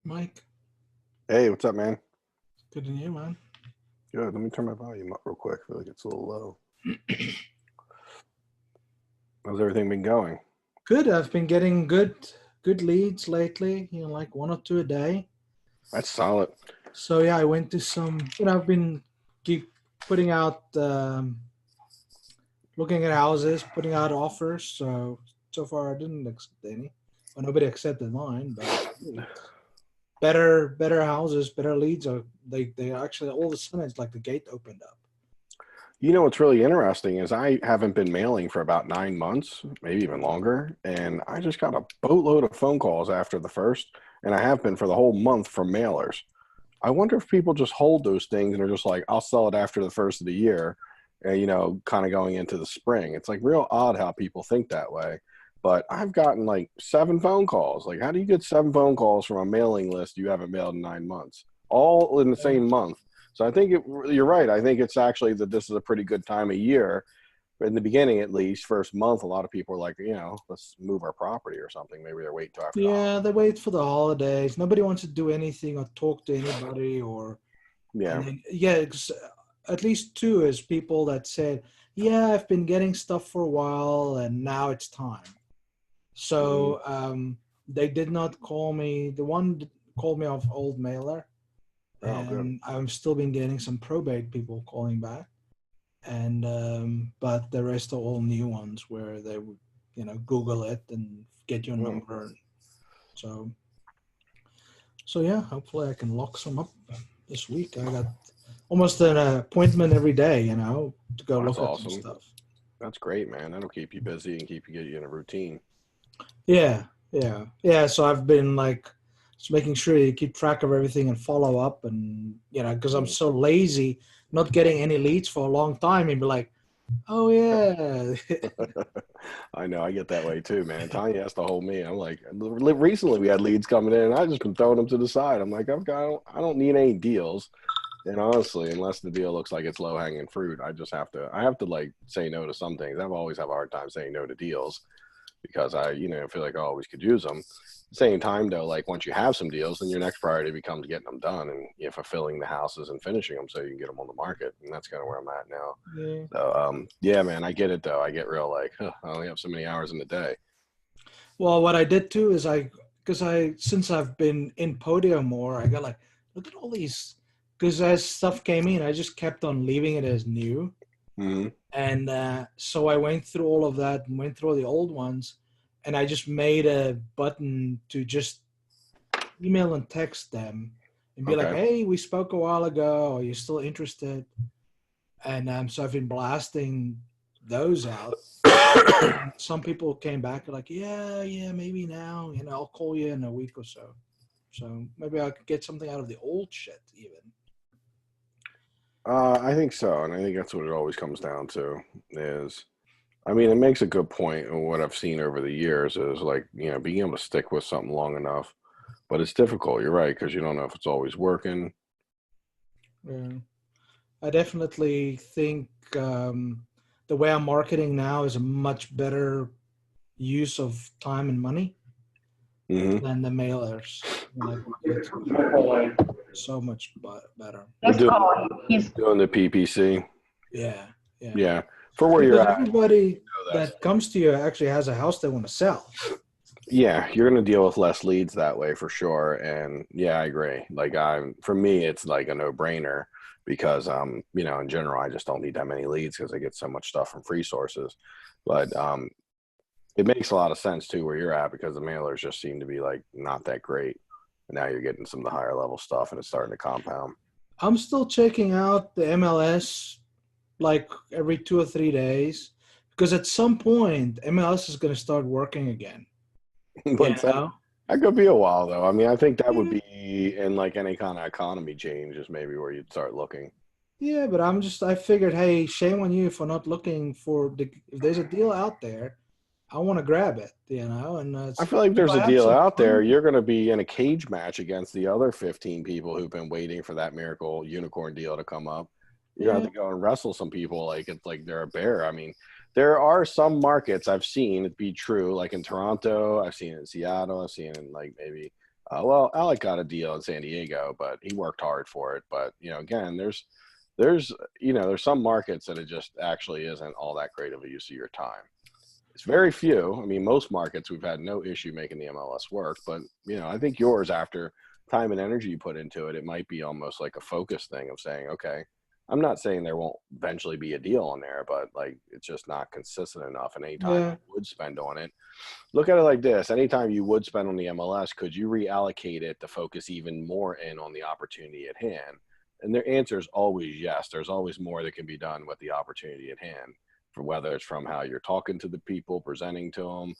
Mike, Hey, what's up, man? good to you, man. Good. Let me turn my volume up real quick. I feel like it's a little low. How's everything been going? Good. I've been getting good leads lately. Like one or two a day. That's solid. So yeah, I went to some. I've been keep putting out, looking at houses, putting out offers. So far, I didn't accept any. Well, nobody accepted mine, but better houses, better leads. Are they actually all of a sudden it's like the gate opened up. You know what's really interesting is I haven't been mailing for about 9 months, maybe even longer, and I just got a boatload of phone calls after the first, and I have been for the whole month from mailers. I wonder if people just hold those things and are just like, I'll sell it after the first of the year, and kind of going into the spring. It's like real odd how people think that way. But I've gotten like 7 phone calls. Like, how do you get 7 phone calls from a mailing list you haven't mailed in 9 months, all in the Yeah. same month? So I think you're right. I think it's actually that this is a pretty good time of year. In the beginning, at least, first month, a lot of people are like, let's move our property or something. Maybe they're waiting till after the Yeah, holiday. they wait for the holidays. Nobody wants to do anything or talk to anybody or and Yeah. then yeah, at least two is people that said, "Yeah, I've been getting stuff for a while, and now it's time." Hmm. So they did not call me. The one called me off old mailer, Oh, good. and I've still been getting some probate people calling back, and but the rest are all new ones where they would Google it and get your Hmm. number. So so yeah, hopefully I can lock some up this week. I got almost an appointment every day, to go Oh, that's look at some awesome. stuff. That's great, man. That'll keep you busy and get you in a routine. Yeah, yeah. So I've been like just making sure you keep track of everything and follow up, and because I'm Mm. so lazy, not getting any leads for a long time, and be like, oh yeah, I know. I get that way too, man. Tanya has to hold me. I'm like, recently we had leads coming in, and I just been throwing them to the side. I'm like, I don't need any deals. And honestly, unless the deal looks like it's low hanging fruit, I have to like say no to some things. I've always have a hard time saying no to deals because I feel like I always could use them. Same time though, like once you have some deals, then your next priority becomes getting them done and fulfilling the houses and finishing them so you can get them on the market. And that's kind of where I'm at now. yeah. So yeah, man, I get it though. I get real like, huh, I only have so many hours in the day. Well, what I did too is because I since I've been in Podio more, I got like, look at all these. Because as stuff came in, I just kept on leaving it as new. Hmm. And so I went through all of that and went through all the old ones. And I just made a button to just email and text them and be like, Okay. hey, we spoke a while ago. Are you still interested? And so I've been blasting those out. And some people came back like, yeah, maybe now. I'll call you in a week or so. So maybe I could get something out of the old shit even. I think so, and I think that's what it always comes down to. Is I mean, it makes a good point. And what I've seen over the years is like being able to stick with something long enough, but it's difficult. You're right because you don't know if it's always working. Yeah. I definitely think the way I'm marketing now is a much better use of time and money Hmm. than the mailers. Like it's so much better. Yes, Doing call. He's doing the PPC, Yeah, yeah. yeah, for where you're Because at. everybody That's that comes to you actually has a house they want to sell. Yeah, you're gonna deal with less leads that way for sure. And yeah, I agree. Like for me, it's like a no-brainer because in general, I just don't need that many leads because I get so much stuff from free sources. But it makes a lot of sense too where you're at because the mailers just seem to be like not that great. And now you're getting some of the higher level stuff and it's starting to compound. I'm still checking out the MLS like every 2 or 3 days because at some point MLS is going to start working again. You But know? that could be a while though. I mean, I think that would Yeah, be in like any kind of economy change is maybe where you'd start looking. yeah, but I figured, hey, shame on you for not looking for if there's a deal out there, I want to grab it, and I feel like if there's I a have deal some out there. fun, You're going to be in a cage match against the other 15 people who've been waiting for that miracle unicorn deal to come up. You're going to yeah, have to go and wrestle some people like it's like they're a bear. I mean, there are some markets I've seen it be true, like in Toronto, I've seen it in Seattle, I've seen it in like maybe Well, Alec got a deal in San Diego, but he worked hard for it. But again, there's some markets that it just actually isn't all that great of a use of your time. It's very few. I mean, most markets we've had no issue making the MLS work, but I think yours, after time and energy you put into it, it might be almost like a focus thing of saying, okay, I'm not saying there won't eventually be a deal on there, but like it's just not consistent enough. And any time Yeah. you would spend on it, look at it like this: anytime you would spend on the MLS, could you reallocate it to focus even more in on the opportunity at hand? And their answer is always yes. There's always more that can be done with the opportunity at hand, for whether it's from how you're talking to the people, presenting to them,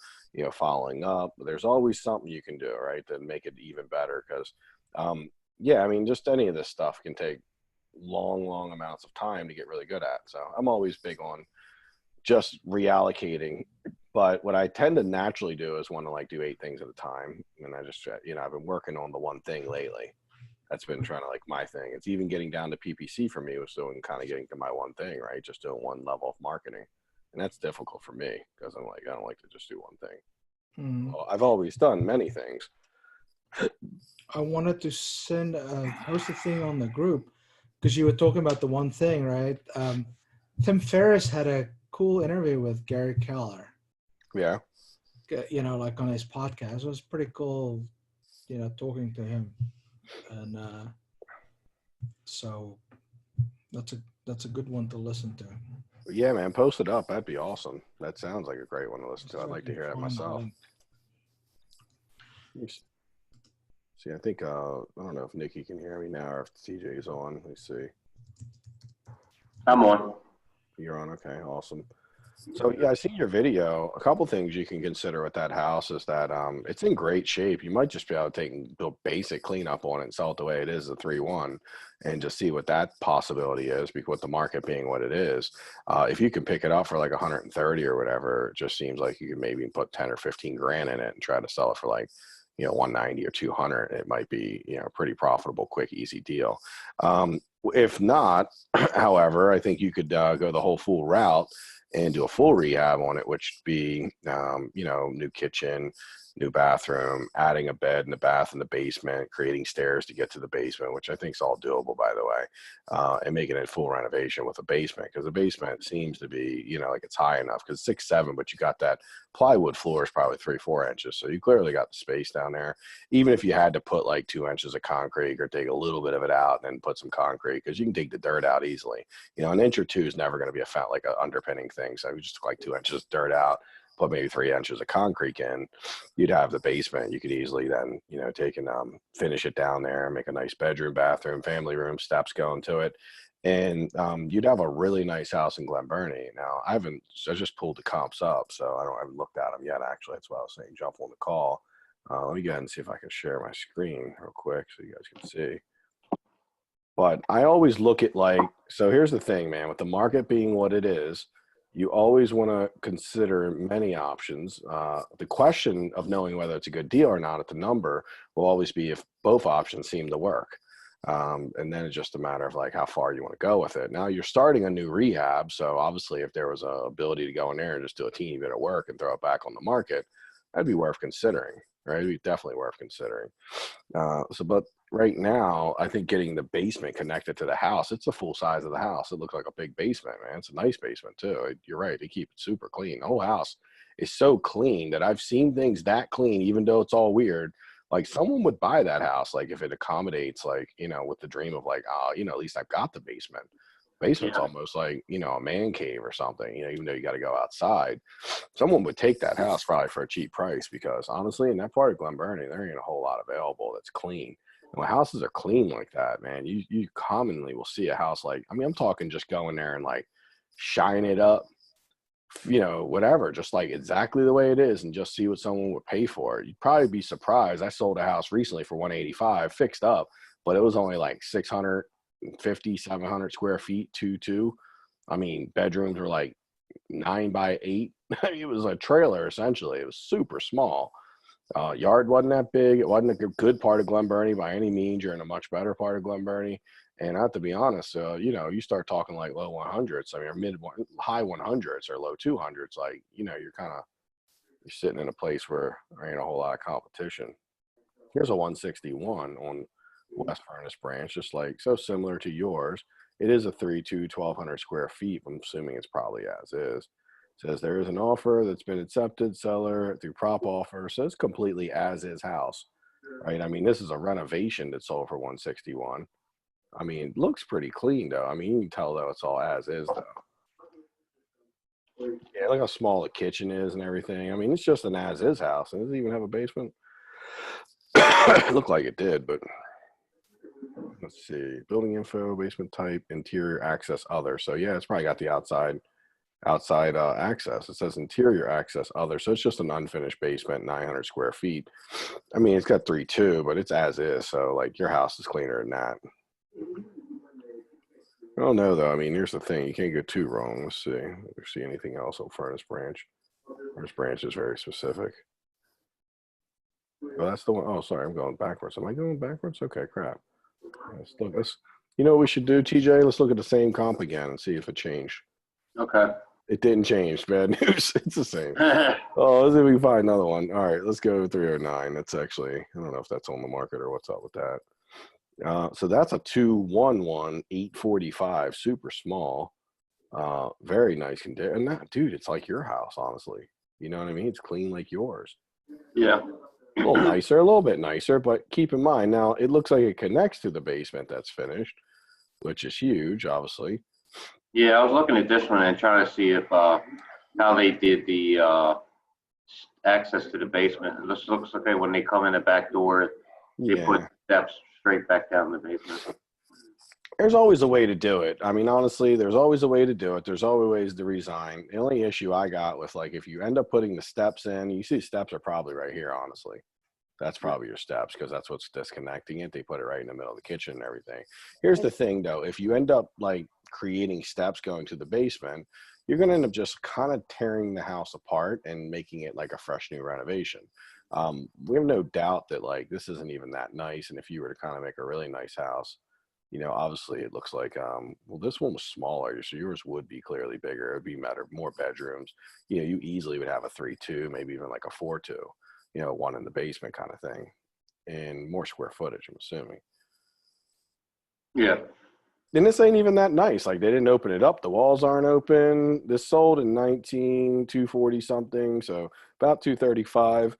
following up. There's always something you can do, right, to make it even better. Because, yeah, I mean, just any of this stuff can take long amounts of time to get really good at. So I'm always big on just reallocating. But what I tend to naturally do is want to like do 8 things at a time. And I just, I've been working on the one thing lately. That's been trying to like my thing. It's even getting down to PPC for me was doing kind of getting to my one thing, right? Just doing one level of marketing. And that's difficult for me because I'm like, I don't like to just do one thing. Mm. Well, I've always done many things. I wanted to post a thing on the group because you were talking about the one thing, right? Tim Ferriss had a cool interview with Gary Keller. Yeah. Like on his podcast. It was pretty cool, talking to him. And so that's a good one to listen to. Yeah, man, post it up. That'd be awesome. That sounds like a great one to listen to. I'd like to hear that myself. See, I think I don't know if Nikki can hear me now or if TJ's on. Let me see. I'm on. You're on. Okay, awesome. So yeah, I see your video. A couple things you can consider with that house is that it's in great shape. You might just be able to take and do a basic cleanup on it and sell it the way it is, a 3-1, and just see what that possibility is, because with the market being what it is, if you can pick it up for like 130 or whatever, it just seems like you could maybe put 10 or 15 grand in it and try to sell it for like 190 or 200. It might be a pretty profitable, quick, easy deal. If not, however, I think you could go the whole full route and do a full rehab on it, which would be, new kitchen, new bathroom, adding a bed and a bath in the basement, creating stairs to get to the basement, which I think is all doable, by the way, and making it full renovation with a basement, because the basement seems to be, like it's high enough, because 6'7", but you got that plywood floor is probably 3-4 inches. So you clearly got the space down there. Even if you had to put like 2 inches of concrete or take a little bit of it out and then put some concrete, because you can dig the dirt out easily. An inch or two is never going to be like an underpinning thing. So we just took like 2 inches of dirt out, put maybe 3 inches of concrete in, you'd have the basement. You could easily then, take and finish it down there, make a nice bedroom, bathroom, family room, steps going to it. And you'd have a really nice house in Glen Burnie. Now, I just pulled the comps up, so I haven't looked at them yet, actually. That's why I was saying jump on the call. Let me go ahead and see if I can share my screen real quick so you guys can see. But I always look at so here's the thing, man, with the market being what it is, you always want to consider many options. The question of knowing whether it's a good deal or not at the number will always be if both options seem to work. And then it's just a matter of like how far you want to go with it. Now you're starting a new rehab. So obviously if there was a ability to go in there and just do a teeny bit of work and throw it back on the market, that'd be worth considering, right? It'd be definitely worth considering. But right now, I think getting the basement connected to the house, it's the full size of the house. It looks like a big basement, man. It's a nice basement too. You're right. They keep it super clean. The whole house is so clean that I've seen things that clean, even though it's all weird. Like someone would buy that house, like if it accommodates, like, with the dream of like, at least I've got the basement. Basement's almost like, a man cave or something, even though you got to go outside. Someone would take that house probably for a cheap price, because honestly, in that part of Glen Burnie, there ain't a whole lot available that's clean. And when houses are clean like that, man, you commonly will see a house like, I'm talking just going there and like shine it up, whatever, just like exactly the way it is, and just see what someone would pay for it. You'd probably be surprised. I sold a house recently for 185, fixed up, but it was only like 650, 700 square feet, 2-2. Bedrooms were like 9 by 8. It was a trailer essentially. It was super small. Yard wasn't that big. It wasn't a good part of Glen Burnie by any means. You're in a much better part of Glen Burnie. And I have to be honest, you start talking like low 100s, or high 100s or low 200s, like, you're sitting in a place where there ain't a whole lot of competition. Here's a 161 on West Furnace Branch, just like so similar to yours. It is a 3-2, 1,200 square feet. I'm assuming it's probably as is. It says there is an offer that's been accepted, seller through prop offer. So it's completely as is house, right? I mean, this is a renovation that sold for 161. I mean, it looks pretty clean though. I mean, you can tell though it's all as is though. Yeah, look how small the kitchen is and everything. I mean, it's just an as is house. And does it even have a basement? It looked like it did, but let's see. Building info, basement type, interior access, other. So yeah, it's probably got the outside access. It says interior access, other. So it's just an unfinished basement, 900 square feet. I mean, it's got 3-2, but it's as is. So like your house is cleaner than that. I don't know though. I mean, here's the thing. You can't go too wrong. Let's see. If we see anything else on Furnace Branch. Furnace Branch is very specific. Well, that's the one. Oh, sorry. I'm going backwards. Am I going backwards? Okay, crap. Let's look. You know what we should do, TJ? Let's look at the same comp again and see if it changed. Okay. It didn't change. Bad news. It's the same. Oh, let's see if we can find another one. All right, let's go to 309. That's actually, I don't know if that's on the market or what's up with that. So that's a 211 845, super small. Very nice condition. And that, dude, it's like your house, honestly. You know what I mean? It's clean like yours. Yeah. A little bit nicer, but keep in mind now it looks like it connects to the basement that's finished, which is huge, obviously. Yeah, I was looking at this one and trying to see if how they did the access to the basement. It looks like when they come in the back door, they put steps straight back down the basement. There's always a way to do it. I mean, honestly, there's always a way to do it. There's always ways to resign. The only issue I got with, like, if you end up putting the steps in, you see steps are probably right here, honestly. That's probably your steps because that's what's disconnecting it. They put it right in the middle of the kitchen and everything. Here's the thing, though. If you end up, like, creating steps going to the basement, you're going to end up just kind of tearing the house apart and making it like a fresh new renovation. We have no doubt that, like, this isn't even that nice. And if you were to kind of make a really nice house, you know, obviously it looks like, well, this one was smaller, so yours would be clearly bigger. It would be more bedrooms. You know, you easily would have a 3-2, maybe even like a 4-2, you know, one in the basement kind of thing, and more square footage, I'm assuming. Yeah. And this ain't even that nice. Like, they didn't open it up. The walls aren't open. This sold in 240 something, so about 235.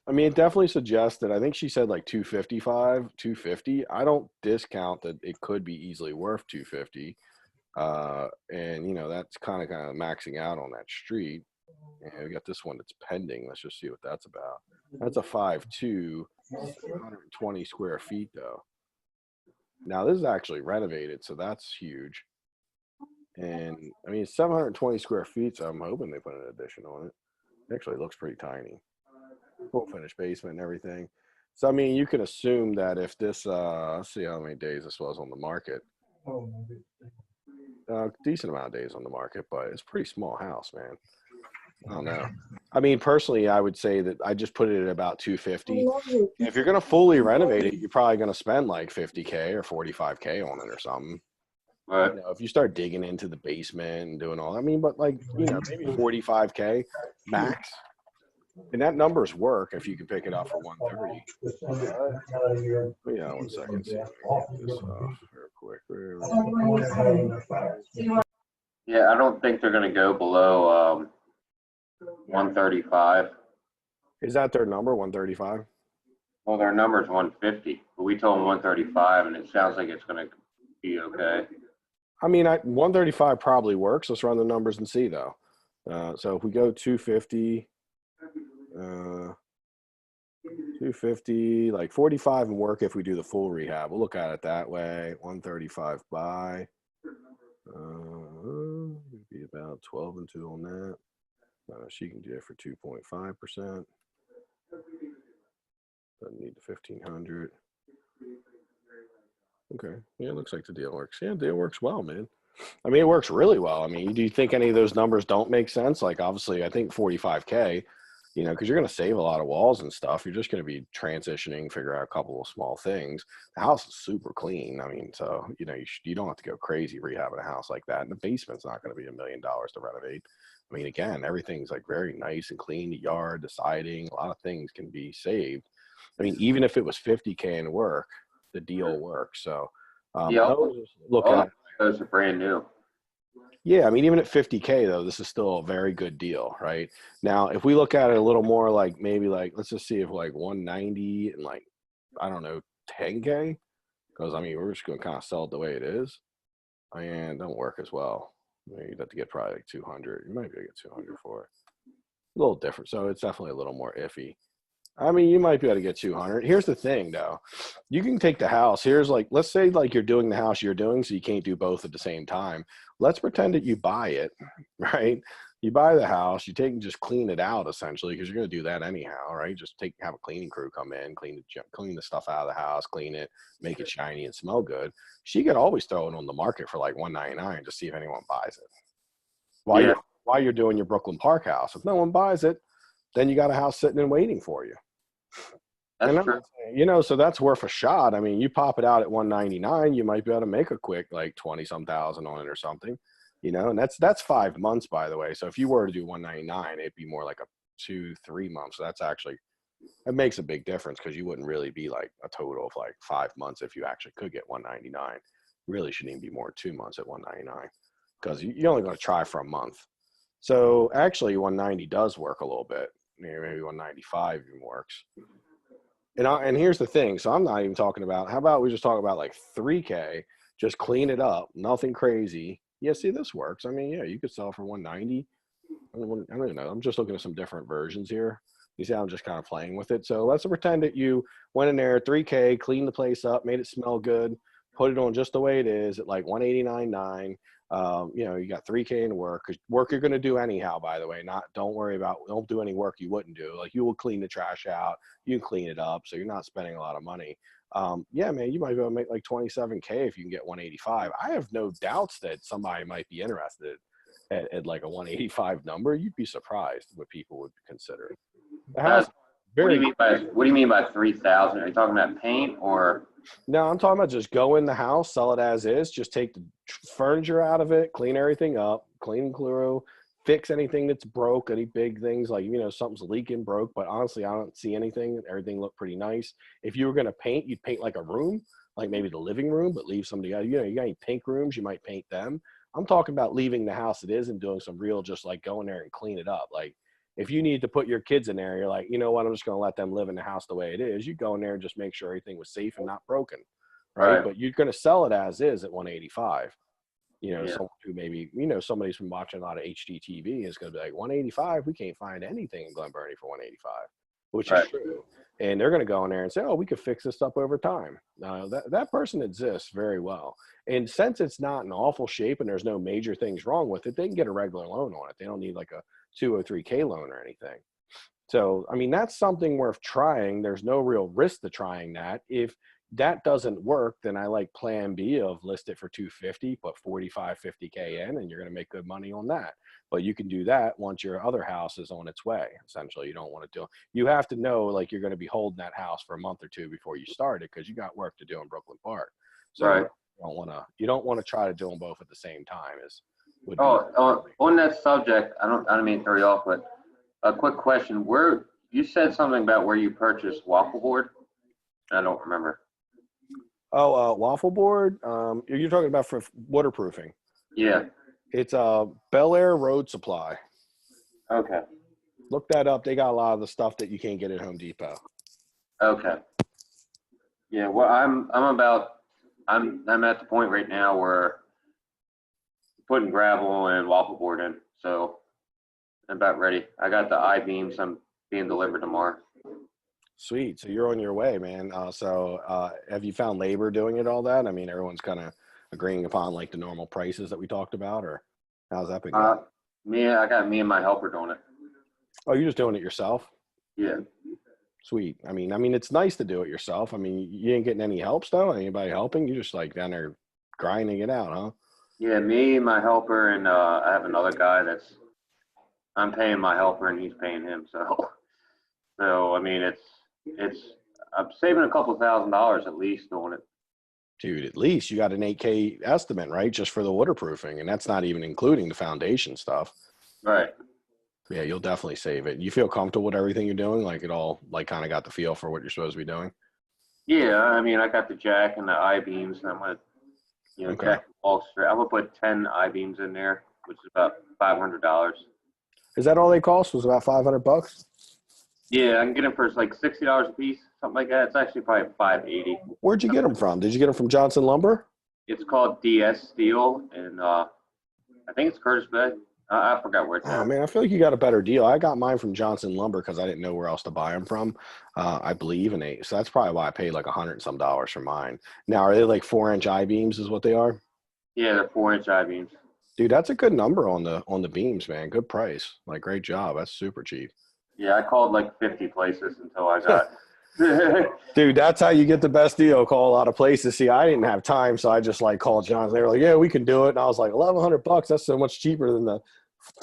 I mean, it definitely suggests that I think she said like 255, 250. I don't discount that it could be easily worth 250. And, you know, that's kind of maxing out on that street. And we got this one that's pending. Let's just see what that's about. That's a 5.2, 120 square feet, though. Now, this is actually renovated, so that's huge. And, I mean, it's 720 square feet, so I'm hoping they put an addition on it. It actually looks pretty tiny. Full finished basement and everything. So I mean, you can assume that if this, let's see how many days this was on the market. Decent amount of days on the market, but it's a pretty small house, man. I don't know. I mean, personally, I would say that I just put it at about 250. If you're gonna fully renovate it, you're probably gonna spend like 50K or 45K on it or something. Right. You know, if you start digging into the basement and doing all, I mean, but like, you know, maybe 45K max. And that numbers work if you can pick it up for 130. Yeah, 1 second. See if I can get this off real quick. Yeah, I don't think they're going to go below 135. Is that their number, 135? Well, their number is 150, but we told them 135, and it sounds like it's going to be okay. I mean, 135 probably works. Let's run the numbers and see, though. So if we go 250. 250, like 45 and work if we do the full rehab. We'll look at it that way. 135 buy. Be about 12 and 2 on that. She can do it for 2.5%. Doesn't need the 1500. Okay. Yeah, it looks like the deal works. Yeah, the deal works well, man. I mean, it works really well. I mean, do you think any of those numbers don't make sense? Like, obviously, I think 45K. You know, because you're going to save a lot of walls and stuff. You're just going to be transitioning, figure out a couple of small things. The house is super clean. I mean, so, you know, you don't have to go crazy rehabbing a house like that. And the basement's not going to be $1 million to renovate. I mean, again, everything's like very nice and clean. The yard, the siding, a lot of things can be saved. I mean, even if it was 50K in work, the deal works. So Yeah, I always look all at, those are brand new. yeah, I mean, even at 50K though, this is still a very good deal, right? Now, if we look at it a little more like maybe like, let's just see if like 190 and like, I don't know, 10K, because I mean, we're just going to kind of sell it the way it is. And it don't work as well. I mean, you'd have to get probably like 200. You might be able to get 200 for it. A little different. So it's definitely a little more iffy. I mean, you might be able to get 200. Here's the thing, though. You can take the house. Here's like, let's say like you're doing the house you're doing, so you can't do both at the same time. Let's pretend that you buy it, right? You buy the house, you take and just clean it out essentially, because you're going to do that anyhow, right? Just have a cleaning crew come in, clean the stuff out of the house, clean it, make it shiny and smell good. She could always throw it on the market for like $199 to see if anyone buys it. While you're doing your Brooklyn Park house, if no one buys it, then you got a house sitting and waiting for you. That's true. You know, so that's worth a shot. I mean, you pop it out at $199, you might be able to make a quick like 20-some thousand on it or something, you know, and that's 5 months, by the way. So if you were to do $199, it'd be more like a 2-3 months. So that's actually, it makes a big difference, because you wouldn't really be like a total of like 5 months if you actually could get $199. Really shouldn't even be more than 2 months at $199, because you're only going to try for a month. So actually 190 does work a little bit. Maybe 195 even works. And here's the thing. So I'm not even talking about, how about we just talk about like 3K, just clean it up, nothing crazy. Yeah, see, this works. I mean, yeah, you could sell for 190. I don't even know. I'm just looking at some different versions here. You see, I'm just kind of playing with it. So let's pretend that you went in there, 3K, cleaned the place up, made it smell good, put it on just the way it is at like 189.9. You know, you got 3K in work. Work you're going to do anyhow, by the way. Don't do any work you wouldn't do. Like, you will clean the trash out, you can clean it up, so you're not spending a lot of money. Yeah, man, you might be able to make like 27K if you can get 185. I have no doubts that somebody might be interested at like a 185 number. You'd be surprised what people would consider. The house, what do you mean by 3,000? Are you talking about paint or? No, I'm talking about just go in the house, sell it as is, just take the furniture out of it, clean everything up, clean and through, fix anything that's broke, any big things like, you know, something's leaking, broke, but honestly, I don't see anything. Everything looked pretty nice. If you were going to paint, you'd paint like a room, like maybe the living room, but leave somebody else. You know, you got any pink rooms, you might paint them. I'm talking about leaving the house it is and doing some real, just like going there and clean it up. Like, if you need to put your kids in there, you're like, you know what, I'm just going to let them live in the house the way it is. You go in there and just make sure everything was safe and not broken, right? But you're going to sell it as is at 185. You know, someone who maybe, you know, somebody's been watching a lot of HGTV is going to be like, 185, we can't find anything in Glen Burnie for 185, which is true. And they're going to go in there and say, oh, we could fix this up over time. That person exists very well. And since it's not in awful shape and there's no major things wrong with it, they can get a regular loan on it. They don't need like a 2 or 3K loan or anything. So, I mean, that's something worth trying. There's no real risk to trying that. If that doesn't work, then I like plan B of list it for 250, put 45, 50K in, and you're going to make good money on that. But you can do that once your other house is on its way. Essentially, you don't want to do, you have to know like you're going to be holding that house for a month or two before you start it, because you got work to do in Brooklyn Park. So you don't want to try to do them both at the same time. On that subject, I don't mean to throw you off, but a quick question. Where you said something about where you purchased waffle board? I don't remember. Oh, waffle board. You're talking about for waterproofing. Yeah. It's Bel Air Road Supply. Okay. Look that up. They got a lot of the stuff that you can't get at Home Depot. Okay. Yeah. Well, I'm at the point right now where putting gravel and waffle board in, so I'm about ready. I got the I-beams. I'm being delivered tomorrow. Sweet. So you're on your way, man. So have you found labor doing it, all that? I mean, everyone's kind of agreeing upon like the normal prices that we talked about, or how's that been going? I got me and my helper doing it. Oh, you're just doing it yourself? Yeah. Sweet. I mean, it's nice to do it yourself. I mean, you ain't getting any helps though? Anybody helping? You just like down there grinding it out, huh? Yeah, me, my helper, and I have another guy I'm paying my helper and he's paying him. So I mean, I'm saving a couple $1,000 at least doing it. Dude, at least you got an 8K estimate, right? Just for the waterproofing, and that's not even including the foundation stuff. Right. Yeah, you'll definitely save it. You feel comfortable with everything you're doing? Like it all, like kind of got the feel for what you're supposed to be doing? Yeah, I mean, I got the jack and the I-beams, and I'm gonna, Okay. jack the wall straight. I'm gonna put 10 I-beams in there, which is about $500. Is that all they cost? Was about $500? Yeah, I can get them for like $60 a piece, something like that. It's actually probably 580. Where'd you get them from? Did you get them from Johnson Lumber? It's called DS Steel, and I think it's Curtis Bay. I forgot where it's Oh at. man, I feel like you got a better deal. I got mine from Johnson Lumber because I didn't know where else to buy them from. I believe in it, so that's probably why I paid like $100 and some for mine. Now, are they like 4-inch I beams? Is what they are? Yeah, they're 4-inch I-beams. Dude, that's a good number on the beams, man. Good price. Like, great job. That's super cheap. Yeah, I called like 50 places until I got. Dude, that's how you get the best deal. Call a lot of places. See, I didn't have time, so I just like called Johnson. They were like, "Yeah, we can do it." And I was like, $1,100. That's so much cheaper than the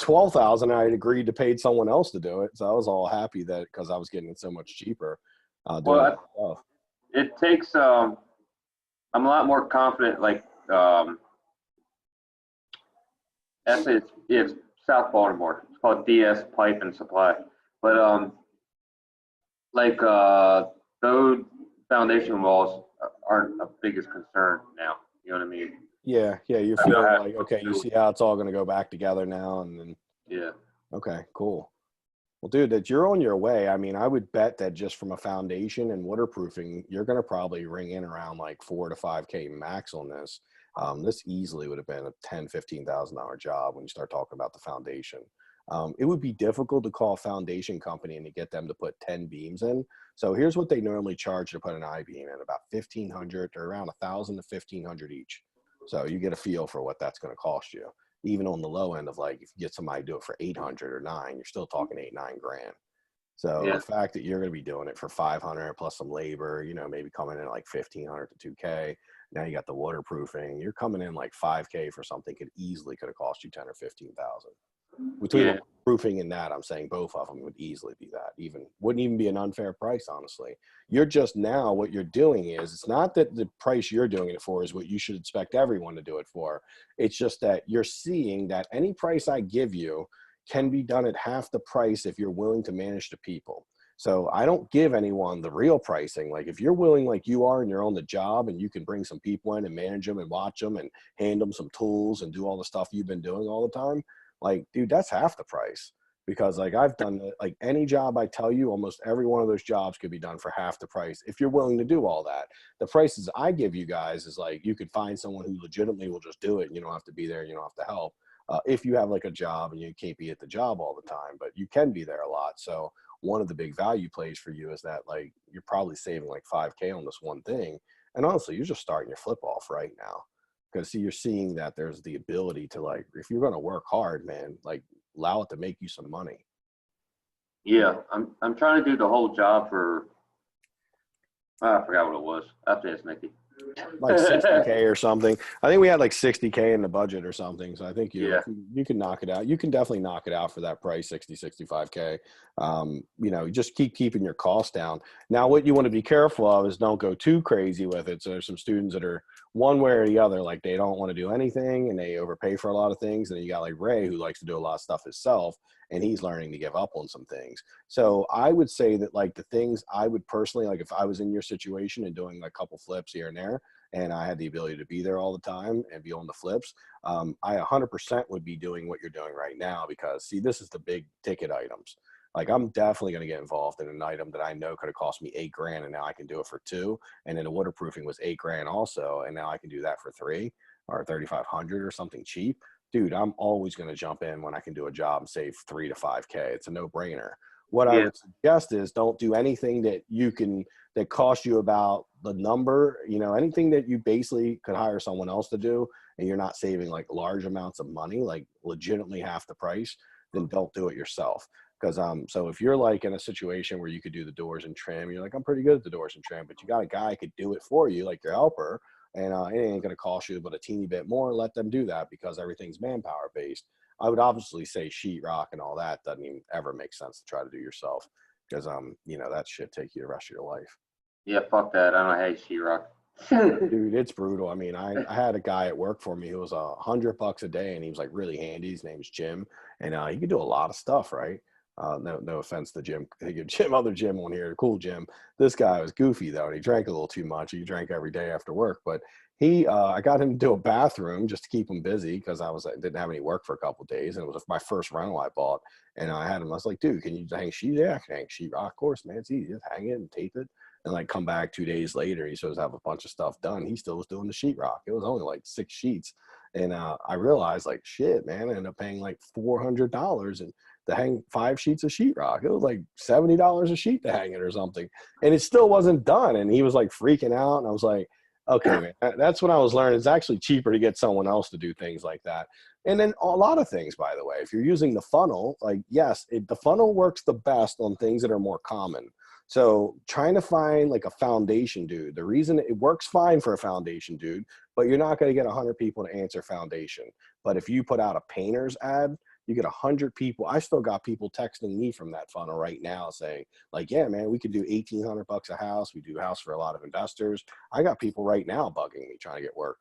12,000 I had agreed to pay someone else to do it. So I was all happy that because I was getting it so much cheaper doing it Well, myself. it takes. I'm a lot more confident. Like, actually, it's South Baltimore. It's called DS Pipe and Supply. But like those foundation walls aren't a biggest concern now. You know what I mean? Yeah, you're I know feeling how like, to okay, you do it. see how it's all going to go back together now, and then Yeah. okay, cool. Well, dude, that you're on your way. I mean, I would bet that just from a foundation and waterproofing, you're going to probably ring in around like 4 to 5K max on this. This easily would have been a $10,000-$15,000 job when you start talking about the foundation. It would be difficult to call a foundation company and to get them to put 10 beams in. So here's what they normally charge to put an I-beam in: about 1,500 or around 1,000 to 1,500 each. So you get a feel for what that's going to cost you. Even on the low end of, like, if you get somebody to do it for 800 or 9, you're still talking 8-9 grand. So Yeah. the fact that you're going to be doing it for 500 plus some labor, maybe coming in at like 1,500 to 2K. Now you got the waterproofing. You're coming in like 5K for something could have cost you 10 or 15,000. Between the Yeah. roofing and that, I'm saying both of them would easily be that. Wouldn't even be an unfair price, honestly. You're just, now what you're doing is, it's not that the price you're doing it for is what you should expect everyone to do it for. It's just that you're seeing that any price I give you can be done at half the price if you're willing to manage the people. So I don't give anyone the real pricing. Like, if you're willing, like you are, and you're on the job and you can bring some people in and manage them and watch them and hand them some tools and do all the stuff you've been doing all the time, like, dude, that's half the price. Because like, I've done, like, any job I tell you, almost every one of those jobs could be done for half the price if you're willing to do all that. The prices I give you guys is like, you could find someone who legitimately will just do it, and you don't have to be there, you don't have to help. If you have like a job and you can't be at the job all the time, but you can be there a lot. So one of the big value plays for you is that, like, you're probably saving like 5K on this one thing. And honestly, you're just starting your flip off right now. Because, see, you're seeing that there's the ability to, like, if you're going to work hard, man, like, allow it to make you some money. Yeah. I'm trying to do the whole job for. I forgot what it was. After this, Nikki. Like 60K or something. I think we had like 60K in the budget or something. So I think Yeah. you can knock it out. You can definitely knock it out for that price, 60, 65K. Just keeping your costs down. Now, what you want to be careful of is don't go too crazy with it. So there's some students that are one way or the other, like, they don't want to do anything and they overpay for a lot of things. And then you got like Ray, who likes to do a lot of stuff himself, and he's learning to give up on some things. So I would say that, like, the things I would personally, like, if I was in your situation and doing like a couple flips here and there, and I had the ability to be there all the time and be on the flips, I 100% would be doing what you're doing right now. Because, see, this is the big ticket items. Like, I'm definitely going to get involved in an item that I know could have cost me 8 grand, and now I can do it for 2. And then the waterproofing was 8 grand also, and now I can do that for 3 or 3,500 or something cheap. Dude, I'm always going to jump in when I can do a job and save 3 to 5K. It's a no brainer. What I Yeah. would suggest is, don't do anything that costs you about the number, anything that you basically could hire someone else to do, and you're not saving like large amounts of money, like legitimately half the price, then don't do it yourself. Because so if you're like in a situation where you could do the doors and trim, you're like, I'm pretty good at the doors and trim, but you got a guy who could do it for you, like your helper, and it ain't going to cost you but a teeny bit more. Let them do that, because everything's manpower based. I would obviously say sheetrock and all that doesn't even ever make sense to try to do yourself, because that shit take you the rest of your life. Yeah. Fuck that. I don't hate sheetrock. Dude, it's brutal. I mean, I had a guy at work for me who was $100 a day, and he was like really handy. His name's Jim, and he could do a lot of stuff, right? No offense to Jim, other Jim on here, cool Jim. This guy was goofy though, and he drank a little too much. He drank every day after work, but I got him to do a bathroom just to keep him busy because I didn't have any work for a couple of days, and it was my first rental I bought. And I had him. I was like, dude, can you hang sheet? Yeah, I can hang sheet. Of course, man, it's easy. Just hang it and tape it. And like come back 2 days later, he's supposed to have a bunch of stuff done. He still was doing the sheetrock. It was only like 6 sheets. And I realized like, shit, man, I ended up paying like $400 and to hang 5 sheets of sheetrock. It was like $70 a sheet to hang it or something. And it still wasn't done. And he was like freaking out. And I was like, okay, man, that's when I was learning. It's actually cheaper to get someone else to do things like that. And then a lot of things, by the way, if you're using the funnel, like, yes, the funnel works the best on things that are more common. So trying to find like a foundation dude, the reason it works fine for a foundation dude, but you're not going to get 100 people to answer foundation. But if you put out a painter's ad, you get 100 people. I still got people texting me from that funnel right now saying like, yeah, man, we could do $1,800 a house. We do house for a lot of investors. I got people right now bugging me trying to get work.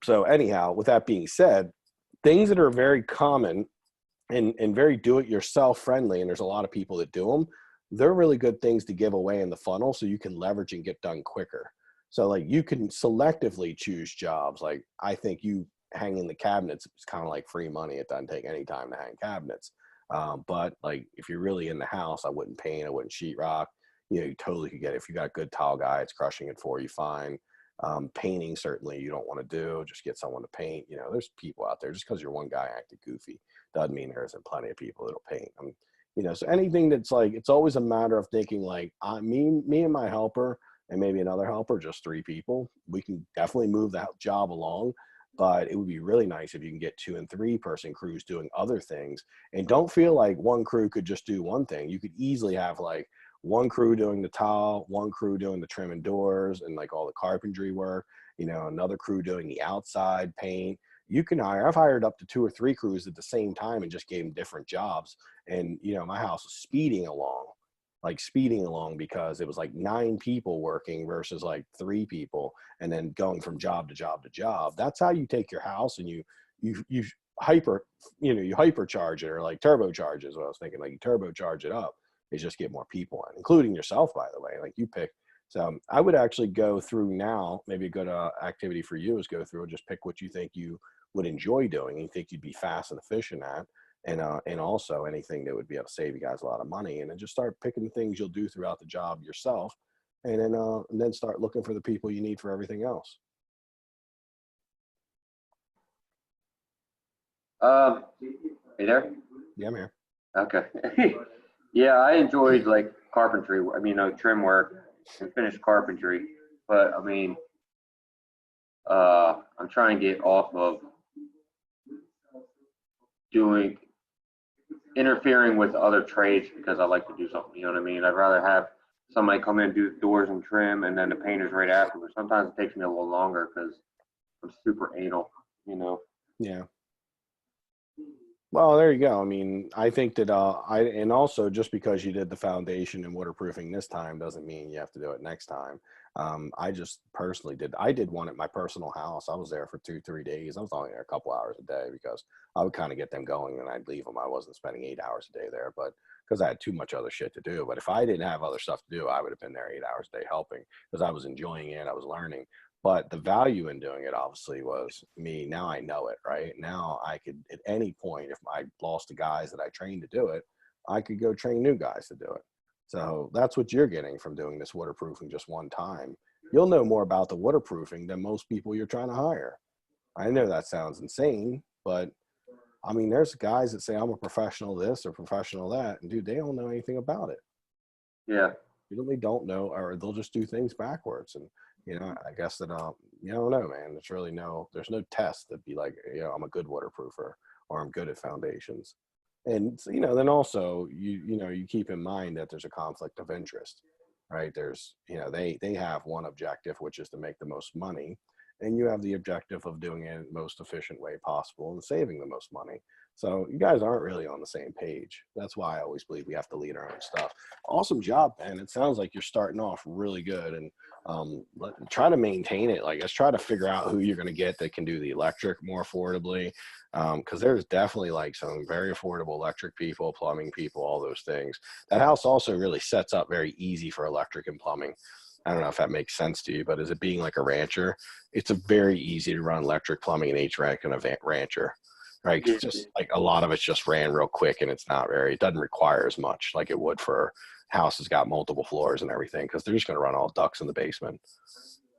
So anyhow, with that being said, things that are very common and very do-it-yourself friendly, and there's a lot of people that do them, they're really good things to give away in the funnel so you can leverage and get done quicker. So like you can selectively choose jobs. Like I think you hanging the cabinets is kind of like free money. It doesn't take any time to hang cabinets. But like if you're really in the house, I wouldn't paint, I wouldn't sheetrock. You totally could get it. If you got a good tile guy, it's crushing it for you, fine. Painting, certainly you don't want to do, just get someone to paint. There's people out there. Just because you're one guy acting goofy doesn't mean there isn't plenty of people that'll paint. So anything that's like, it's always a matter of thinking like me and my helper and maybe another helper, just 3 people, we can definitely move that job along. But it would be really nice if you can get 2 and 3 person crews doing other things, and don't feel like one crew could just do one thing. You could easily have like one crew doing the tile, one crew doing the trim and doors and like all the carpentry work, another crew doing the outside paint. I've hired up to 2 or 3 crews at the same time and just gave them different jobs. And, my house was speeding along because it was like 9 people working versus like 3 people, and then going from job to job to job. That's how you take your house and you hypercharge it, or like turbocharge is what I was thinking. Like you turbocharge it up is just get more people in, including yourself, by the way, like you pick. So I would actually go through now, maybe a good activity for you is go through and just pick what you think you would enjoy doing and you think you'd be fast and efficient at. And also anything that would be able to save you guys a lot of money, and then just start picking the things you'll do throughout the job yourself, and then start looking for the people you need for everything else. Hey there? Yeah, man. Okay. Yeah, I enjoyed like carpentry. I mean, trim work and finished carpentry. But I mean, I'm trying to get off of interfering with other trades because I like to do something. You know what I mean? I'd rather have somebody come in and do doors and trim, and then the painters right afterwards. Sometimes it takes me a little longer because I'm super anal. Yeah. Well, there you go. I mean, I think that and also just because you did the foundation and waterproofing this time doesn't mean you have to do it next time. I just personally did one at my personal house. I was there for 2-3 days. I was only there a couple hours a day because I would kind of get them going and I'd leave them. I wasn't spending 8 hours a day there, but because I had too much other shit to do. But if I didn't have other stuff to do, I would have been there 8 hours a day helping because I was enjoying it. I was learning. But the value in doing it obviously was me. Now I know it, right? Now I could, at any point, if I lost the guys that I trained to do it, I could go train new guys to do it. So that's what you're getting from doing this waterproofing just one time. You'll know more about the waterproofing than most people you're trying to hire. I know that sounds insane, but I mean, there's guys that say I'm a professional this or professional that, and dude, they don't know anything about it. Yeah. You really don't know, or they'll just do things backwards. And I guess that you don't know, man. There's no test that'd be like, I'm a good waterproofer or I'm good at foundations. And then also you keep in mind that there's a conflict of interest, right? There's they have one objective, which is to make the most money, and you have the objective of doing it in the most efficient way possible and saving the most money. So you guys aren't really on the same page. That's why I always believe we have to lead our own stuff. Awesome job, man. It sounds like you're starting off really good, and try to maintain it. Like, let's try to figure out who you're going to get that can do the electric more affordably. Because there's definitely like some very affordable electric people, plumbing people, all those things. That house also really sets up very easy for electric and plumbing. I don't know if that makes sense to you, but as it being like a rancher, it's a very easy to run electric, plumbing, and HVAC in a rancher. Right, 'cause it's just like a lot of it's just ran real quick, and it's not very. It doesn't require as much like it would for houses got multiple floors and everything, because they're just going to run all ducts in the basement.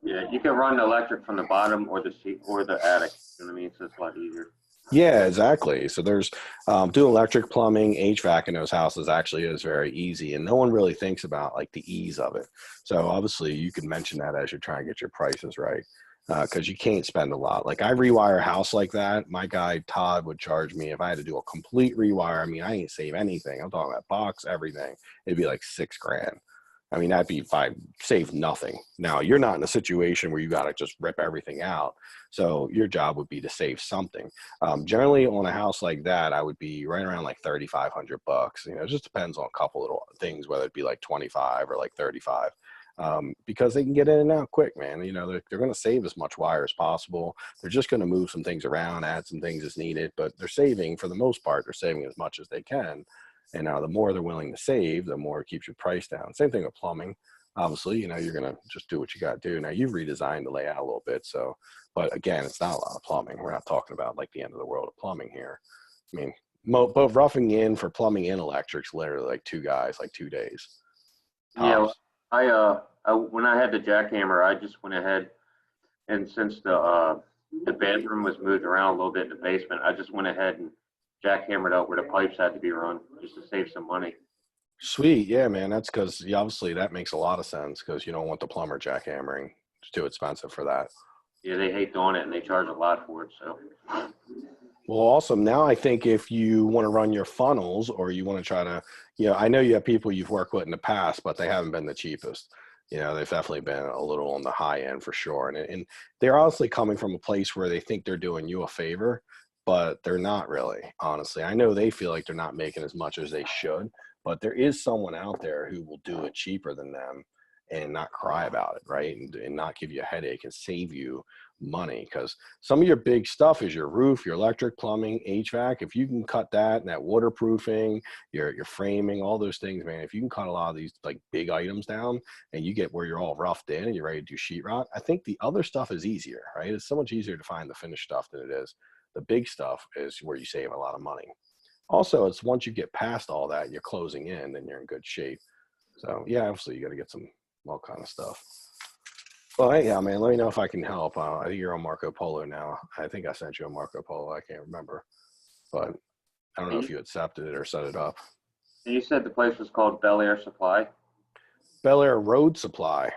Yeah, you can run the electric from the bottom or the seat or the attic. You know what I mean? So it's a lot easier. Yeah, exactly. So there's doing electric, plumbing, HVAC in those houses actually is very easy, and no one really thinks about like the ease of it. So obviously, you can mention that as you're trying to get your prices right. Because you can't spend a lot. Like I rewire a house like that, my guy Todd would charge me if I had to do a complete rewire. I mean, I ain't save anything. I'm talking about box, everything. It'd be like $6,000. I mean, that'd be if I save nothing. Now you're not in a situation where you got to just rip everything out. So your job would be to save something. Generally on a house like that, I would be right around like $3,500. You know, it just depends on a couple little things, whether it be like 25 or like 35. Because they can get in and out quick, man. You know, they're going to save as much wire as possible. They're just going to move some things around, add some things as needed, but they're saving, for the most part, they're saving as much as they can. And now the more they're willing to save, the more it keeps your price down. Same thing with plumbing. Obviously, you know, you're going to just do what you got to do. Now you've redesigned the layout a little bit. So, but again, it's not a lot of plumbing. We're not talking about like the end of the world of plumbing here. I mean, both roughing in for plumbing and electrics, literally like 2 guys, like 2 days. Yeah, when I had the jackhammer, I just went ahead, and since the bedroom was moved around a little bit in the basement, I just went ahead and jackhammered out where the pipes had to be run just to save some money. Sweet. Yeah, man. That's because obviously that makes a lot of sense, because you don't want the plumber jackhammering. It's too expensive for that. Yeah, they hate doing it, and they charge a lot for it. So. Well, awesome. Now I think if you want to run your funnels, or you want to try to, you know, I know you have people you've worked with in the past, but they haven't been the cheapest. You know, they've definitely been a little on the high end for sure. And they're honestly coming from a place where they think they're doing you a favor, but they're not really, honestly. I know they feel like they're not making as much as they should, but there is someone out there who will do it cheaper than them and not cry about it, right? And not give you a headache and save you money. Because some of your big stuff is your roof, your electric, plumbing, HVAC. If you can cut that, and that waterproofing, your framing, all those things, man, if you can cut a lot of these like big items down, and you get where you're all roughed in and you're ready to do sheetrock, I think the other stuff is easier, right? It's so much easier to find the finished stuff than it is. The big stuff is where you save a lot of money. Also, it's once you get past all that, you're closing in, then you're in good shape. So yeah, obviously you got to get some all kind of stuff. Well, hey, yeah, man, let me know if I can help. I think you're on Marco Polo now. I think I sent you a Marco Polo. I can't remember, but I don't know if you accepted it or set it up. You said the place was called Bel Air Supply? Bel Air Road Supply.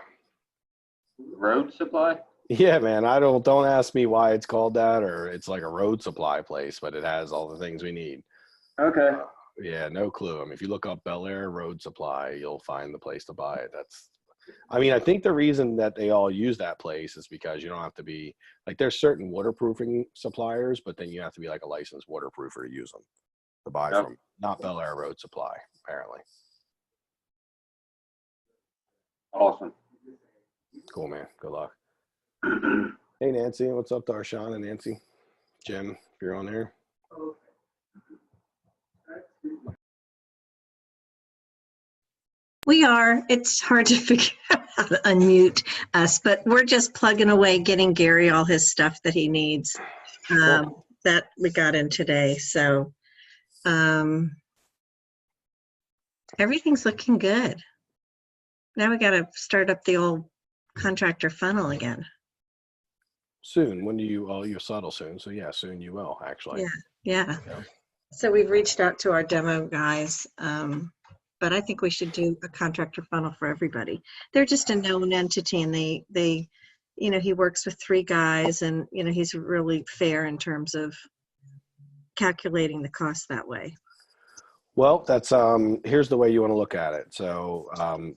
Road Supply? Yeah, man. Don't ask me why it's called that, or it's like a road supply place, but it has all the things we need. Okay. Yeah, no clue. I mean, if you look up Bel Air Road Supply, you'll find the place to buy it. I think the reason that they all use that place is because you don't have to be like, there's certain waterproofing suppliers, but then you have to be like a licensed waterproofer to use them, to buy from, not Bel Air Road Supply, apparently. Awesome. Cool, man. Good luck. Hey, Nancy. What's up, Darshan and Nancy? Jim, if you're on there. We are. It's hard to figure out how to unmute us, but we're just plugging away, getting Gary all his stuff that he needs that we got in today. So everything's looking good. Now we got to start up the old contractor funnel again. Soon. When do you'll settle soon. So yeah, soon you will actually. Yeah. So we've reached out to our demo guys. But I think we should do a contractor funnel for everybody. They're just a known entity, and they, you know, he works with 3 guys, and, you know, he's really fair in terms of calculating the cost that way. Well, that's here's the way you want to look at it. So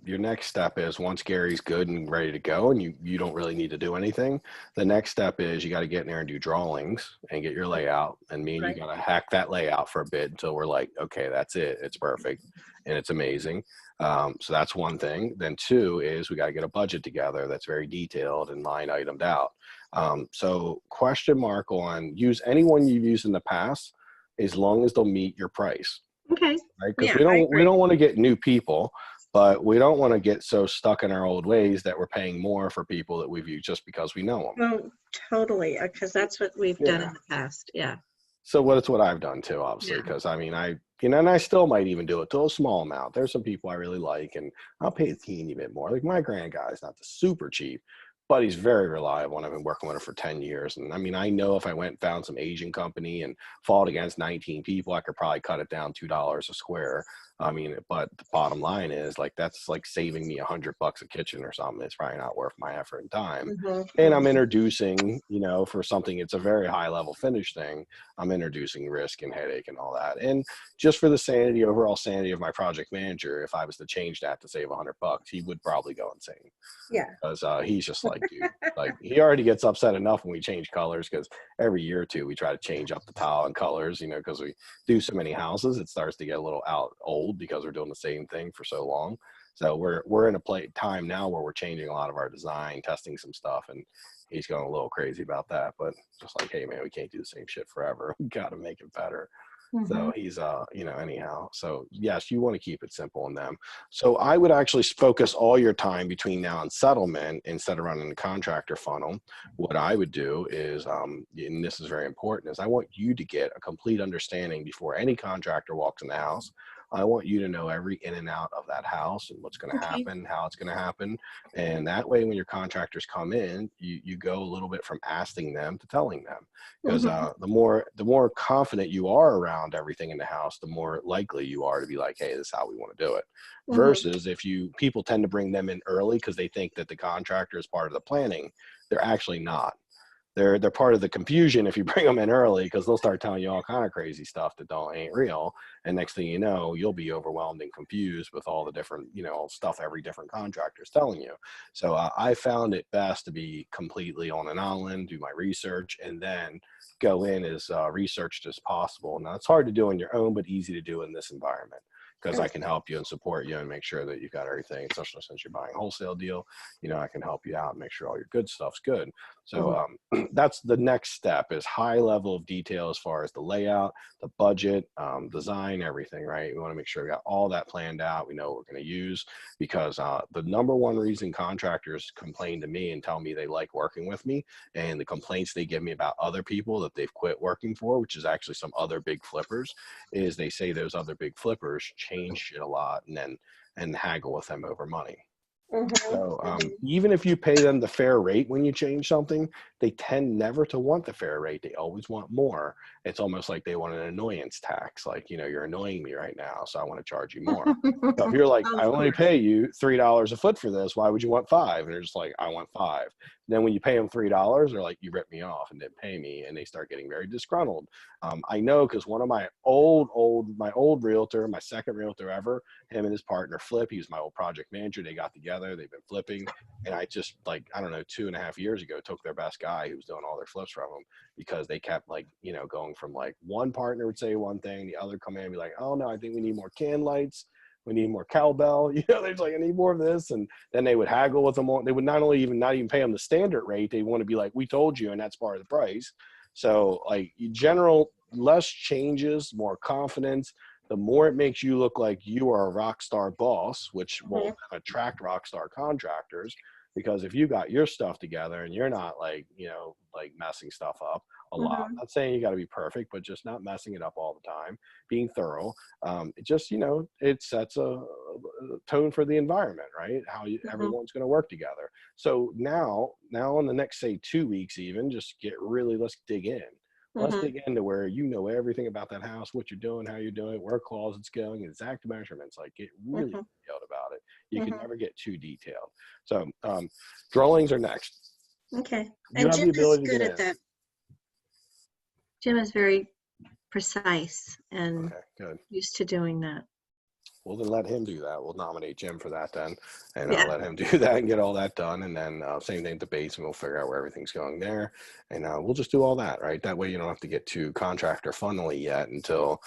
your next step is once Gary's good and ready to go and you don't really need to do anything, the next step is you got to get in there and do drawings and get your layout. And me and you Right. got to hack that layout for a bit until we're like, okay, that's it. It's perfect and it's amazing. So that's one thing. Then two is we got to get a budget together that's very detailed and line itemed out. So question mark on use anyone you've used in the past as long as they'll meet your price. Okay. Right, because Yeah, I we agree. don't want to get new people, but we don't want to get so stuck in our old ways that we're paying more for people that we've used just because we know them. Well, totally, because that's what we've done Yeah. in the past. Yeah. So it's what I've done too, obviously, Yeah. because I mean, and I still might even do it to a small amount. There's some people I really like, and I'll pay a teeny bit more. Like my grand guy is not the super cheap, but he's very reliable, and I've been working with him for 10 years. And I mean, I know if I went and found some Asian company and fought against 19 people, I could probably cut it down $2 a square. I mean, but the bottom line is like that's like saving me $100 a kitchen or something. It's probably not worth my effort and time. And I'm introducing, for something, it's a very high level finish thing. I'm introducing risk and headache and all that. And just for the overall sanity of my project manager, if I was to change that to save $100, he would probably go insane. Yeah. Because he's just like, dude, like he already gets upset enough when we change colors because every year or two we try to change up the tile and colors, because we do so many houses, it starts to get a little old because we're doing the same thing for so long. So we're in a time now where we're changing a lot of our design, testing some stuff, and he's going a little crazy about that. But just like, hey man, we can't do the same shit forever. We got to make it better. So he's anyhow. So yes, you want to keep it simple in them. So I would actually focus all your time between now and settlement instead of running the contractor funnel. What I would do is, and this is very important, is I want you to get a complete understanding before any contractor walks in the house. I want you to know every in and out of that house and what's going to Okay. happen, how it's going to happen. And that way, when your contractors come in, you go a little bit from asking them to telling them. Because the more confident you are around everything in the house, the more likely you are to be like, hey, this is how we want to do it. Versus if people tend to bring them in early because they think that the contractor is part of the planning, they're actually not. They're part of the confusion if you bring them in early, because they'll start telling you all kind of crazy stuff that ain't real. And next thing you know, you'll be overwhelmed and confused with all the different, stuff every different contractor is telling you. So I found it best to be completely on an island, do my research, and then go in as researched as possible. Now it's hard to do on your own, but easy to do in this environment, because I can help you and support you and make sure that you've got everything, especially since you're buying a wholesale deal. I can help you out and make sure all your good stuff's good. So that's the next step, is high level of detail as far as the layout, the budget, design, everything, right? We want to make sure we got all that planned out. We know what we're going to use, because the number one reason contractors complain to me and tell me they like working with me, and the complaints they give me about other people that they've quit working for, which is actually some other big flippers, is they say those other big flippers change shit a lot and haggle with them over money. So even if you pay them the fair rate when you change something, they tend never to want the fair rate. They always want more. It's almost like they want an annoyance tax. Like, you're annoying me right now, so I want to charge you more. So if you're like, I only pay you $3 a foot for this, why would you want $5? And they're just like, I want $5. Then when you pay them $3, they're like, you ripped me off and didn't pay me, and they start getting very disgruntled. I know, because one of my old realtor, my second realtor ever, him and his partner Flip, he was my old project manager. They got together, they've been flipping, and I just, like, I don't know, 2.5 years ago, took their best guy who was doing all their flips from them, because they kept, like, going from, like, one partner would say one thing, the other come in and be like, oh no, I think we need more can lights, we need more cowbell, they're like, I need more of this. And then they would haggle with them on, they would not even pay them the standard rate, they want to be like, we told you, and that's part of the price. So, like, less changes, more confidence. The more it makes you look like you are a rock star boss, which will attract rock star contractors. Because if you got your stuff together and you're not like messing stuff up a lot, I'm not saying you got to be perfect, but just not messing it up all the time, being thorough. It just, it sets a tone for the environment, right? How everyone's going to work together. So now in the next, say 2 weeks, even just let's dig in. Let's dig into where everything about that house, what you're doing, how you're doing it, where closet's going, exact measurements. Like, get really detailed about it. You can never get too detailed. So drawings are next. Okay. You And have Jim the is ability to good get at in. that. Jim is very precise and Okay, good. used to doing that. Well, then let him do that. We'll nominate Jim for that then, and Yeah. let him do that and get all that done. And then same thing, debates, and we'll figure out where everything's going there. And we'll just do all that, right? That way you don't have to get too contractor funnily yet until,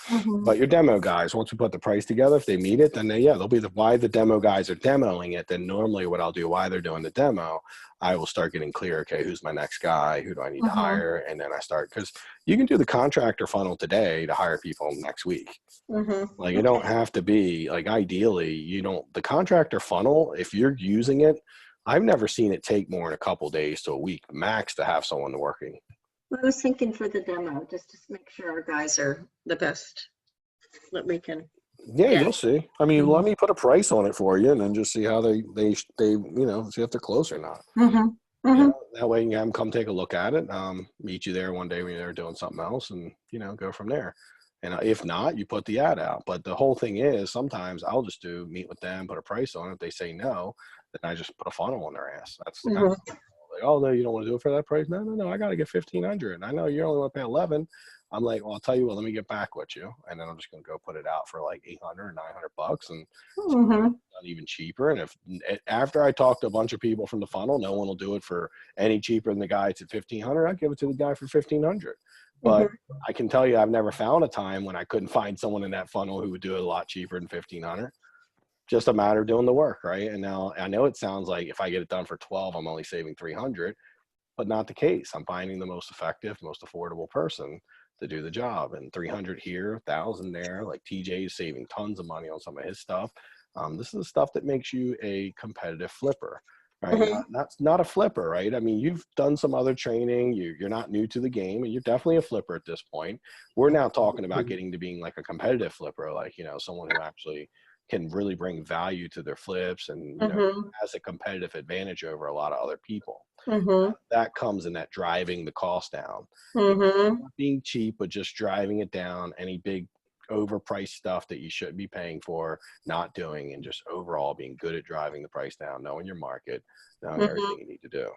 but your demo guys, once we put the price together, if they meet it, then they'll be why the demo guys are demoing it. Then normally what I'll do while they're doing the demo, I will start getting clear, okay, who's my next guy? Who do I need to hire? And then I start, because you can do the contractor funnel today to hire people next week. Like, it don't have to be, like, ideally, you don't, the contractor funnel, if you're using it, I've never seen it take more than a couple days to a week max to have someone working. I was thinking for the demo, just to make sure our guys are the best that we can. Yeah, you'll see. I mean, let me put a price on it for you, and then just see how they see if they're close or not. That way you can have them come take a look at it, meet you there one day when they're doing something else, and go from there. And if not, you put the ad out. But the whole thing is, sometimes I'll just meet with them, put a price on it. If they say no, then I just put a funnel on their ass. That's kind of like, oh no, you don't want to do it for that price? No, I got to get $1,500. I know you only want to pay $11. I'm like, well, I'll tell you what, let me get back with you, and then I'm just gonna go put it out for like $800 or $900, and not even cheaper. And if after I talk to a bunch of people from the funnel, no one will do it for any cheaper than the guy at $1,500, I'll give it to the guy for $1,500. But I can tell you, I've never found a time when I couldn't find someone in that funnel who would do it a lot cheaper than $1,500. Just a matter of doing the work, right? And now I know it sounds like if I get it done for 12, I'm only saving $300, but not the case. I'm finding the most effective, most affordable person to do the job, and 300 here, 1,000 there. Like TJ is saving tons of money on some of his stuff. This is the stuff that makes you a competitive flipper. Right? Not a flipper, right? I mean, you've done some other training. You're not new to the game, and you're definitely a flipper at this point. We're now talking about getting to being like a competitive flipper, like, someone who actually can really bring value to their flips and, has a competitive advantage over a lot of other people. That comes in that driving the cost down. Not being cheap, but just driving it down. Any big overpriced stuff that you shouldn't be paying for, not doing, and just overall being good at driving the price down, knowing your market, knowing everything you need to do.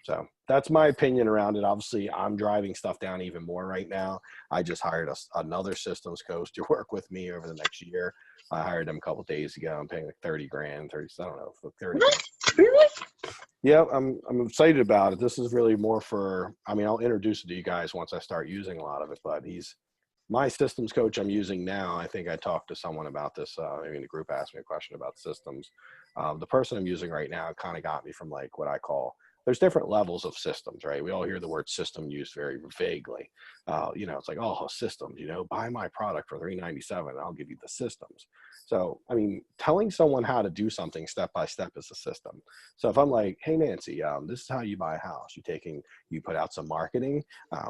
So that's my opinion around it. Obviously, I'm driving stuff down even more right now. I just hired another systems coach to work with me over the next year. I hired him a couple days ago. I'm paying like 30 grand, 30, I don't know, 30 grand. Really? Yeah, I'm excited about it. This is really more for, I'll introduce it to you guys once I start using a lot of it, but he's my systems coach I'm using now. I think I talked to someone about this, maybe in the group asked me a question about systems. The person I'm using right now kind of got me from like what I call, there's different levels of systems, right? We all hear the word system used very vaguely. It's like, oh, systems, buy my product for $397 and I'll give you the systems. So, telling someone how to do something step by step is a system. So if I'm like, hey, Nancy, this is how you buy a house. You put out some marketing,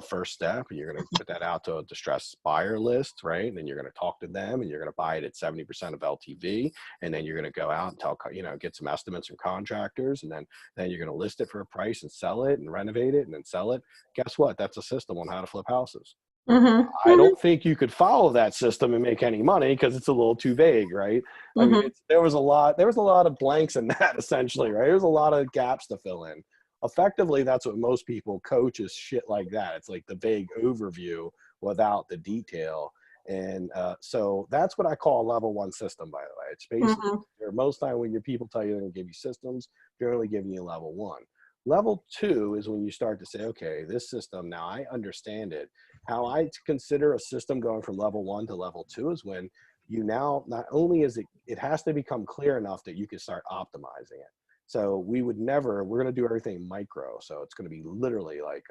first step, and you're going to put that out to a distressed buyer list, right? And then you're going to talk to them, and you're going to buy it at 70% of LTV. And then you're going to go out and get some estimates from contractors. And then you're going to list it for a price and sell it and renovate it and then sell it. Guess what? That's a system on how to flip houses. I don't think you could follow that system and make any money because it's a little too vague, right? There was a lot of blanks in that, essentially, right? There's a lot of gaps to fill in. Effectively, that's what most people coach, is shit like that. It's like the vague overview without the detail. And so that's what I call a level 1 system, by the way. It's basically, most time when your people tell you they're going to give you systems, they're only giving you level 1. Level 2 is when you start to say, okay, this system, now I understand it. How I consider a system going from level 1 to level 2 is when you now, not only is it has to become clear enough that you can start optimizing it. So we're going to do everything micro. So it's going to be literally like,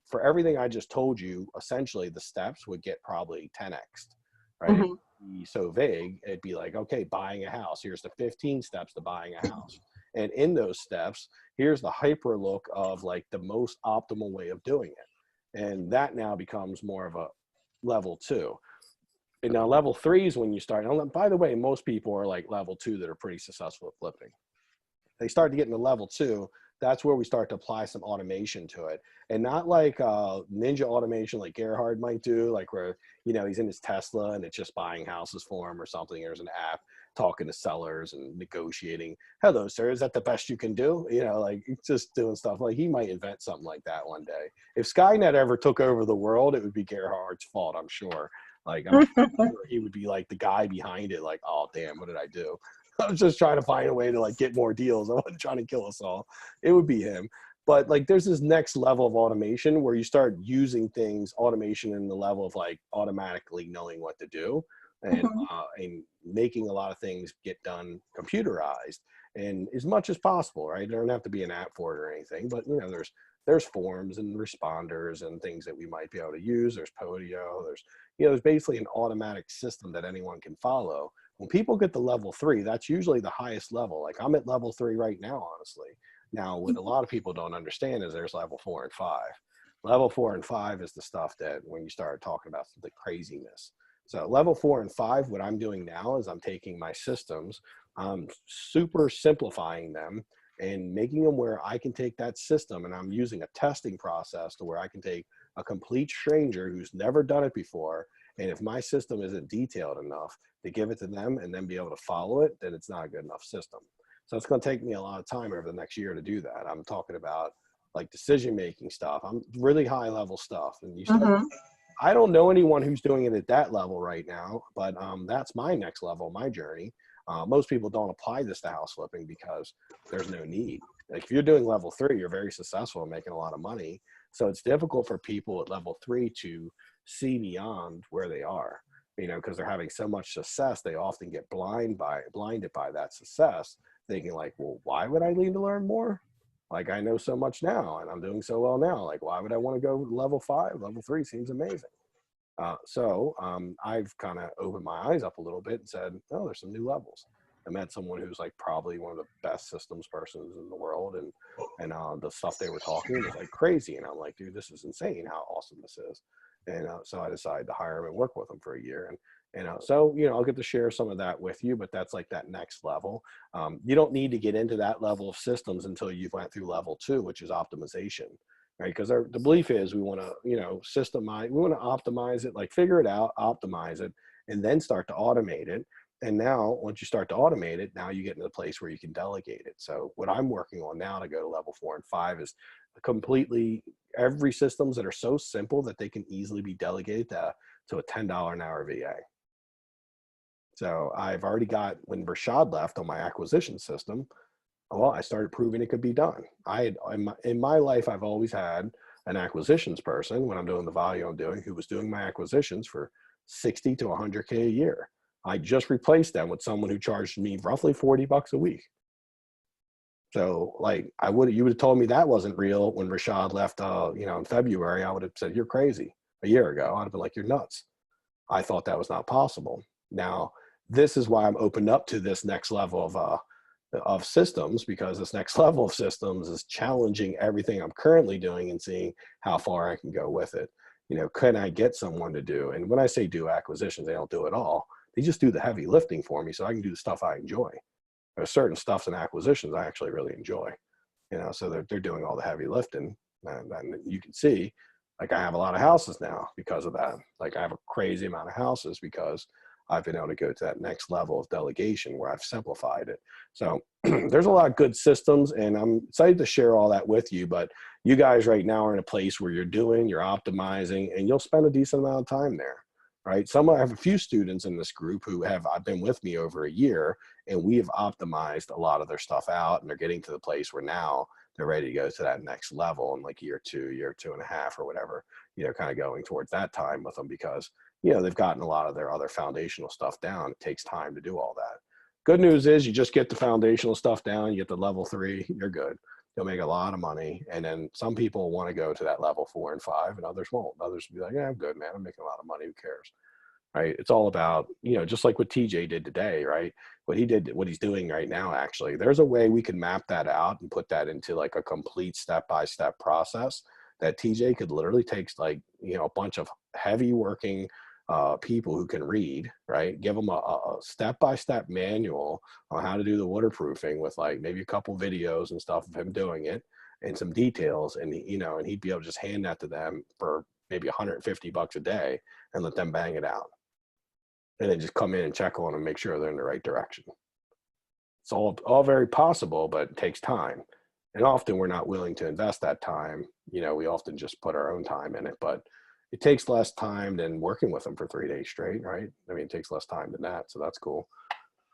for everything I just told you, essentially the steps would get probably 10x, right? It'd be so vague. It'd be like, okay, buying a house. Here's the 15 steps to buying a house. And in those steps, here's the hyper look of like the most optimal way of doing it. And that now becomes more of a level 2. And now level 3 is when you start. And by the way, most people are like level 2 that are pretty successful at flipping. They start to get into level 2. That's where we start to apply some automation to it. And not like ninja automation like Gerhard might do, like where, he's in his Tesla and it's just buying houses for him or something. There's an app. talking to sellers and negotiating. Hello, sir, is that the best you can do? You know, like just doing stuff. Like he might invent something like that one day. If Skynet ever took over the world, it would be Gerhard's fault, I'm sure. Like I'm sure he would be like the guy behind it. Like, oh damn, what did I do? I was just trying to find a way to like get more deals. I wasn't trying to kill us all. It would be him. But like there's this next level of automation where you start using things, automation in the level of like automatically knowing what to do and making a lot of things get done computerized and as much as possible, right? There don't have to be an app for it or anything, but you know, there's forms and responders and things that we might be able to use. There's Podio, there's basically an automatic system that anyone can follow. When people get to level 3, that's usually the highest level. Like I'm at level 3 right now, honestly. Now, what a lot of people don't understand is there's level 4 and 5. Level 4 and 5 is the stuff that when you start talking about the craziness. So level 4 and 5, what I'm doing now is I'm taking my systems, I'm super simplifying them and making them where I can take that system, and I'm using a testing process to where I can take a complete stranger who's never done it before. And if my system isn't detailed enough to give it to them and then be able to follow it, then it's not a good enough system. So it's going to take me a lot of time over the next year to do that. I'm talking about like decision-making stuff. I'm really high level stuff. And you start, I don't know anyone who's doing it at that level right now, but that's my next level, my journey. Most people don't apply this to house flipping because there's no need. Like if you're doing level 3, you're very successful and making a lot of money. So it's difficult for people at level 3 to see beyond where they are, you know, because they're having so much success. They often get blinded by that success, thinking like, well, why would I need to learn more? Like I know so much now and I'm doing so well now. Like, why would I want to go level 5? Level 3 seems amazing. So I've kind of opened my eyes up a little bit and said, oh, there's some new levels. I met someone who's like probably one of the best systems persons in the world. And the stuff they were talking was like crazy. And I'm like, dude, this is insane how awesome this is. And so I decided to hire him and work with him for a year. And so, you know, I'll get to share some of that with you, but that's like that next level. You don't need to get into that level of systems until you've went through level 2, which is optimization, right? Because the belief is we want to, you know, systemize, we want to optimize it, like figure it out, optimize it, and then start to automate it. And now once you start to automate it, now you get into the place where you can delegate it. So what I'm working on now to go to level 4 and 5 is completely every systems that are so simple that they can easily be delegated to a $10 an hour VA. So I've already got, when Rashad left on my acquisition system, well, I started proving it could be done. In my life, I've always had an acquisitions person when I'm doing the volume I'm doing, who was doing my acquisitions for 60 to 100K a year. I just replaced them with someone who charged me roughly $40 a week. So like you would have told me that wasn't real when Rashad left, you know, in February. I would have said, you're crazy. A year ago, I'd have been like, you're nuts. I thought that was not possible. Now, this is why I'm opened up to this next level of systems, because this next level of systems is challenging everything I'm currently doing and seeing how far I can go with it. You know, can I get someone to do? And when I say do acquisitions, they don't do it all. They just do the heavy lifting for me so I can do the stuff I enjoy. There's certain stuffs in acquisitions I actually really enjoy, you know, so they're doing all the heavy lifting. And you can see, like I have a lot of houses now because of that. Like I have a crazy amount of houses because I've been able to go to that next level of delegation where I've simplified it. So there's a lot of good systems, and I'm excited to share all that with you. But you guys right now are in a place where you're optimizing, and you'll spend a decent amount of time there, right? I have a few students in this group who have been with me over a year, and we have optimized a lot of their stuff out, and they're getting to the place where now they're ready to go to that next level in like year 2 and a half or whatever, you know, kind of going towards that time with them because, you know, they've gotten a lot of their other foundational stuff down. It takes time to do all that. Good news is you just get the foundational stuff down, you get the level 3, you're good. You'll make a lot of money. And then some people want to go to that level 4 and 5 and others won't. Others will be like, yeah, I'm good, man. I'm making a lot of money. Who cares? Right. It's all about, you know, just like what TJ did today, right? What he's doing right now, actually, there's a way we can map that out and put that into like a complete step-by-step process that TJ could literally take, like, you know, a bunch of heavy working people who can read, right? Give them a step-by-step manual on how to do the waterproofing with like maybe a couple videos and stuff of him doing it and some details. And, you know, and he'd be able to just hand that to them for maybe $150 a day and let them bang it out. and then just come in and check on them, make sure they're in the right direction. It's all very possible, but it takes time. And often we're not willing to invest that time. We often just put our own time in it, but it takes less time than working with them for 3 days straight, right? I mean, it takes less time than that. So that's cool.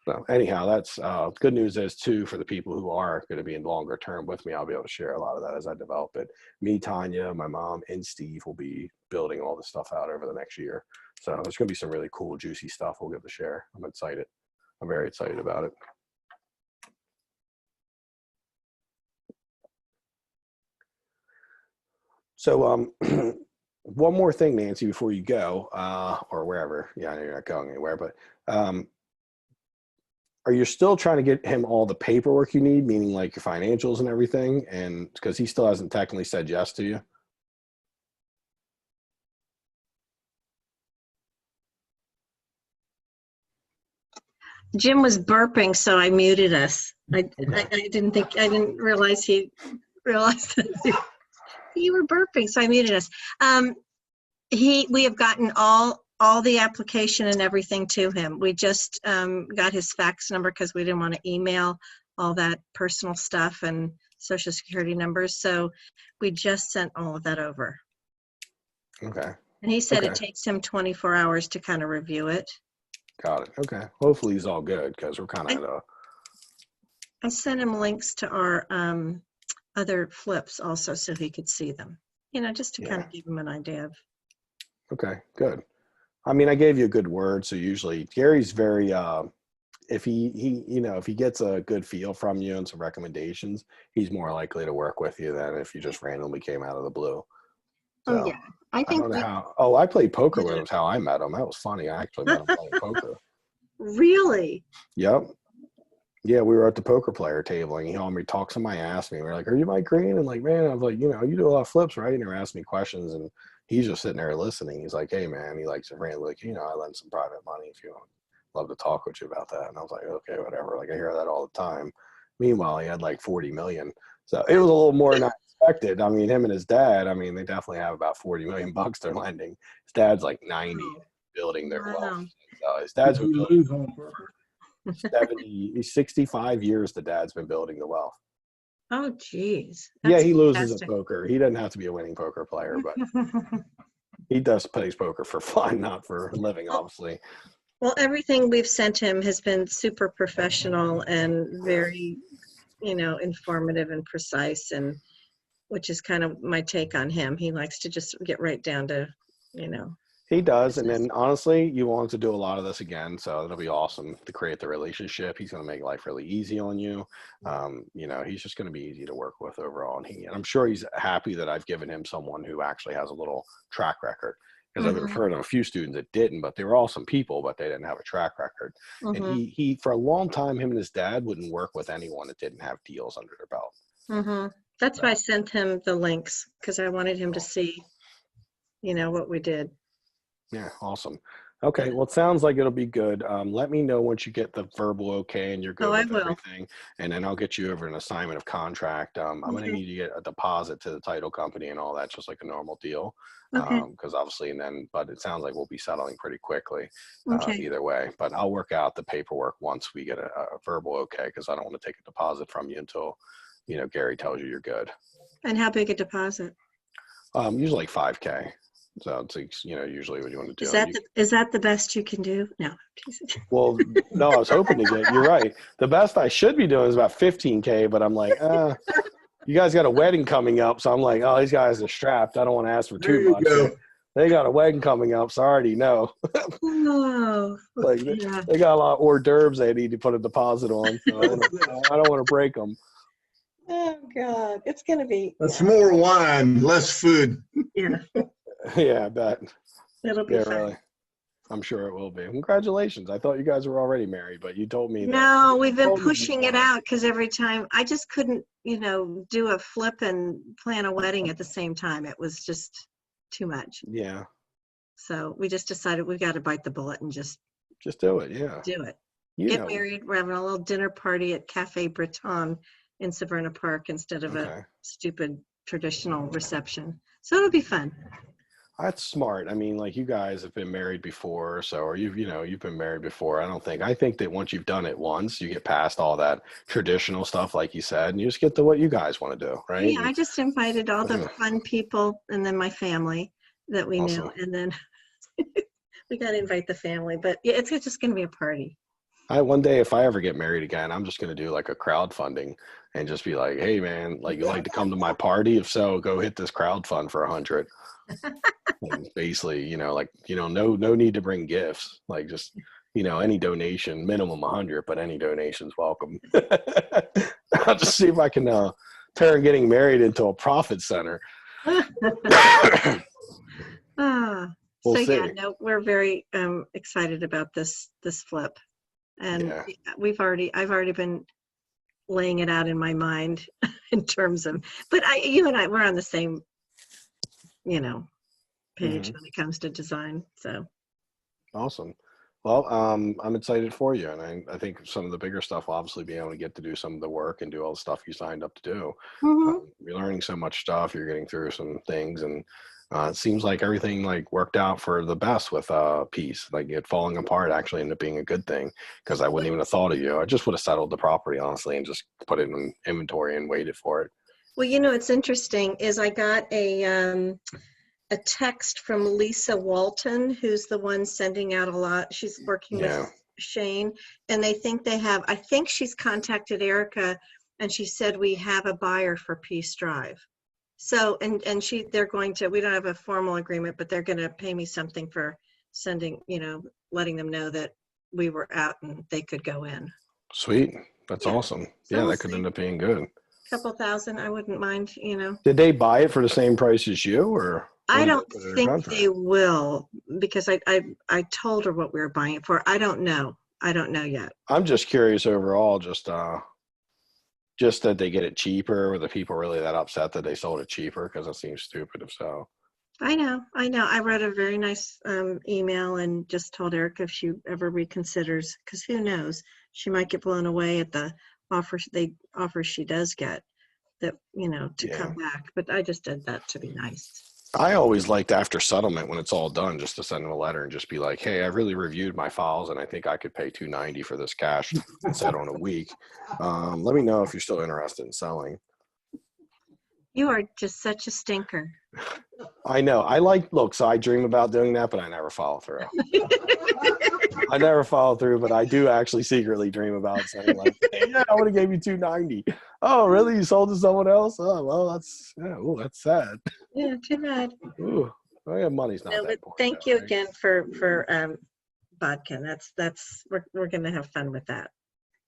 So anyhow, that's good news is too, for the people who are going to be in longer term with me, I'll be able to share a lot of that as I develop it. Me, Tanya, my mom, and Steve will be building all this stuff out over the next year. So there's going to be some really cool, juicy stuff we'll get to share. I'm excited. I'm very excited about it. So one more thing, Nancy, before you go, or wherever. Yeah, I know you're not going anywhere, but are you still trying to get him all the paperwork you need, meaning like your financials and everything? And because he still hasn't technically said yes to you. Jim was burping, so I muted us. I didn't realize he realized that you were burping, so I muted us. We have gotten all the application and everything to him. We just got his fax number because we didn't want to email all that personal stuff and social security numbers. So we just sent all of that over. Okay. And he said it takes him 24 hours to kind of review it. Got it. Okay. Hopefully he's all good because we're kind of at a... I sent him links to our other flips also so he could see them, just to kind of give him an idea of. Okay, good. I mean, I gave you a good word. So usually Gary's very, if he gets a good feel from you and some recommendations, he's more likely to work with you than if you just randomly came out of the blue. So, oh yeah. I don't know how, I played poker with him. Is how I met him. That was funny. I actually met him playing poker. Really? Yep. Yeah, we were at the poker player table and he helped me talk. Somebody asked me, we were like, "Are you Mike Green?" And like, man, I was like, you do a lot of flips, right? And they were asking me questions and he's just sitting there listening. He's like, "Hey man," he likes to rant, like, I lend some private money if you want. Love to talk with you about that. And I was like, okay, whatever. Like I hear that all the time. Meanwhile, he had like 40 million. So it was a little more than I expected. I mean, him and his dad, they definitely have about 40 million bucks they're lending. His dad's like 90 building their wealth. So his dad's been building 65 years the dad's been building the wealth. Oh geez. Yeah, he loses at poker. He doesn't have to be a winning poker player, but he does plays poker for fun, not for a living, obviously. Well, everything we've sent him has been super professional and very, informative and precise, and which is kind of my take on him. He likes to just get right down to, He does. And then honestly, you want to do a lot of this again. So it'll be awesome to create the relationship. He's going to make life really easy on you. He's just going to be easy to work with overall. And I'm sure he's happy that I've given him someone who actually has a little track record. Because I've referred to a few students that didn't, but they were awesome people, but they didn't have a track record. And he for a long time, him and his dad wouldn't work with anyone that didn't have deals under their belt. That's why I sent him the links, because I wanted him to see, what we did. Yeah, awesome. Okay, well, it sounds like it'll be good. Let me know once you get the verbal okay and you're good with everything, and then I'll get you over an assignment of contract. I'm going to need you to get a deposit to the title company and all that, just like a normal deal. Because obviously, but it sounds like we'll be settling pretty quickly either way. But I'll work out the paperwork once we get a verbal okay, because I don't want to take a deposit from you until, Gary tells you you're good. And how big a deposit? Usually like $5K. So it's usually what you want to do. Is that the best you can do? No. Well, no, I was hoping to get, you're right. The best I should be doing is about 15K, but I'm like, you guys got a wedding coming up. So I'm like, oh, these guys are strapped. I don't want to ask for too much. They got a wedding coming up, so I already know. They got a lot of hors d'oeuvres they need to put a deposit on. So I don't want to break them. Oh, God. It's going to be. That's more wine, less food. Yeah. Yeah, I bet. It'll be fun. Really. I'm sure it will be. Congratulations. I thought you guys were already married, but you told me. No, we've been pushing it out because every time I just couldn't, do a flip and plan a wedding at the same time. It was just too much. Yeah. So we just decided we got to bite the bullet and just do it. Yeah. Do it. Get married. We're having a little dinner party at Cafe Breton in Severna Park instead of a stupid traditional reception. So it'll be fun. That's smart. I mean, like you guys have been married before, so or you've been married before. I think that once you've done it once, you get past all that traditional stuff, like you said, and you just get to what you guys want to do, right? Yeah, I just invited all the Yeah. fun people and then my family that we knew. Awesome. And then we got to invite the family. But yeah, it's just going to be a party. One day, if I ever get married again, I'm just going to do like a crowdfunding and just be like, hey, man, like you like to come to my party? If so, go hit this crowdfund for 100. And basically, no need to bring gifts. Like just, any donation, minimum 100, but any donation's welcome. I'll just see if I can turn getting married into a profit center. We'll see. Yeah, no, we're very excited about this flip. And I've already been laying it out in my mind in terms of, but you and I, we're on the same, page when it comes to design. So awesome. Well, I'm excited for you, and I think some of the bigger stuff will obviously be able to get to do some of the work and do all the stuff you signed up to do. You're learning so much stuff. You're getting through some things, and it seems like everything like worked out for the best with Peace. Like it falling apart actually ended up being a good thing, because I wouldn't even have thought of you. I just would have settled the property honestly and just put it in inventory and waited for it. Well, it's interesting is I got a text from Lisa Walton, who's the one sending out a lot. She's working with Shane, and I think she's contacted Erica, and she said we have a buyer for Peace Drive. So, they're going to, we don't have a formal agreement, but they're going to pay me something for sending, letting them know that we were out and they could go in. Sweet. That's awesome. So yeah, that could end up being good. Couple thousand, I wouldn't mind, Did they buy it for the same price as you, or? I don't think they will, because I told her what we were buying it for. I don't know yet. I'm just curious overall, just that they get it cheaper. Were the people really that upset that they sold it cheaper? Because it seems stupid if so. I know. I wrote a very nice email and just told Erica if she ever reconsiders, because who knows, she might get blown away at the offers she does get, that to come back. But I just did that to be nice. I always liked after settlement, when it's all done, just to send them a letter and just be like, hey, I really reviewed my files and I think I could pay $290 for this cash instead on a week. Let me know if you're still interested in selling. You are just such a stinker. I know. So I dream about doing that, but I never follow through. I never follow through, but I do actually secretly dream about saying like, hey, yeah, I would have gave you $290. Oh, really? You sold to someone else? Oh, well, that's sad. Yeah, too bad. Ooh, well, money's not that important. Thank you again for vodka. We're gonna have fun with that.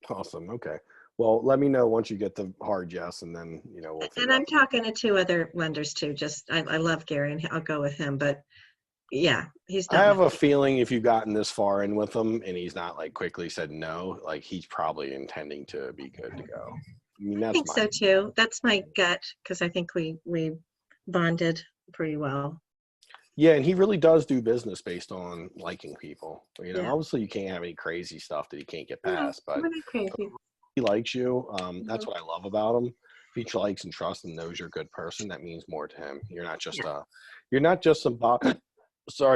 Awesome. Okay. Well, let me know once you get the hard yes, and then we'll. And I'm talking to 2 other lenders too. Just I love Gary, and I'll go with him. But yeah, he's. I have a feeling if you've gotten this far in with him and he's not like quickly said no, like he's probably intending to be good to go. I think so too. That's my gut, because I think we bonded pretty well. Yeah, and he really does do business based on liking people. Obviously you can't have any crazy stuff that he can't get past, but he likes you. That's what I love about him. If he likes and trusts and knows you're a good person, that means more to him. You're not just some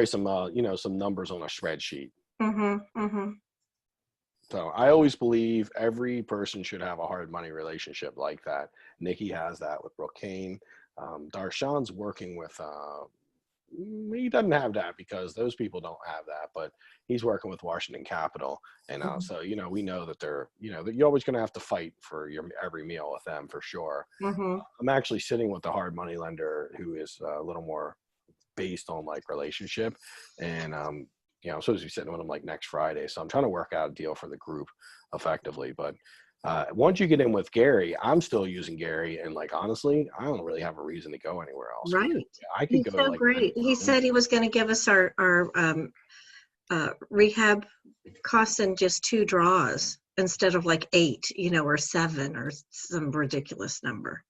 some numbers on a spreadsheet. So I always believe every person should have a hard money relationship like that. Nikki has that with Brooke Kane. Darshan's working with, he doesn't have that because those people don't have that, but he's working with Washington Capital. And so, we know that they're, that you're always going to have to fight for your every meal with them for sure. I'm actually sitting with the hard money lender who is a little more based on like relationship. And, I'm supposed to be sitting with him like next Friday. So I'm trying to work out a deal for the group effectively. But once you get in with Gary, I'm still using Gary. And like, honestly, I don't really have a reason to go anywhere else. Right. I could go. So like, great. He said he was going to give us our rehab costs in just 2 draws instead of like 8, or 7 or some ridiculous number.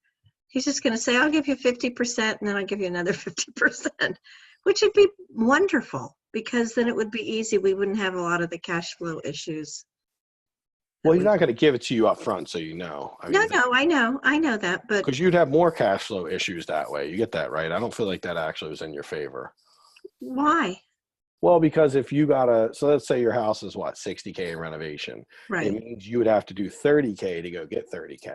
He's just going to say, I'll give you 50% and then I'll give you another 50%, which would be wonderful. Because then it would be easy. We wouldn't have a lot of the cash flow issues. Well, he's not going to give it to you up front, so No, I know that, but because you'd have more cash flow issues that way. You get that, right? I don't feel like that actually was in your favor. Why? Well, because if you so let's say your house is what, 60K in renovation. Right. It means you would have to do 30K to go get 30K.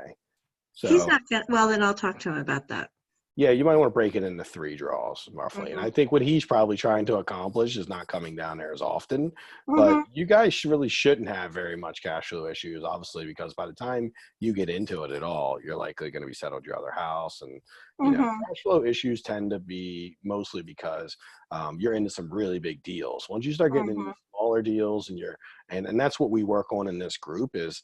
He's So not gonna, well, then I'll talk to him about that. yeah, you might want to break it into 3 draws roughly. And I think what he's probably trying to accomplish is not coming down there as often. But you guys really shouldn't have very much cash flow issues, obviously, because by the time you get into it at all, you're likely going to be settled your other house. And, you know, cash flow issues tend to be mostly because you're into some really big deals. Once you start getting into smaller deals and that's what we work on in this group is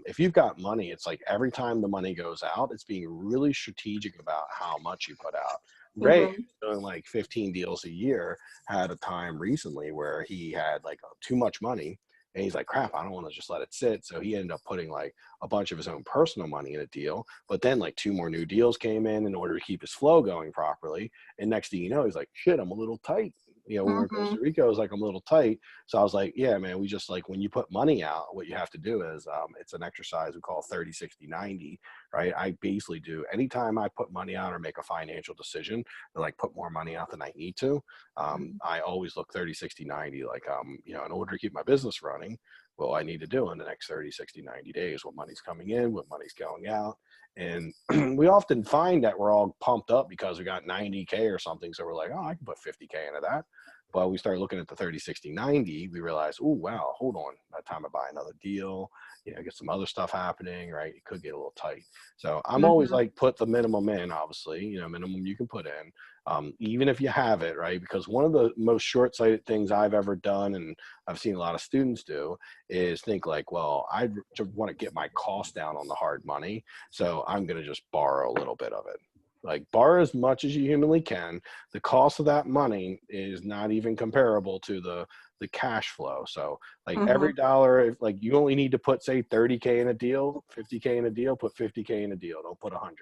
if you've got money, it's like every time the money goes out, it's being really strategic about how much you put out. Ray, doing like 15 deals a year, had a time recently where he had like too much money and he's like, crap, I don't want to just let it sit. So he ended up putting like a bunch of his own personal money in a deal, but then like 2 more new deals came in order to keep his flow going properly. And next thing you know, he's like, shit, I'm a little tight. You know, when we're in Costa Rica, I was like, I'm a little tight. So I was like, yeah, man, we just like, when you put money out, what you have to do is, it's an exercise we call 30, 60, 90, right? I basically do, anytime I put money out or make a financial decision to like put more money out than I need to, I always look 30, 60, 90, like, you know, in order to keep my business running, what I need to do in the next 30, 60, 90 days, what money's coming in, what money's going out. And we often find that we're all pumped up because we got 90K or something. So we're like, oh, I can put 50K into that. But we start looking at the 30, 60, 90, we realize, oh, wow, hold on. By the time I buy another deal, you know, get some other stuff happening, right? It could get a little tight. So I'm always like, put the minimum in, obviously, you know, minimum you can put in, even if you have it, right? Because one of the most short-sighted things I've ever done, and I've seen a lot of students do, is think like, well, I want to get my cost down on the hard money, so I'm going to just borrow a little bit of it. Like, borrow as much as you humanly can. The cost of that money is not even comparable to the cash flow. So like every dollar, if like you only need to put say 30K in a deal, 50K in a deal, put 50K in a deal. Don't put 100,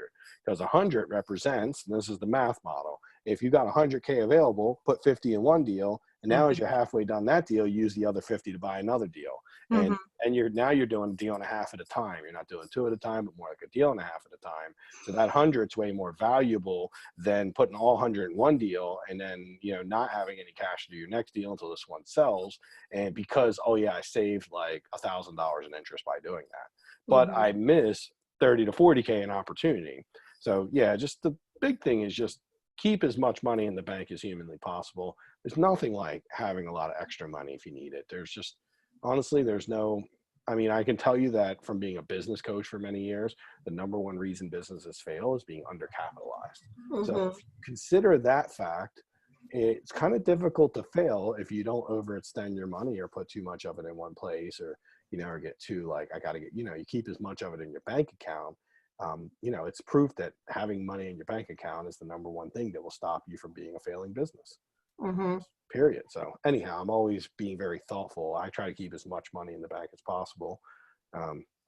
because 100 represents, and this is the math model, if you got 100K available, put 50 in one deal, and now as you're halfway done that deal, use the other 50 to buy another deal. And you're doing a deal and a half at a time. You're not doing 2 at a time, but more like a deal and a half at a time. So that 100's way more valuable than putting all 100 in one deal and then, you know, not having any cash to do your next deal until this one sells. And because, oh yeah, I saved like $1,000 in interest by doing that, but I miss 30 to 40K in opportunity. So yeah, just the big thing is just keep as much money in the bank as humanly possible. There's nothing like having a lot of extra money if you need it. There's just, honestly, there's no, I mean, I can tell you that from being a business coach for many years, the number one reason businesses fail is being undercapitalized. So if you consider that fact, it's kind of difficult to fail if you don't overextend your money or put too much of it in one place, or, you know, or get too like, I got to get, you know, you keep as much of it in your bank account. You know, it's proof that having money in your bank account is the number one thing that will stop you from being a failing business. Period. So anyhow, I'm always being very thoughtful. I try to keep as much money in the bank as possible,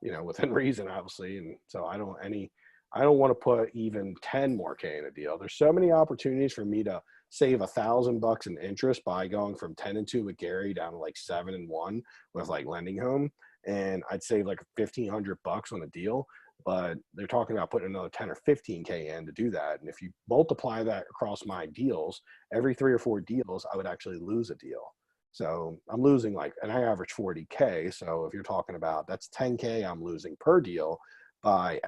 you know, within reason, obviously. And so I don't want to put even 10 more K in a deal. There's so many opportunities for me to save $1,000 in interest by going from 10 and 2 with Gary down to like 7 and 1 with like Lending Home. And I'd save like $1,500 on a deal, but they're talking about putting another 10 or 15K in to do that. And if you multiply that across my deals, every 3 or 4 deals, I would actually lose a deal. So I'm losing like, and I average 40K. So if you're talking about, that's 10K I'm losing per deal by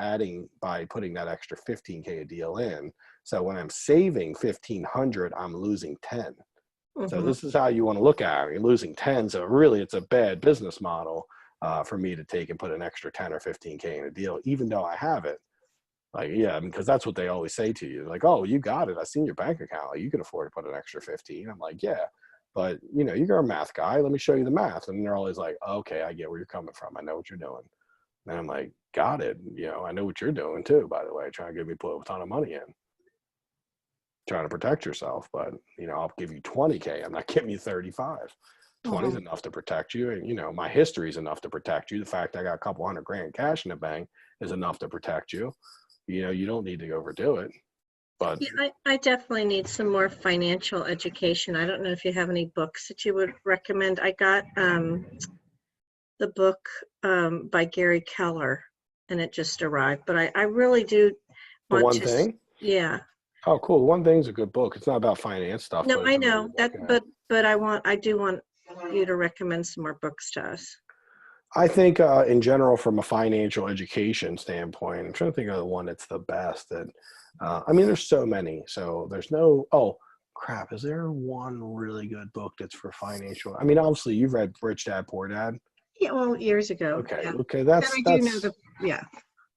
putting that extra 15K a deal in. So when I'm saving 1,500, I'm losing 10. So this is how you want to look at it. You're losing 10. So really it's a bad business model for me to take and put an extra 10 or 15K in a deal, even though I have it. Like, yeah, because that's what they always say to you. Like, oh, you got it. I seen your bank account. Like, you can afford to put an extra 15. I'm like, yeah, but you know, you're a math guy. Let me show you the math. And they're always like, okay, I get where you're coming from. I know what you're doing. And I'm like, got it. You know, I know what you're doing too, by the way, trying to get me put a ton of money in, trying to protect yourself. But, you know, I'll give you 20K. I'm not giving you 35. 20 is enough to protect you. And, you know, my history is enough to protect you. The fact I got a couple $100,000 cash in the bank is enough to protect you. You know, you don't need to overdo it. But yeah, I definitely need some more financial education. I don't know if you have any books that you would recommend. I got the book by Gary Keller, and it just arrived. But I really do the want one to. thing, Yeah. Oh, cool. One Thing's a good book. It's not about finance stuff. No, But I it's a really know good that, book, yeah. but I do want you to recommend some more books to us. I think in general, from a financial education standpoint, I'm trying to think of the one that's the best. That I mean, there's so many. So there's no. Oh crap! Is there one really good book that's for financial? I mean, obviously you've read Rich Dad Poor Dad. Yeah, well, years ago. Okay, Yeah. okay, Then I do know the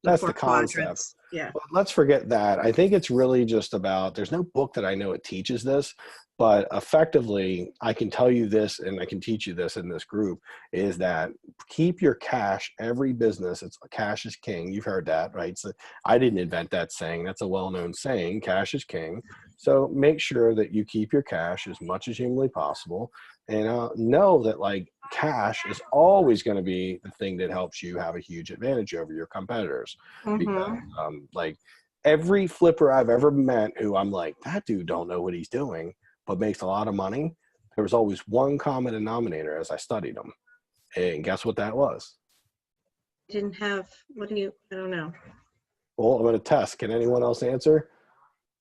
that's four the concept. quadrants. Yeah. But let's forget that. I think it's really just about, there's no book that I know it teaches this, but effectively, I can tell you this and I can teach you this in this group, is that keep your cash. Every business, it's cash is king. You've heard that, right? So I didn't invent that saying. That's a well-known saying, cash is king. So make sure that you keep your cash as much as humanly possible, and know that like cash is always going to be the thing that helps you have a huge advantage over your competitors. Because Mm-hmm. like every flipper I've ever met who I'm like, that dude don't know what he's doing, but makes a lot of money, there was always one common denominator as I studied them. And guess what that was? Didn't have, I don't know. Well, I'm going to test. Can anyone else answer?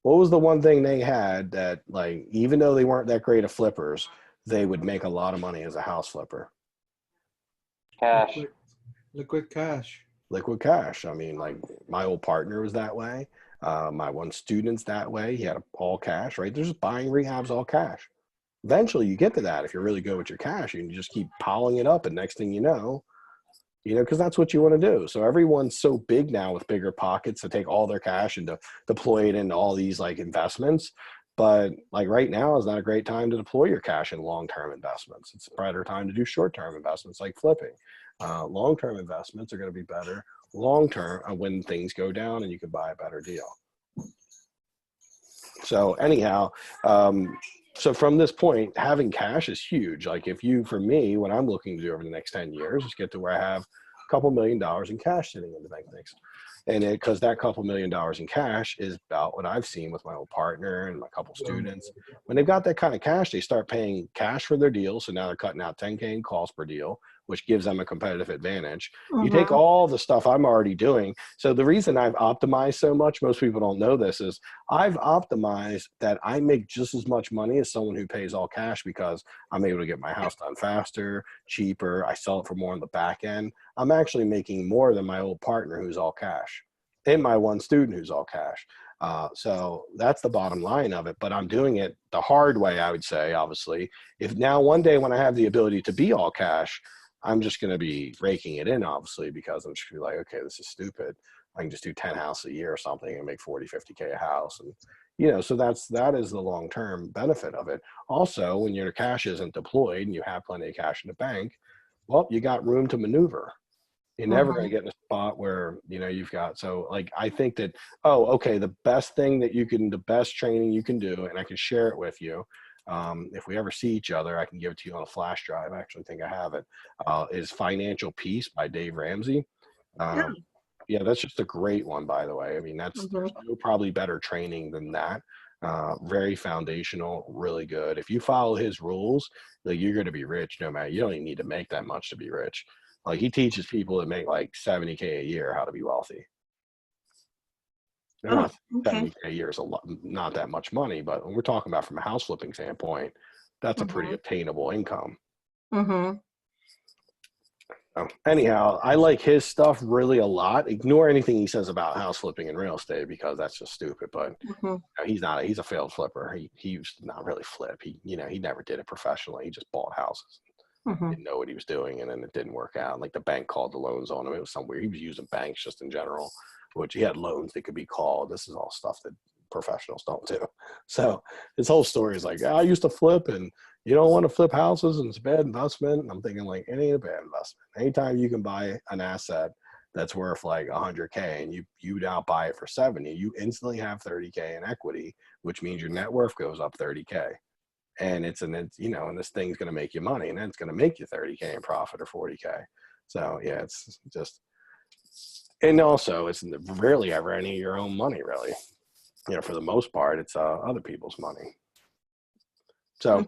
What was the one thing they had that, like, even though they weren't that great of flippers, they would make a lot of money as a house flipper? Cash. Liquid cash. Liquid cash. I mean, like my old partner was that way. My one student's that way. He had all cash, right? They're just buying rehabs all cash. Eventually you get to that if you're really good with your cash, and you just keep piling it up, and next thing you know, because that's what you want to do. So everyone's so big now with bigger pockets to take all their cash and to deploy it into all these like investments. But like right now is not a great time to deploy your cash in long-term investments. It's a better time to do short-term investments like flipping. Long-term investments are going to be better long-term when things go down and you can buy a better deal. So anyhow, so from this point, having cash is huge. Like for me, what I'm looking to do over the next 10 years is get to where I have a couple $1 million in cash sitting in the bank next. And because that couple $1 million in cash is about what I've seen with my old partner and my couple students. When they've got that kind of cash, they start paying cash for their deals. So now they're cutting out 10K in calls per deal, which gives them a competitive advantage. Mm-hmm. You take all the stuff I'm already doing. So the reason I've optimized so much, most people don't know this, is I've optimized that I make just as much money as someone who pays all cash, because I'm able to get my house done faster, cheaper. I sell it for more on the back end. I'm actually making more than my old partner who's all cash, and my one student who's all cash. So that's the bottom line of it, but I'm doing it the hard way, I would say. Obviously, if now one day when I have the ability to be all cash, I'm just going to be raking it in, obviously, because I'm just like, okay, this is stupid. I can just do 10 houses a year or something and make 40, 50K a house. And, so that is the long-term benefit of it. Also, when your cash isn't deployed and you have plenty of cash in the bank, well, you got room to maneuver. You're never going to get in a spot where, you've got, so like, I think that, the best training you can do, and I can share it with you. If we ever see each other, I can give it to you on a flash drive. I actually think I have it. Is Financial Peace by Dave Ramsey. Yeah, that's just a great one, by the way. I mean, there's no probably better training than that. Very foundational, really good. If you follow his rules, like, you're going to be rich no matter. You don't even need to make that much to be rich. Like, he teaches people that make like 70K a year how to be wealthy. Okay. 70K a year is not that much money, but when we're talking about from a house flipping standpoint, that's a pretty attainable income. Mm-hmm. Anyhow, I like his stuff really a lot. Ignore anything he says about house flipping and real estate, because that's just stupid. But he's a failed flipper. He used to not really flip. He never did it professionally. He just bought houses. Didn't know what he was doing, and then it didn't work out. Like, the bank called the loans on him. It was somewhere he was using banks just in general, which he had loans that could be called. This is all stuff that professionals don't do. So his whole story is like, I used to flip, and you don't want to flip houses, and it's a bad investment. And I'm thinking, like, it ain't a bad investment. Anytime you can buy an asset that's worth like 100K and you now buy it for 70, you instantly have 30K in equity, which means your net worth goes up 30K. And and this thing's going to make you money, and then it's going to make you 30K in profit or 40K. So yeah, it's just, and also it's rarely ever any of your own money, really. For the most part, it's other people's money. So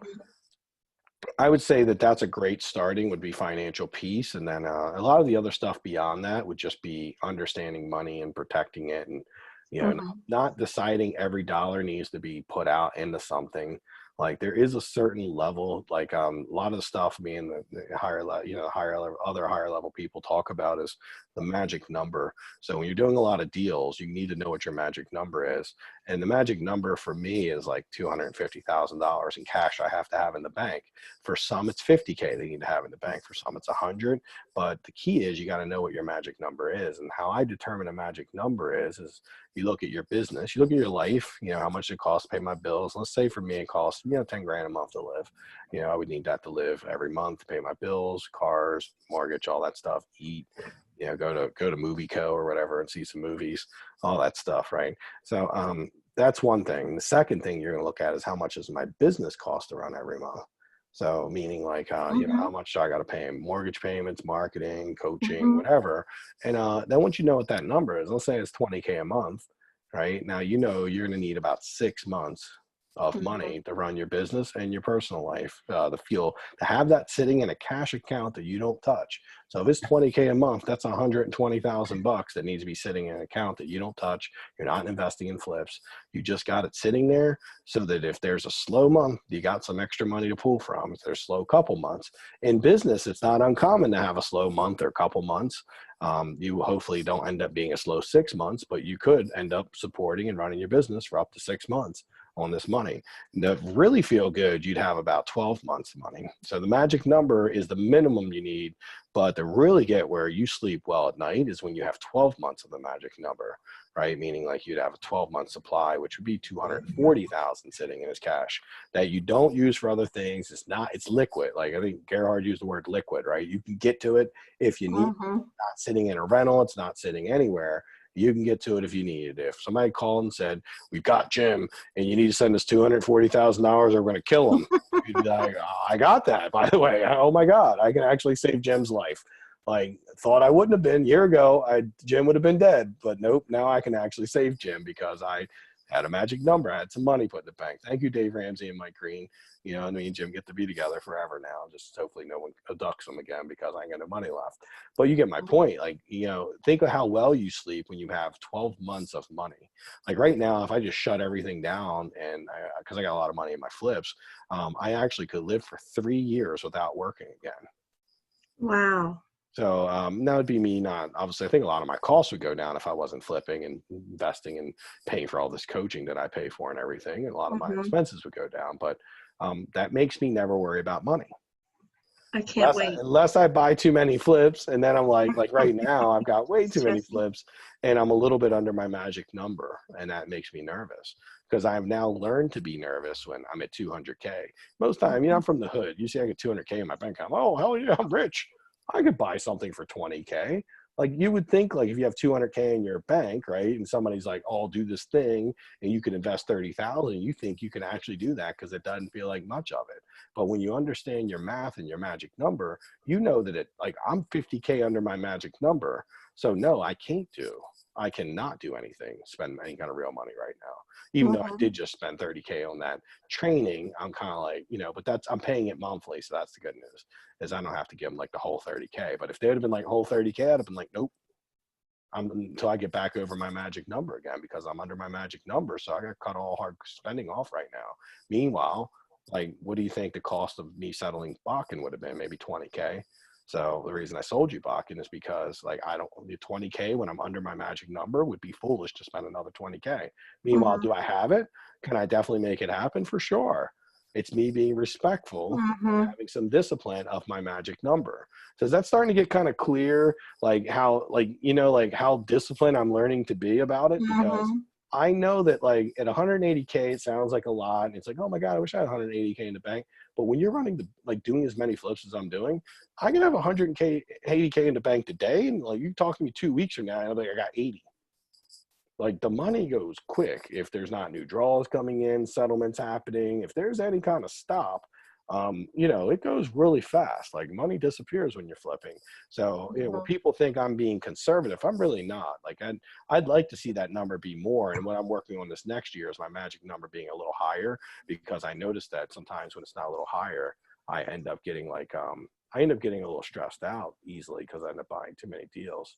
I would say that that's a great starting, would be Financial Peace. And then a lot of the other stuff beyond that would just be understanding money and protecting it. And You know, not deciding every dollar needs to be put out into something. Like there is a certain level, like a lot of the stuff me and the higher level, you know, other higher level people talk about is the magic number. So when you're doing a lot of deals, you need to know what your magic number is. And the magic number for me is like $250,000 in cash I have to have in the bank. For some, it's 50K they need to have in the bank. For some, it's 100. But the key is you got to know what your magic number is. And how I determine a magic number is you look at your business, you look at your life, you know, how much it costs to pay my bills. Let's say for me, it costs, you know, 10 grand a month to live. You know, I would need that to live every month, to pay my bills, cars, mortgage, all that stuff, eat, you know, go to Movie Co or whatever and see some movies, all that stuff. Right. So, that's one thing. The second thing you're going to look at is how much does my business cost to run every month? So meaning like, you know, how much do I got to pay mortgage payments, marketing, coaching, whatever. And then once you know what that number is, let's say it's 20K a month, right? Now, you know, you're going to need about 6 months of money to run your business and your personal life, to have that sitting in a cash account that you don't touch. So if it's 20K a month, that's $120,000 that needs to be sitting in an account that you don't touch. You're not investing in flips. You just got it sitting there so that if there's a slow month, you got some extra money to pull from. If there's slow couple months in business, it's not uncommon to have a slow month or couple months. You hopefully don't end up being a slow 6 months, but you could end up supporting and running your business for up to 6 months on this money. To really feel good, you'd have about 12 months of money. So the magic number is the minimum you need, but to really get where you sleep well at night is when you have 12 months of the magic number, right? Meaning like you'd have a 12-month supply, which would be 240,000 sitting in his cash that you don't use for other things. It's liquid. Like I think Gerhard used the word liquid, right? You can get to it if you need. It's not sitting in a rental. It's not sitting anywhere. You can get to it if you need it. If somebody called and said, we've got Jim and you need to send us $240,000 or we're going to kill him. You'd be like, oh, I got that, by the way. Oh my God, I can actually save Jim's life. Like, thought I wouldn't have been. A year ago, Jim would have been dead. But nope, now I can actually save Jim because I had a magic number. I had some money put in the bank. Thank you, Dave Ramsey and Mike Green. You know, me and Jim get to be together forever now. Just hopefully no one abducts them again because I ain't got no money left. But you get my point. Like, you know, think of how well you sleep when you have 12 months of money. Like right now, if I just shut everything down and because I got a lot of money in my flips, I actually could live for 3 years without working again. Wow. So that would be me not, obviously, I think a lot of my costs would go down if I wasn't flipping and investing and paying for all this coaching that I pay for and everything. And a lot of my expenses would go down. But that makes me never worry about money. I can't wait. Unless I buy too many flips. And then I'm like right now, I've got way too many flips and I'm a little bit under my magic number. And that makes me nervous because I've now learned to be nervous when I'm at 200K. Most time, you know, I'm from the hood. You see I get 200K in my bank account. Oh, hell yeah, I'm rich. I could buy something for 20K. Like you would think like if you have 200K in your bank, right? And somebody's like, oh, I'll do this thing and you can invest 30,000. You think you can actually do that because it doesn't feel like much of it. But when you understand your math and your magic number, you know that I'm 50K under my magic number. So no, I cannot do anything, spend any kind of real money right now. Even though I did just spend 30K on that training, I'm kind of like, you know, but I'm paying it monthly. So that's the good news is I don't have to give them like the whole 30K. But if they'd have been like whole 30K, I'd have been like, nope, until I get back over my magic number again, because I'm under my magic number. So I got to cut all hard spending off right now. Meanwhile, like, what do you think the cost of me settling Bakken would have been? Maybe 20K. So the reason I sold you Bakken is because like, the 20K when I'm under my magic number would be foolish to spend another 20K. Meanwhile, do I have it? Can I definitely make it happen? For sure. It's me being respectful, having some discipline of my magic number. So that's starting to get kind of clear, like how, like, you know, like how disciplined I'm learning to be about it, because I know that like at 180K, it sounds like a lot. And it's like, oh my God, I wish I had 180K in the bank. But when you're doing as many flips as I'm doing, I can have 180K in the bank today. And like, you talk to me 2 weeks from now, and I'll be like, I got 80. Like the money goes quick if there's not new draws coming in, settlements happening. If there's any kind of stop, you know, it goes really fast. Like money disappears when you're flipping. So, you know, where people think I'm being conservative, I'm really not. Like I'd like to see that number be more. And what I'm working on this next year is my magic number being a little higher, because I noticed that sometimes when it's not a little higher, I end up getting like, I end up getting a little stressed out easily because I end up buying too many deals.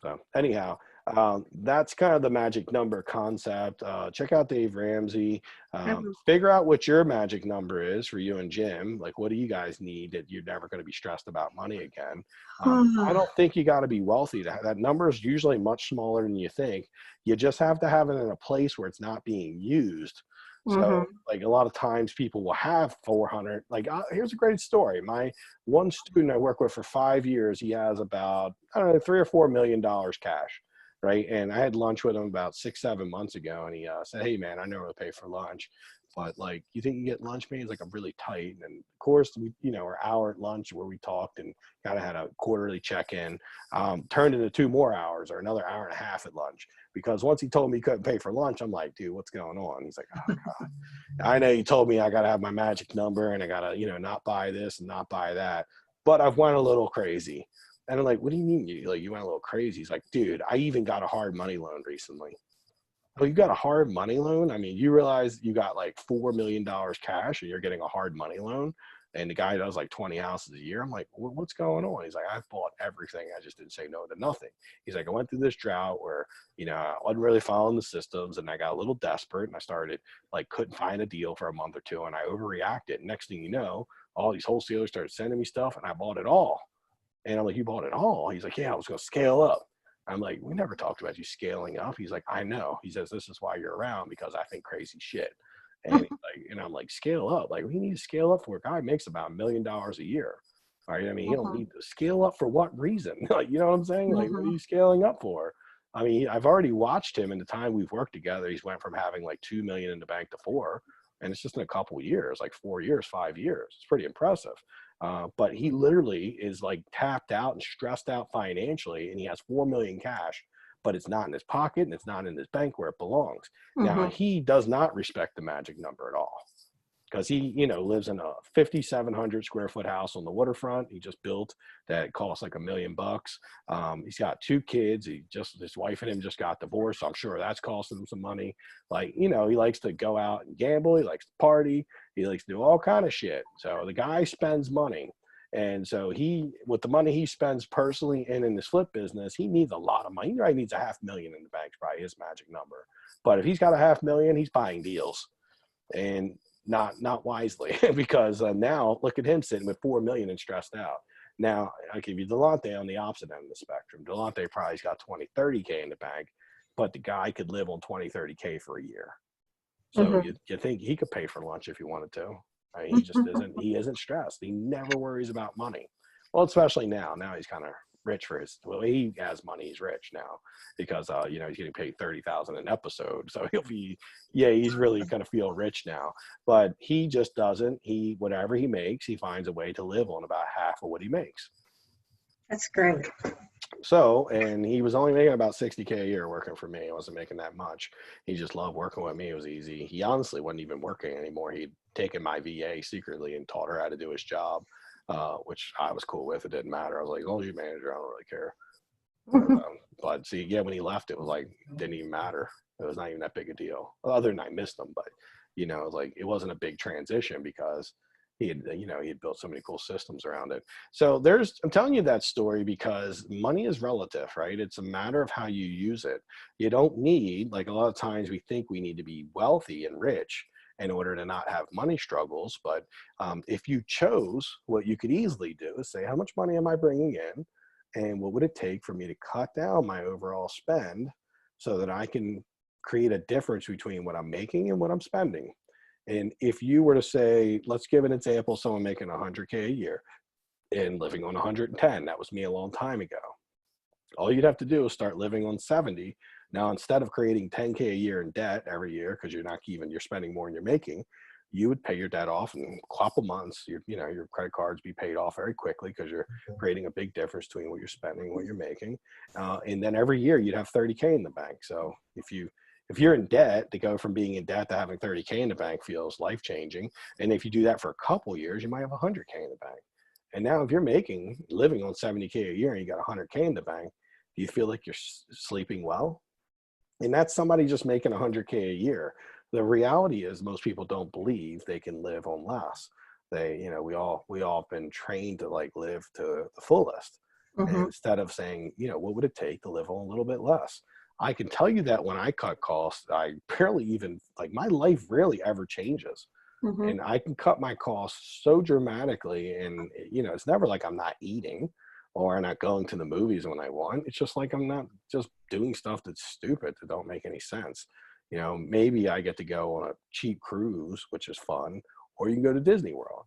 So anyhow, That's kind of the magic number concept. Check out Dave Ramsey. Mhm. Figure out what your magic number is for you and Jim. Like, what do you guys need that you're never going to be stressed about money again? I don't think you got to be wealthy. That number is usually much smaller than you think. You just have to have it in a place where it's not being used. So, like, a lot of times people will have 400. Like, here's a great story. My one student I work with for 5 years, he has about, I don't know, $3 or $4 million cash. Right. And I had lunch with him about 6-7 months ago. And he said, hey, man, I know where to pay for lunch. But like, you think you get lunch? Man, he's like, I'm really tight. And of course, we, our hour at lunch where we talked and kind of had a quarterly check in, turned into 2 more hours or another hour and a half at lunch. Because once he told me he couldn't pay for lunch, I'm like, dude, what's going on? He's like, oh, God. I know you told me I got to have my magic number and I got to, not buy this and not buy that. But I've went a little crazy. And I'm like, what do you mean you went a little crazy? He's like, dude, I even got a hard money loan recently. Oh, you got a hard money loan? I mean, you realize you got like $4 million cash and you're getting a hard money loan. And the guy does like 20 houses a year. I'm like, what's going on? He's like, I've bought everything. I just didn't say no to nothing. He's like, I went through this drought where, I wasn't really following the systems and I got a little desperate and I started couldn't find a deal for a month or two and I overreacted. Next thing you know, all these wholesalers started sending me stuff and I bought it all. And I'm like, you bought it all? He's like, yeah, I was going to scale up. I'm like, we never talked about you scaling up. He's like, I know. He says, this is why you're around, because I think crazy shit. And he's like, and I'm like, scale up. Like, we need to scale up for a guy who makes about $1 million a year. All right. I mean, he don't need to scale up for what reason? Like, you know what I'm saying? Like, what are you scaling up for? I mean, I've already watched him in the time we've worked together. He's went from having like 2 million in the bank to 4. And it's just in a couple of years, like 4 years, 5 years. It's pretty impressive. But he literally is like tapped out and stressed out financially, and he has 4 million cash, but it's not in his pocket and it's not in his bank where it belongs. Now, he does not respect the magic number at all, because he, lives in a 5,700 square foot house on the waterfront. He just built that costs like $1 million. He's got 2 kids. His wife and him just got divorced. So I'm sure that's costing him some money. Like, he likes to go out and gamble. He likes to party. He likes to do all kind of shit. So the guy spends money. And so with the money he spends personally and in his flip business, he needs a lot of money. He probably needs $500,000 in the bank, probably his magic number. But if he's got $500,000, he's buying deals. And not wisely, because now look at him sitting with 4 million and stressed out. Now I give you Delonte on the opposite end of the spectrum. Delonte probably's got 20-30K in the bank, but the guy could live on 20-30K for a year. So you think he could pay for lunch if he wanted to. I mean, he just isn't stressed. He never worries about money. Well, especially now he's kind of rich he has money. He's rich now because, he's getting paid $30,000 an episode. So he's really going to feel rich now, but he just doesn't, whatever he makes, he finds a way to live on about half of what he makes. That's great. So, and he was only making about 60K a year working for me. He wasn't making that much. He just loved working with me. It was easy. He honestly wasn't even working anymore. He'd taken my VA secretly and taught her how to do his job. Which I was cool with. It didn't matter. I was like, oh, you're manager, I don't really care. But see, when he left, it was like, didn't even matter. It was not even that big a deal. Other than I missed him, but it wasn't a big transition because he had built so many cool systems around it. So I'm telling you that story because money is relative, right? It's a matter of how you use it. You don't need, like a lot of times we think we need to be wealthy and rich in order to not have money struggles. But if you chose, what you could easily do is say, how much money am I bringing in? And what would it take for me to cut down my overall spend so that I can create a difference between what I'm making and what I'm spending? And if you were to say, let's give an example, someone making 100K a year and living on 110, that was me a long time ago. All you'd have to do is start living on 70. Now, instead of creating 10K a year in debt every year, because you're spending more than you're making, you would pay your debt off in a couple months. Your credit cards be paid off very quickly because you're creating a big difference between what you're spending and what you're making. And then every year you'd have 30K in the bank. So if you're in debt, to go from being in debt to having 30K in the bank feels life-changing. And if you do that for a couple years, you might have 100K in the bank. And now if you're living on 70K a year and you got 100K in the bank, do you feel like you're sleeping well? And that's somebody just making 100K a year. The reality is most people don't believe they can live on less. We all have been trained to live to the fullest. instead of saying, you know, what would it take to live on a little bit less? I can tell you that when I cut costs, I barely even, like, my life rarely ever changes. And I can cut my costs so dramatically. And, you know, it's never like I'm not eating or not going to the movies when I want. It's just like I'm not just doing stuff that's stupid, that don't make any sense. You know, maybe I get to go on a cheap cruise, which is fun, or you can go to Disney World,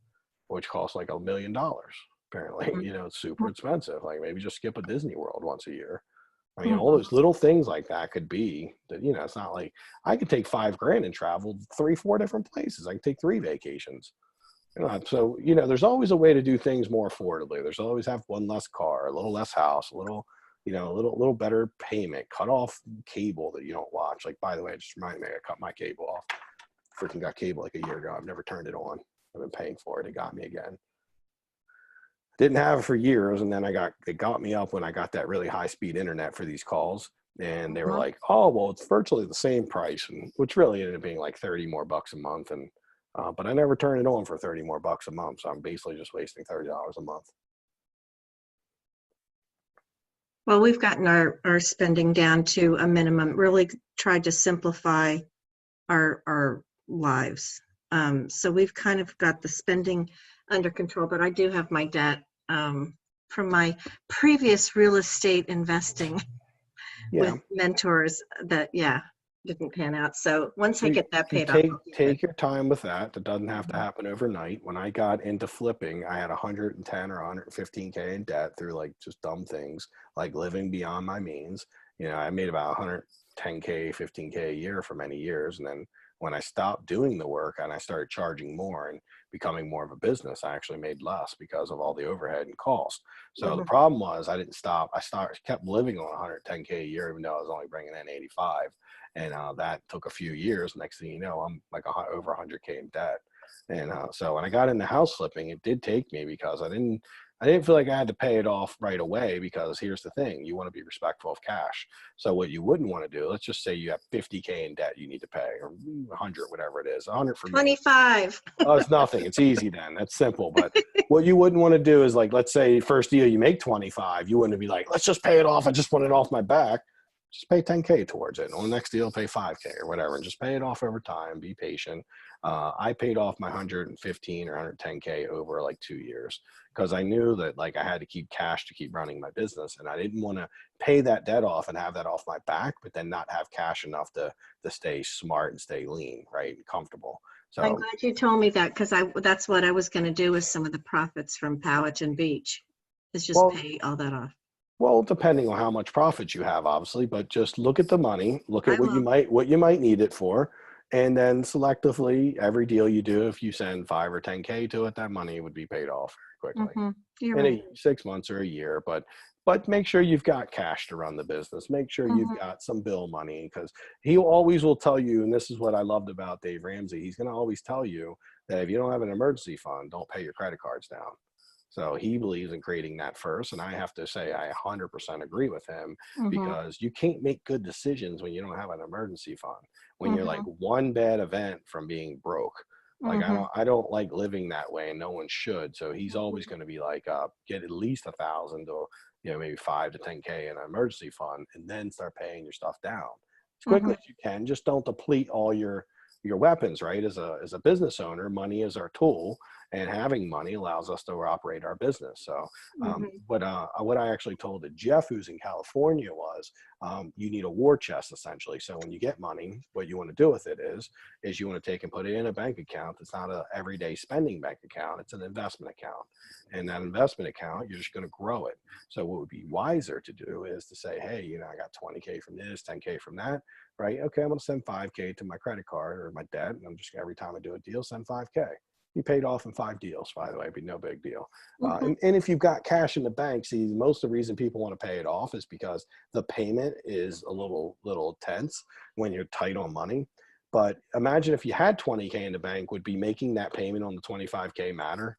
which costs like $1 million. Apparently, you know, it's super expensive. Like, maybe just skip a Disney World once a year. I mean, all those little things like that could be that, you know, it's not like I could take $5,000 and travel 3-4 different places. I can take 3 vacations. You know, so, you know, there's always a way to do things more affordably. There's always have one less car, a little less house, a little, you know, a little better payment, cut off cable that you don't watch. Like, by the way, it just reminded me, I cut my cable off. Freaking got cable like a year ago. I've never turned it on. I've been paying for it. It got me again. Didn't have it for years, and then it got me up when I got that really high speed internet for these calls, and they were like, oh, well, it's virtually the same price, and which really ended up being like 30 more bucks a month. And but I never turned it on for 30 more bucks a month, so I'm basically just wasting $30 a month. Well, we've gotten our spending down to a minimum, really tried to simplify our lives. So we've kind of got the spending under control, but I do have my debt from my previous real estate investing with mentors that, didn't pan out. So once I get that paid off. Take your time with that. That doesn't have to happen overnight. When I got into flipping, I had 110 or 115K in debt through like just dumb things, like living beyond my means. You know, I made about 110K, 15K a year for many years. And then when I stopped doing the work and I started charging more and becoming more of a business, I actually made less because of all the overhead and cost. So the problem was I didn't stop. Kept living on 110K a year, even though I was only bringing in 85. And that took a few years. Next thing you know, I'm like over 100K in debt. And so when I got into house flipping, it did take me because I didn't feel like I had to pay it off right away, because here's the thing, you want to be respectful of cash. So what you wouldn't want to do, let's just say you have 50K in debt you need to pay, or 100, whatever it is, 100 for 25. Oh, it's nothing. It's easy then. That's simple. But what you wouldn't want to do is, like, let's say first deal you make 25, you wouldn't be like, let's just pay it off. I just want it off my back. Just pay 10K towards it. On the next deal, pay 5K or whatever, and just pay it off over time. Be patient. I paid off my 115 or 110K over like 2 years, because I knew that, like, I had to keep cash to keep running my business, and I didn't want to pay that debt off and have that off my back, but then not have cash enough to stay smart and stay lean, right, and comfortable. So I'm glad you told me that, because that's what I was going to do with some of the profits from Powhatan Beach, is just pay all that off. Well, depending on how much profit you have, obviously, but just look at the money, look at what you might need it for, and then selectively every deal you do, if you send 5 or 10K to it, that money would be paid off very quickly in 6 months or a year. But make sure you've got cash to run the business. Make sure you've got some bill money, because he always will tell you, and this is what I loved about Dave Ramsey, he's going to always tell you that if you don't have an emergency fund, don't pay your credit cards down. So he believes in creating that first. And I have to say, I 100% agree with him, because you can't make good decisions when you don't have an emergency fund, when you're like one bad event from being broke. Like, I don't like living that way, and no one should. So he's always going to be like, get at least 1,000 or, you know, maybe 5 to 10K in an emergency fund, and then start paying your stuff down as quickly as you can. Just don't deplete all your weapons, right? As a business owner, money is our tool, and having money allows us to operate our business. So what I actually told Jeff, who's in California, was you need a war chest, essentially. So when you get money, what you want to do with it is you want to take and put it in a bank account. It's not an everyday spending bank account. It's an investment account. And that investment account, you're just going to grow it. So what would be wiser to do is to say, hey, you know, I got 20K from this, 10K from that. Right? Okay, I'm going to send 5K to my credit card or my debt, and I'm just, every time I do a deal, send 5K. You paid off in 5 deals, by the way. It'd be no big deal. And if you've got cash in the bank, see, most of the reason people want to pay it off is because the payment is a little tense when you're tight on money. But imagine if you had 20K in the bank, would be making that payment on the 25K matter?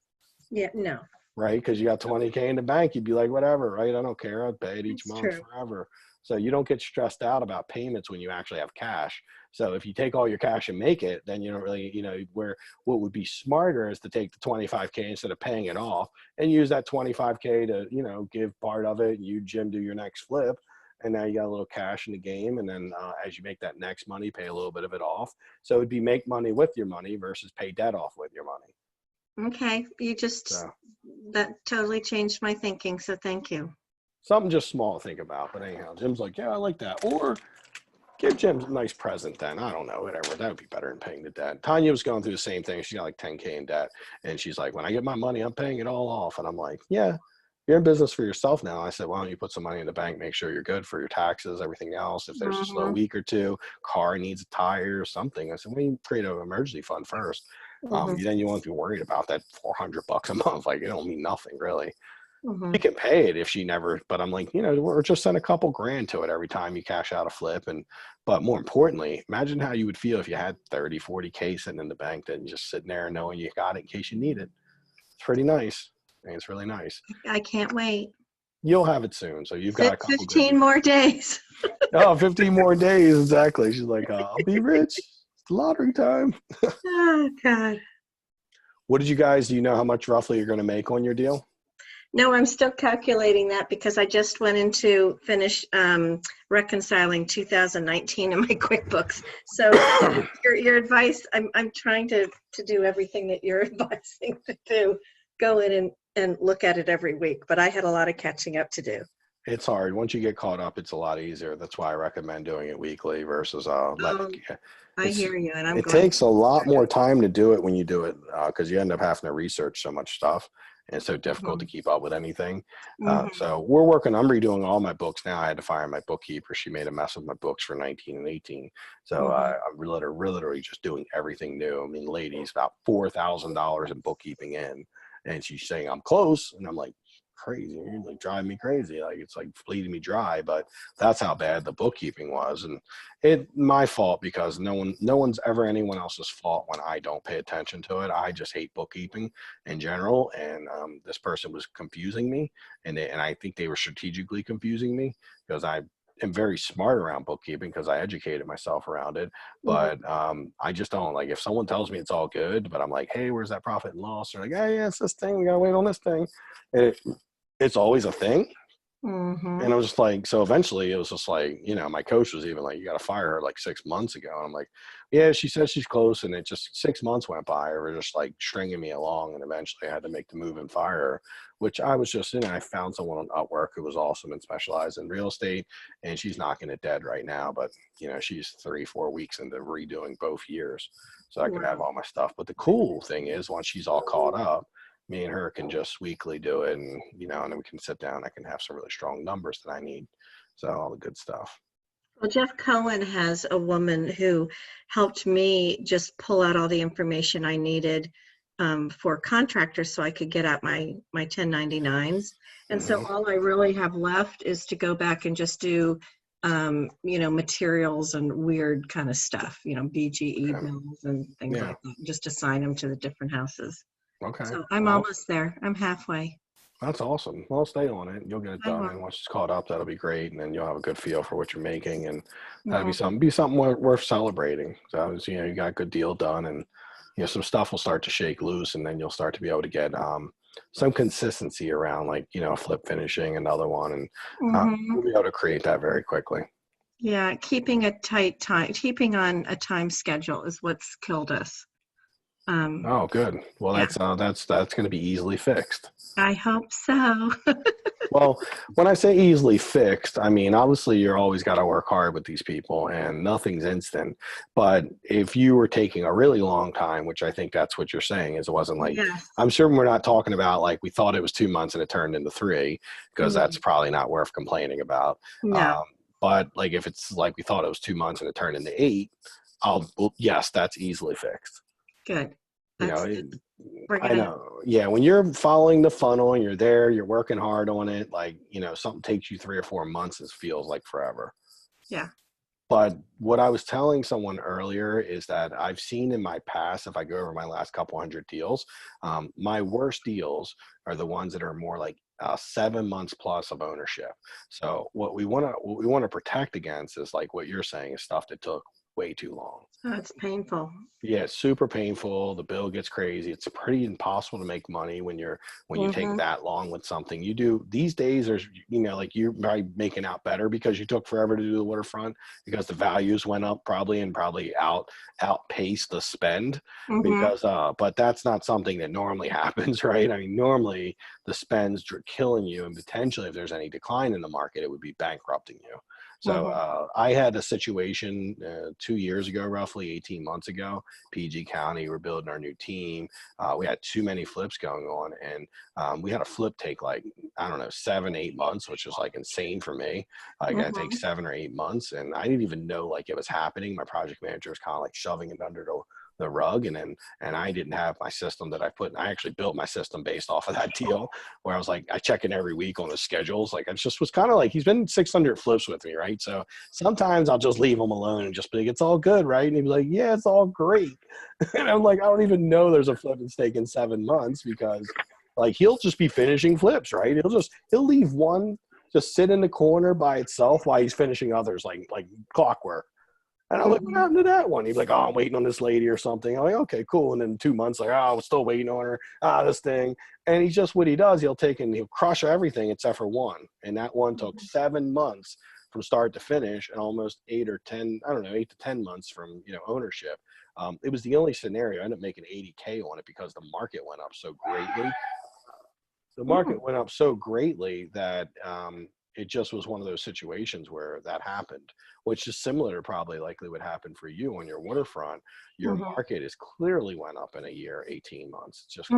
Yeah, no. Right? Because you got 20K in the bank, you'd be like, whatever, right? I don't care. I'd pay it each month forever. So you don't get stressed out about payments when you actually have cash. So if you take all your cash and make it, then you don't really, where what would be smarter is to take the 25K instead of paying it off and use that 25K to, give part of it. You, Jim, do your next flip. And now you got a little cash in the game. And then as you make that next money, pay a little bit of it off. So it'd be make money with your money versus pay debt off with your money. Okay. That totally changed my thinking. So thank you. Something just small to think about. But anyhow, Jim's like, yeah, I like that. Or give Jim a nice present then. I don't know, whatever. That would be better than paying the debt. Tanya was going through the same thing. She got like 10K in debt. And she's like, when I get my money, I'm paying it all off. And I'm like, yeah, you're in business for yourself now. I said, why don't you put some money in the bank, make sure you're good for your taxes, everything else. If there's a slow week or two, car needs a tire or something. I said, we create an emergency fund first. Then you won't be worried about that $400 a month. Like, it don't mean nothing really. You can pay it if she never, but I'm like, or just send a couple grand to it every time you cash out a flip. But more importantly, imagine how you would feel if you had 30, 40K sitting in the bank, then just sitting there knowing you got it in case you need it. It's pretty nice. I think it's really nice. I can't wait. You'll have it soon. So you've got a couple 15 more days. 15 more days. Exactly. She's like, I'll be rich. It's lottery time. Oh, God. What did do you know how much roughly you're going to make on your deal? No, I'm still calculating that because I just went into finish reconciling 2019 in my QuickBooks. So your advice, I'm trying to do everything that you're advising to do. Go in and look at it every week, but I had a lot of catching up to do. It's hard. Once you get caught up, it's a lot easier. That's why I recommend doing it weekly versus I hear you, and it takes a lot more time to do it when you do it because you end up having to research so much stuff. And it's so difficult to keep up with anything. So I'm redoing all my books now. I had to fire my bookkeeper. She made a mess of my books for 19 and 18. So I'm literally just doing everything new. I mean, ladies, about $4,000 in bookkeeping in. And she's saying, I'm close. And I'm like, crazy. You're like driving me crazy. Like, it's like bleeding me dry. But that's how bad the bookkeeping was. And it's my fault because no one's ever anyone else's fault when I don't pay attention to it. I just hate bookkeeping in general. And this person was confusing me. And I think they were strategically confusing me because I am very smart around bookkeeping because I educated myself around it. But I just don't like if someone tells me it's all good, but I'm like, hey, where's that profit and loss? They're like, hey, yeah, it's this thing. We got to wait on this thing. And it's always a thing. And I was just like, so eventually it was just like, my coach was even like, you got to fire her like 6 months ago. And I'm like, yeah, she says she's close. And it just 6 months went by. Or just like stringing me along. And eventually I had to make the move and fire her, which I was just, I found someone on Upwork who was awesome and specialized in real estate. And she's knocking it dead right now. But, she's 3-4 weeks into redoing both years. So I can have all my stuff. But the cool thing is once she's all caught up, me and her can just weekly do it and, and then we can sit down. I can have some really strong numbers that I need. So all the good stuff. Well, Jeff Cohen has a woman who helped me just pull out all the information I needed for contractors so I could get out my 1099s. And so all I really have left is to go back and just do, materials and weird kind of stuff, BGE bills and things like that, just assign them to the different houses. Okay. So I'm almost there. I'm halfway. That's awesome. Well, stay on it. You'll get it done. And once it's caught up, that'll be great. And then you'll have a good feel for what you're making. And that'll be something worth celebrating. So, you got a good deal done and, some stuff will start to shake loose and then you'll start to be able to get some consistency around like, flip finishing another one. And we'll be able to create that very quickly. Yeah. Keeping on a time schedule is what's killed us. Oh, good. Well, that's going to be easily fixed. I hope so. Well, when I say easily fixed, I mean, obviously you're always got to work hard with these people and nothing's instant. But if you were taking a really long time, which I think that's what you're saying is it wasn't like, I'm sure we're not talking about like we thought it was 2 months and it turned into 3 because that's probably not worth complaining about. No. But like if it's like we thought it was 2 months and it turned into 8, yes, that's easily fixed. Good. I know. Yeah. When you're following the funnel and you're there, you're working hard on it. Like, something takes you 3 or 4 months. It feels like forever. Yeah. But what I was telling someone earlier is that I've seen in my past, if I go over my last couple hundred deals, my worst deals are the ones that are more like 7 months plus of ownership. So what we want to protect against is like what you're saying, is stuff that took way too long. Oh, it's painful. Yeah, it's super painful. The bill gets crazy. It's pretty impossible to make money when you take that long with something. You do these days, there's, like you're probably making out better because you took forever to do the waterfront, because the values went up probably outpaced the spend, because but that's not something that normally happens, right? I mean, normally the spend's killing you, and potentially if there's any decline in the market, it would be bankrupting you. So I had a situation 2 years ago, roughly 18 months ago, PG County, we're building our new team. We had too many flips going on, and we had a flip take 7-8 months, which was like insane for me. Like it take 7 or 8 months, and I didn't even know like it was happening. My project manager was kind of like shoving it under the rug, and I didn't have my system that I put in. I actually built my system based off of that deal, where I was like, I check in every week on his schedules. Like, it just was kind of like, he's been 600 flips with me, right? So sometimes I'll just leave him alone and just be like, it's all good, right? And he'd be like, yeah, it's all great. And I'm like, I don't even know there's a flip that's taken 7 months, because like he'll just be finishing flips, right? He'll leave one just sit in the corner by itself while he's finishing others like clockwork. And I'm like, what happened to that one? He's like, oh, I'm waiting on this lady or something. I'm like, okay, cool. And then 2 months, like, oh, I'm still waiting on her. This thing. And he's just, what he does, he'll crush everything except for one. And that one took 7 months from start to finish, and almost 8 to 10 months from, ownership. It was the only scenario. I ended up making 80K on it because the market went up so greatly. The market went up so greatly that it just was one of those situations where that happened, which is similar to probably likely would happen for you on your waterfront. Your market is clearly went up in a year, 18 months. It's just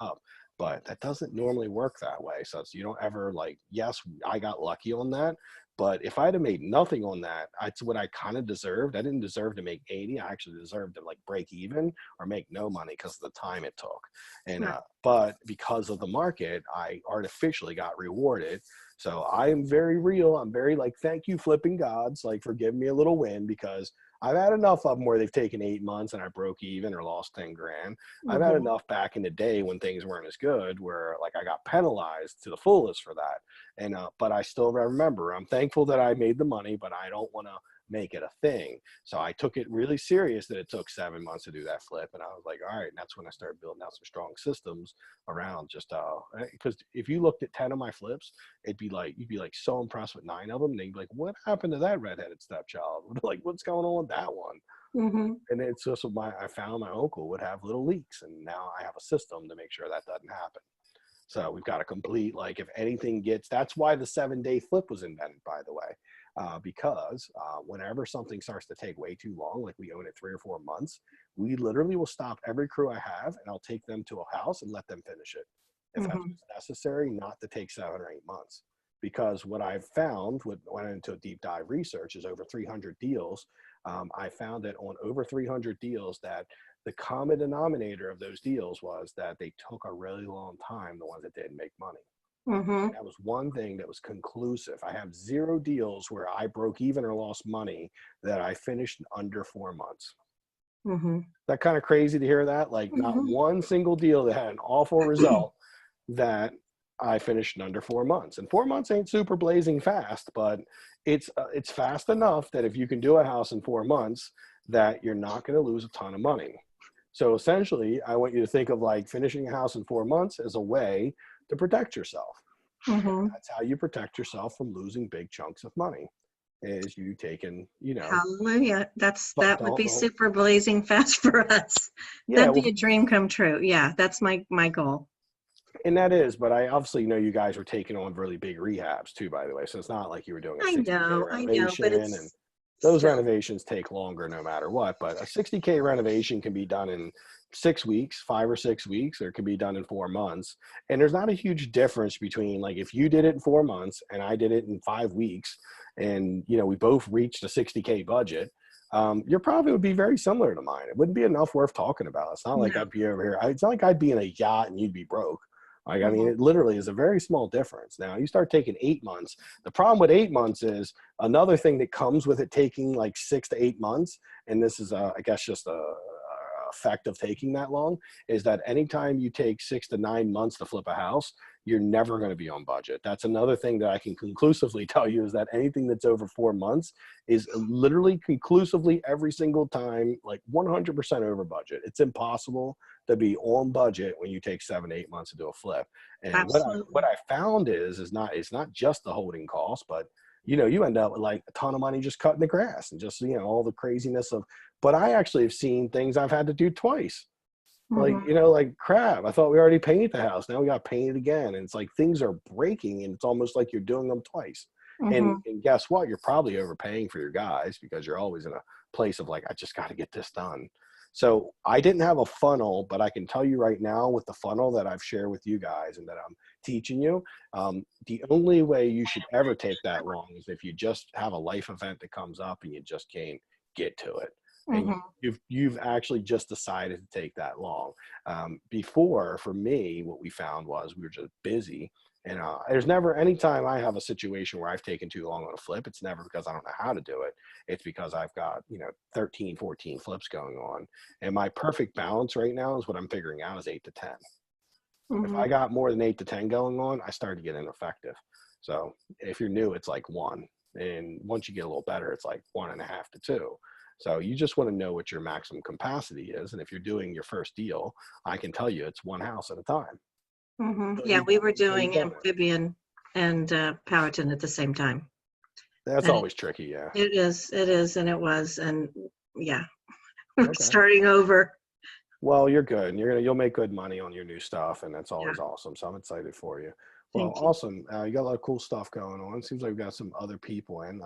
up. But that doesn't normally work that way. So you don't ever like, yes, I got lucky on that. But if I'd have made nothing on that, it's what I kind of deserved. I didn't deserve to make 80. I actually deserved to like break even or make no money because of the time it took. And but because of the market, I artificially got rewarded. So I am very real. I'm very like, thank you, flipping gods, like for giving me a little win, because I've had enough of them where they've taken 8 months and I broke even or lost 10 grand. I've had enough back in the day when things weren't as good, where like I got penalized to the fullest for that. And but I still remember, I'm thankful that I made the money, but I don't want to make it a thing. So I took it really serious that it took 7 months to do that flip. And I was like, all right. And that's when I started building out some strong systems around just, because if you looked at 10 of my flips, you'd be like so impressed with 9 of them. And they'd be like, what happened to that redheaded stepchild? Like, what's going on with that one? And it's just I found my uncle would have little leaks, and now I have a system to make sure that doesn't happen. So we've got a complete, like, if anything that's why the 7-day flip was invented, by the way. Because whenever something starts to take way too long, like we own it 3 or 4 months, we literally will stop every crew I have, and I'll take them to a house and let them finish it. If that's necessary, not to take 7 or 8 months. Because what I've found, went into a deep dive research, is over 300 deals. I found that on over 300 deals, that the common denominator of those deals was that they took a really long time, the ones that didn't make money. That was one thing that was conclusive. I have 0 deals where I broke even or lost money that I finished in under 4 months. That kind of crazy to hear that? Like not one single deal that had an awful result that I finished in under 4 months. And 4 months ain't super blazing fast, but it's fast enough that if you can do a house in 4 months, that you're not going to lose a ton of money. So essentially, I want you to think of like finishing a house in 4 months as a way to protect yourself. That's how you protect yourself from losing big chunks of money, is you taking, Hallelujah. That would be super blazing fast for us. That'd be a dream come true. Yeah, that's my goal. And that is, but I obviously know you guys were taking on really big rehabs too, by the way. So it's not like you were doing a 60K renovation, and those renovations take longer no matter what. But a 60K renovation can be done in 6 weeks, 5 or 6 weeks, or it can be done in 4 months. And there's not a huge difference between, like, if you did it in 4 months and I did it in 5 weeks, and we both reached a 60K budget. Your profit would be very similar to mine. It wouldn't be enough worth talking about. It's not like I'd be over here. It's not like I'd be in a yacht and you'd be broke. Like, I mean, it literally is a very small difference. Now, you start taking 8 months. The problem with 8 months is another thing that comes with it taking like 6 to 8 months. And this is, I guess, just a effect of taking that long, is that anytime you take 6 to 9 months to flip a house, you're never going to be on budget. That's another thing that I can conclusively tell you, is that anything that's over 4 months is literally conclusively every single time, like 100% over budget. It's impossible to be on budget when you take 7 to 8 months to do a flip. And Absolutely. what I found is it's not just the holding cost, but you end up with like a ton of money just cutting the grass and just, all the craziness of, but I actually have seen things I've had to do twice. Like, like crap, I thought we already painted the house. Now we got to paint it again. And it's like things are breaking and it's almost like you're doing them twice. And guess what? You're probably overpaying for your guys because you're always in a place of like, I just got to get this done. So I didn't have a funnel, but I can tell you right now with the funnel that I've shared with you guys and that I'm teaching you, the only way you should ever take that long is if you just have a life event that comes up and you just can't get to it. And you've actually just decided to take that long. Before, for me, what we found was we were just busy. And there's never any time I have a situation where I've taken too long on a flip. It's never because I don't know how to do it. It's because I've got, 13, 14 flips going on. And my perfect balance right now is what I'm figuring out is 8 to 10. If I got more than 8 to 10 going on, I start to get ineffective. So if you're new, it's like 1. And once you get a little better, it's like 1.5 to 2. So you just want to know what your maximum capacity is. And if you're doing your first deal, I can tell you it's one house at a time. So Yeah, we were doing amphibian and Powhatan at the same time. That's always tricky, yeah. It is, and it was, and yeah, we're starting over. Well, you're good. You'll make good money on your new stuff, and that's always awesome. So I'm excited for you. Well, awesome. You got a lot of cool stuff going on. Seems like we've got some other people in.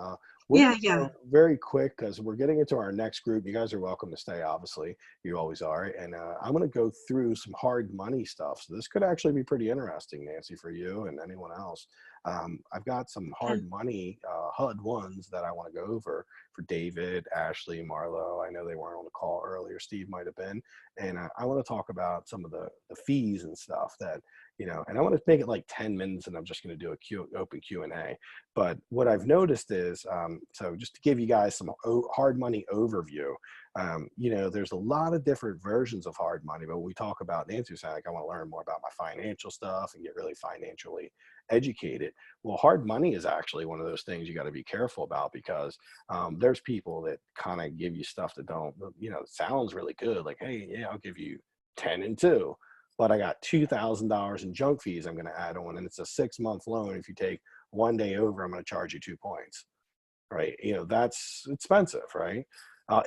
We're very quick because we're getting into our next group. You guys are welcome to stay, obviously. You always are. And I'm going to go through some hard money stuff. So this could actually be pretty interesting, Nancy, for you and anyone else. I've got some hard money HUD ones that I want to go over for David, Ashley, Marlo. I know they weren't on the call earlier. Steve might have been. And I want to talk about some of the fees and stuff that, and I want to make it like 10 minutes and I'm just going to do open Q&A. But what I've noticed is, so just to give you guys some hard money overview, there's a lot of different versions of hard money, but when we talk about, Nancy was saying, like, I want to learn more about my financial stuff and get really financially educated. Well, hard money is actually one of those things you got to be careful about because there's people that kind of give you stuff that don't, sounds really good. Like, hey, yeah, I'll give you 10 and 2. But I got $2,000 in junk fees I'm going to add on, and it's a 6-month loan. If you take 1 day over, I'm going to charge you 2 points, right? That's expensive, right?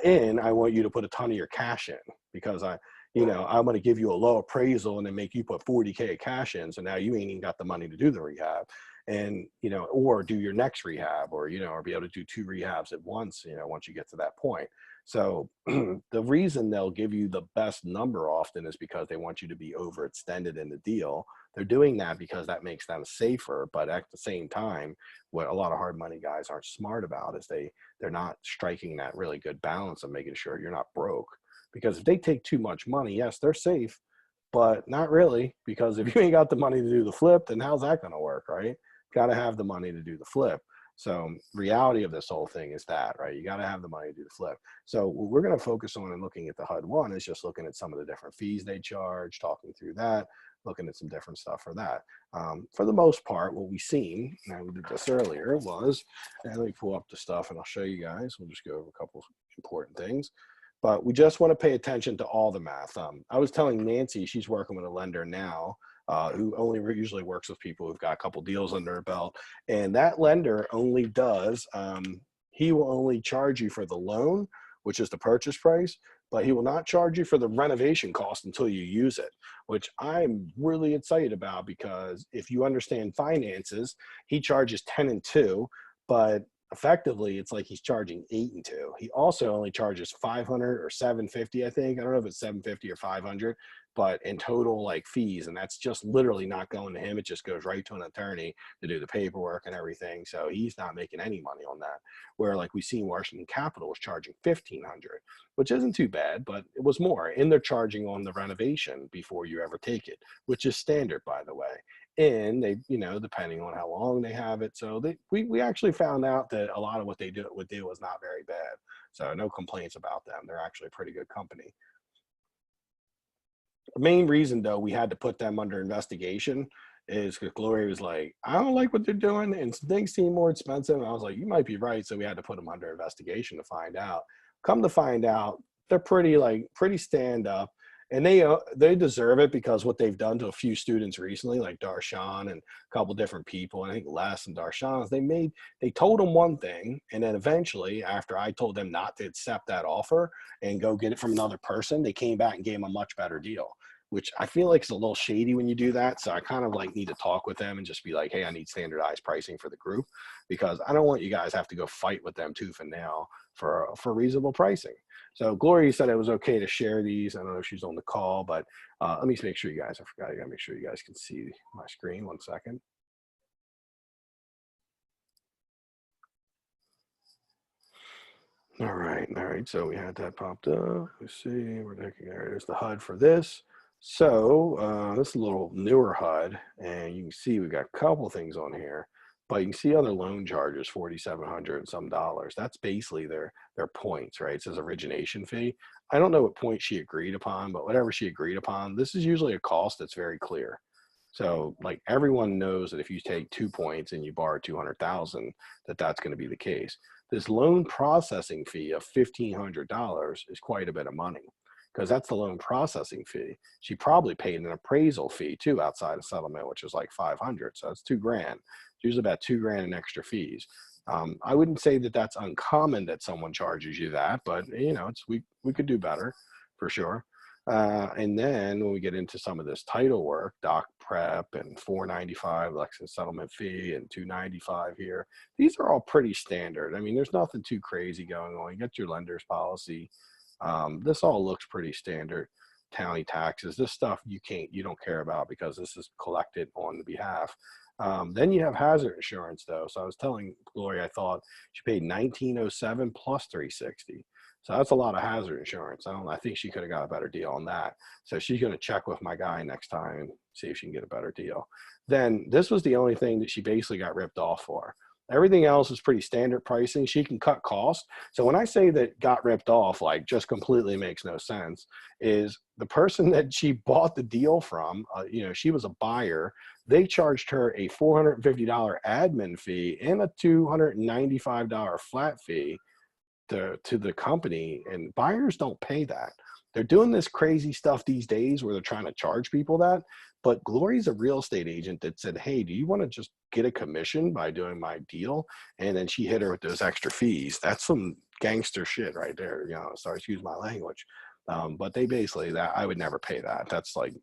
And I want you to put a ton of your cash in because I'm going to give you a low appraisal and then make you put 40K cash in. So now you ain't even got the money to do the rehab and, or do your next rehab or, or be able to do 2 rehabs at once, once you get to that point. So the reason they'll give you the best number often is because they want you to be overextended in the deal. They're doing that because that makes them safer. But at the same time, what a lot of hard money guys aren't smart about is they're not striking that really good balance of making sure you're not broke. Because if they take too much money, yes, they're safe, but not really. Because if you ain't got the money to do the flip, then how's that going to work, right? Got to have the money to do the flip. So reality of this whole thing is that, right? You got to have the money to do the flip. So what we're going to focus on and looking at the HUD one is just looking at some of the different fees they charge, talking through that, looking at some different stuff for that. For the most part, what we've seen, and we did this earlier, was, and let me pull up the stuff and I'll show you guys. We'll just go over a couple important things. But we just want to pay attention to all the math. I was telling Nancy, she's working with a lender now who only usually works with people who've got a couple deals under their belt. And that lender only does, he will only charge you for the loan, which is the purchase price, but he will not charge you for the renovation cost until you use it, which I'm really excited about because if you understand finances, he charges 10 and 2, but effectively it's like he's charging 8 and 2. He also only charges 500 or 750, I think. I don't know if it's 750 or 500, but in total like fees, and that's just literally not going to him. It just goes right to an attorney to do the paperwork and everything. So he's not making any money on that. Where like we seen Washington Capital was charging 1,500, which isn't too bad, but it was more. And they're charging on the renovation before you ever take it, which is standard, by the way. And they, depending on how long they have it. So we actually found out that a lot of what they would do was not very bad. So no complaints about them. They're actually a pretty good company. The main reason though we had to put them under investigation is because Gloria was like, I don't like what they're doing, and some things seem more expensive. And I was like, you might be right. So we had to put them under investigation to find out. Come to find out, they're pretty stand up, and they deserve it because what they've done to a few students recently, like Darshan and a couple different people, and I think Les and Darshan, is they told them one thing, and then eventually, after I told them not to accept that offer and go get it from another person, they came back and gave them a much better deal, which I feel like is a little shady when you do that. So I kind of like need to talk with them and just be like, hey, I need standardized pricing for the group, because I don't want you guys have to go fight with them tooth and nail for reasonable pricing. So Gloria said it was okay to share these. I don't know if she's on the call, but let me make sure you guys, I forgot, I gotta make sure you guys can see my screen. 1 second. All right. So we had that popped up. Let's see, there's the HUD for this. So this is a little newer HUD, and you can see we got a couple things on here, but you can see other loan charges, $4,700 and some dollars. That's basically their points, right? It says origination fee. I don't know what point she agreed upon, but whatever she agreed upon, this is usually a cost that's very clear. So like everyone knows that if you take 2 points and you borrow 200,000, that's going to be the case. This loan processing fee of $1,500 is quite a bit of money, because that's the loan processing fee. She probably paid an appraisal fee too outside of settlement, which is like 500. So that's $2,000. It's usually about $2,000 in extra fees. I wouldn't say that that's uncommon that someone charges you that, but you know, we could do better for sure. And then when we get into some of this title work, doc prep and $495 Lexus settlement fee and $295 here, these are all pretty standard. I mean, there's nothing too crazy going on. You got your lender's policy. This all looks pretty standard. County taxes, this stuff you don't care about because this is collected on the behalf. Then you have hazard insurance though. So I was telling Gloria, I thought she paid $1,907 plus $360. So that's a lot of hazard insurance. I think she could have got a better deal on that. So she's going to check with my guy next time and see if she can get a better deal. Then this was the only thing that she basically got ripped off for. Everything else is pretty standard pricing. She can cut costs. So when I say that got ripped off, like just completely makes no sense, is the person that she bought the deal from, she was a buyer. They charged her a $450 admin fee and a $295 flat fee to the company, and buyers don't pay that. They're doing this crazy stuff these days where they're trying to charge people that, but Gloria's a real estate agent that said, hey, do you want to just get a commission by doing my deal? And then she hit her with those extra fees. That's some gangster shit right there. Sorry, excuse my language. But they basically, that I would never pay that. That's like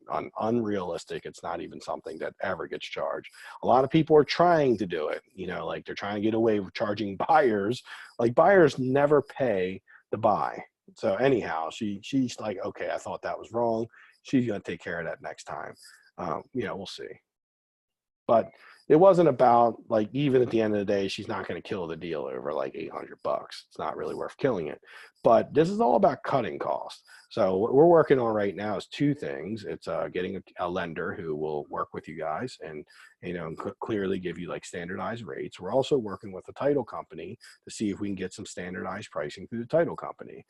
unrealistic. It's not even something that ever gets charged. A lot of people are trying to do it, like they're trying to get away with charging buyers. Like buyers never pay the buy. So anyhow, she's like, okay, I thought that was wrong. She's going to take care of that next time. We'll see. But it wasn't about, like, even at the end of the day, she's not going to kill the deal over like $800. It's not really worth killing it. But this is all about cutting costs. So what we're working on right now is two things. It's getting a lender who will work with you guys and, clearly give you like standardized rates. We're also working with a title company to see if we can get some standardized pricing through the title company.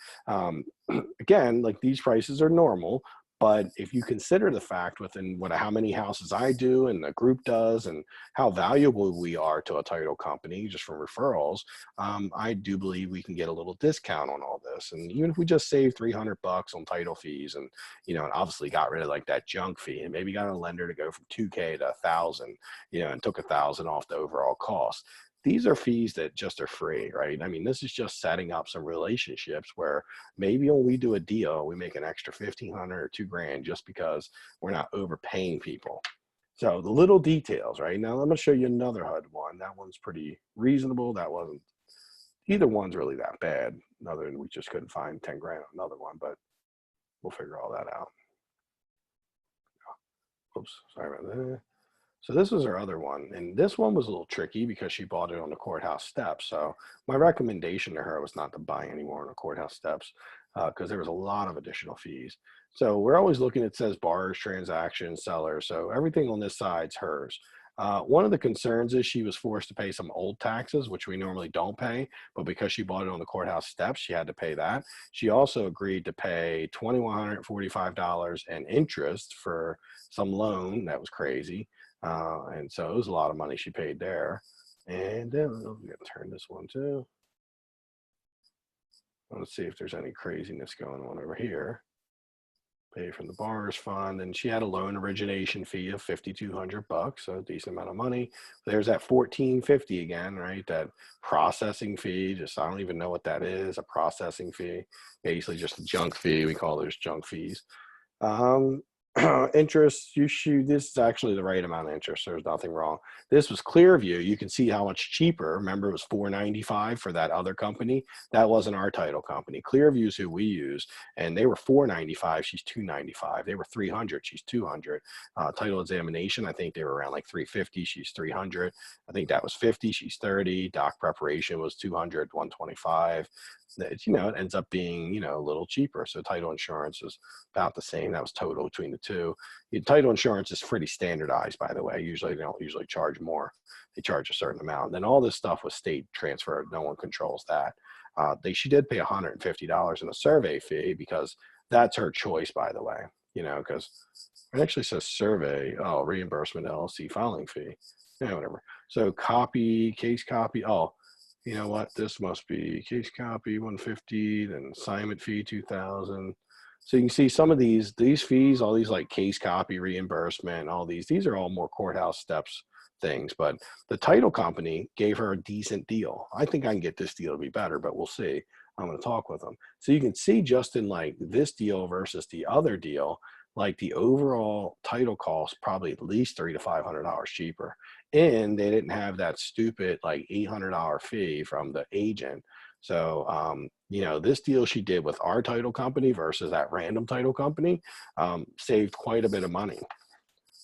Again, like these prices are normal. But if you consider the fact within how many houses I do and the group does and how valuable we are to a title company just from referrals, I do believe we can get a little discount on all this. And even if we just save $300 on title fees and, and obviously got rid of like that junk fee and maybe got a lender to go from $2,000 to $1,000, and took $1,000 off the overall cost. These are fees that just are free, right? I mean, this is just setting up some relationships where maybe when we do a deal, we make an extra $1,500 or $2,000 just because we're not overpaying people. So the little details, right? Now I'm going to show you another HUD one. That one's pretty reasonable. Either one's really that bad, other than we just couldn't find 10 grand on another one, but we'll figure all that out. Oops, sorry about that. So this was her other one, and this one was a little tricky because she bought it on the courthouse steps. So my recommendation to her was not to buy anymore on the courthouse steps because there was a lot of additional fees. So we're always looking, it says borrowers, transactions, sellers. So everything on this side's hers. One of the concerns is she was forced to pay some old taxes, which we normally don't pay, but because she bought it on the courthouse steps, she had to pay that. She also agreed to pay $2,145 in interest for some loan. That was crazy. And so it was a lot of money she paid there. And then we're going to turn this one too. Let's see if there's any craziness going on over here. Pay from the borrower's fund, and she had a loan origination fee of $5,200, so a decent amount of money. There's that $1,450 again, right? That processing fee. Just I don't even know what that is. A processing fee, basically just a junk fee. We call those junk fees. Interest, this is actually the right amount of interest. There's nothing wrong. This was Clearview. You can see how much cheaper. Remember, it was $495 for that other company. That wasn't our title company. Clearview is who we use, and they were $495. She's $295. They were $300. She's $200. Title examination, I think they were around like $350. She's $300. I think that was $50. She's $30. Doc preparation was $200, $125. It ends up being, a little cheaper. So title insurance is about the same. That was total between the two. Title insurance is pretty standardized, by the way. Usually they don't usually charge more. They charge a certain amount. And then all this stuff was state transferred. No one controls that. She did pay $150 in a survey fee because that's her choice, by the way, because it actually says survey, reimbursement LLC filing fee, whatever. So case copy. You know what? This must be case copy 150, then assignment fee 2,000. So you can see some of these fees, all these like case copy reimbursement, all these are all more courthouse steps things. But the title company gave her a decent deal. I think I can get this deal to be better, but we'll see. I'm going to talk with them. So you can see just in like this deal versus the other deal, like the overall title cost probably at least $300 to $500 cheaper. And they didn't have that stupid like $800 fee from the agent. So, this deal she did with our title company versus that random title company saved quite a bit of money,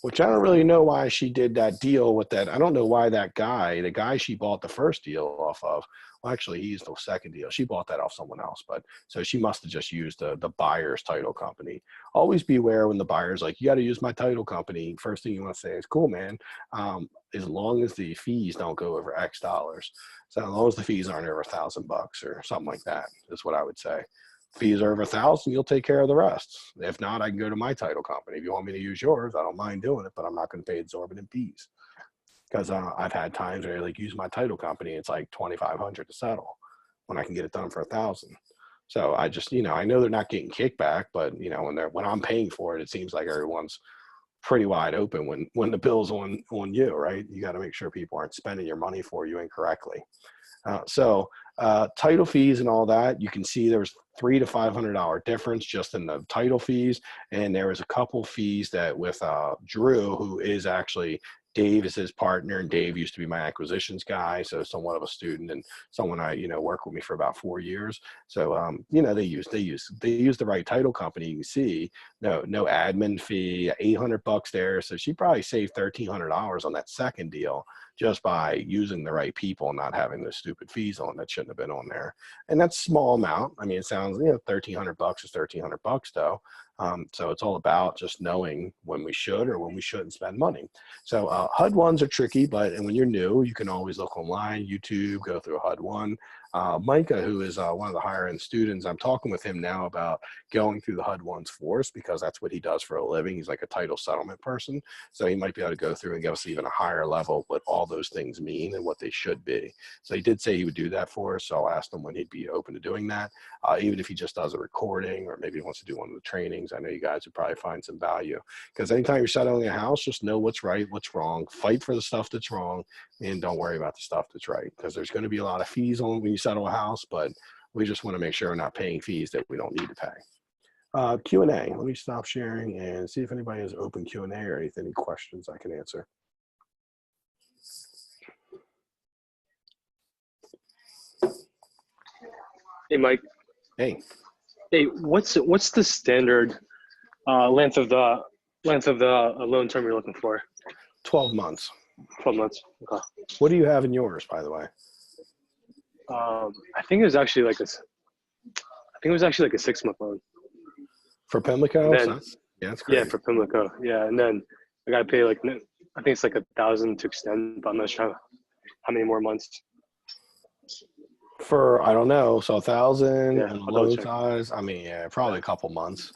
which I don't really know why she did that deal with that. I don't know why the guy she bought the first deal off of, well, actually, he's the second deal. She bought that off someone else, but so she must have just used the buyer's title company. Always beware when the buyer's like, you got to use my title company. First thing you want to say is, cool, man. As long as the fees don't go over X dollars. So as long as the fees aren't over $1,000 or something like that is what I would say. Fees are over $1,000, you'll take care of the rest. If not, I can go to my title company. If you want me to use yours, I don't mind doing it, but I'm not going to pay exorbitant fees. Because I've had times where I like use my title company, it's like $2,500 to settle when I can get it done for $1,000. So I just, I know they're not getting kickback, but when I'm paying for it, it seems like everyone's pretty wide open when the bill's on you, right? You got to make sure people aren't spending your money for you incorrectly. Title fees and all that, you can see there's $300 to $500 difference just in the title fees. And there was a couple fees that with Drew, who is actually Dave is his partner, and Dave used to be my acquisitions guy, so somewhat of a student and someone I worked with me for about 4 years. So they use the right title company. You can see no admin fee, $800 there. So she probably saved $1,300 on that second deal just by using the right people and not having those stupid fees on that shouldn't have been on there. And that's a small amount. I mean, it sounds $1,300 is $1,300 though. So it's all about just knowing when we should or when we shouldn't spend money. So HUD ones are tricky, but when you're new, you can always look online, YouTube, go through HUD one. Micah, who is one of the higher end students, I'm talking with him now about going through the HUD ones for us because that's what he does for a living. He's like a title settlement person. So he might be able to go through and give us even a higher level of what all those things mean and what they should be. So he did say he would do that for us. So I'll ask him when he'd be open to doing that, even if he just does a recording or maybe he wants to do one of the trainings. I know you guys would probably find some value because anytime you're settling a house, just know what's right, what's wrong, fight for the stuff that's wrong, and don't worry about the stuff that's right because there's going to be a lot of fees on when you settle a house, but we just want to make sure we're not paying fees that we don't need to pay. Q&A. Let me stop sharing and see if anybody has open Q&A or anything, any questions I can answer. Hey, Mike. Hey. Hey, what's the standard length of the loan term you're looking for? 12 months. 12 months. Okay. What do you have in yours, by the way? I think it was actually like a 6-month loan. For Pimlico? Then, that's great. Yeah, for Pimlico. Yeah, and then I gotta pay I think it's like $1,000 to extend, but I'm not sure how many more months. For I don't know, so 1,000 Yeah, and I'll loan size. I mean, yeah, probably a couple months.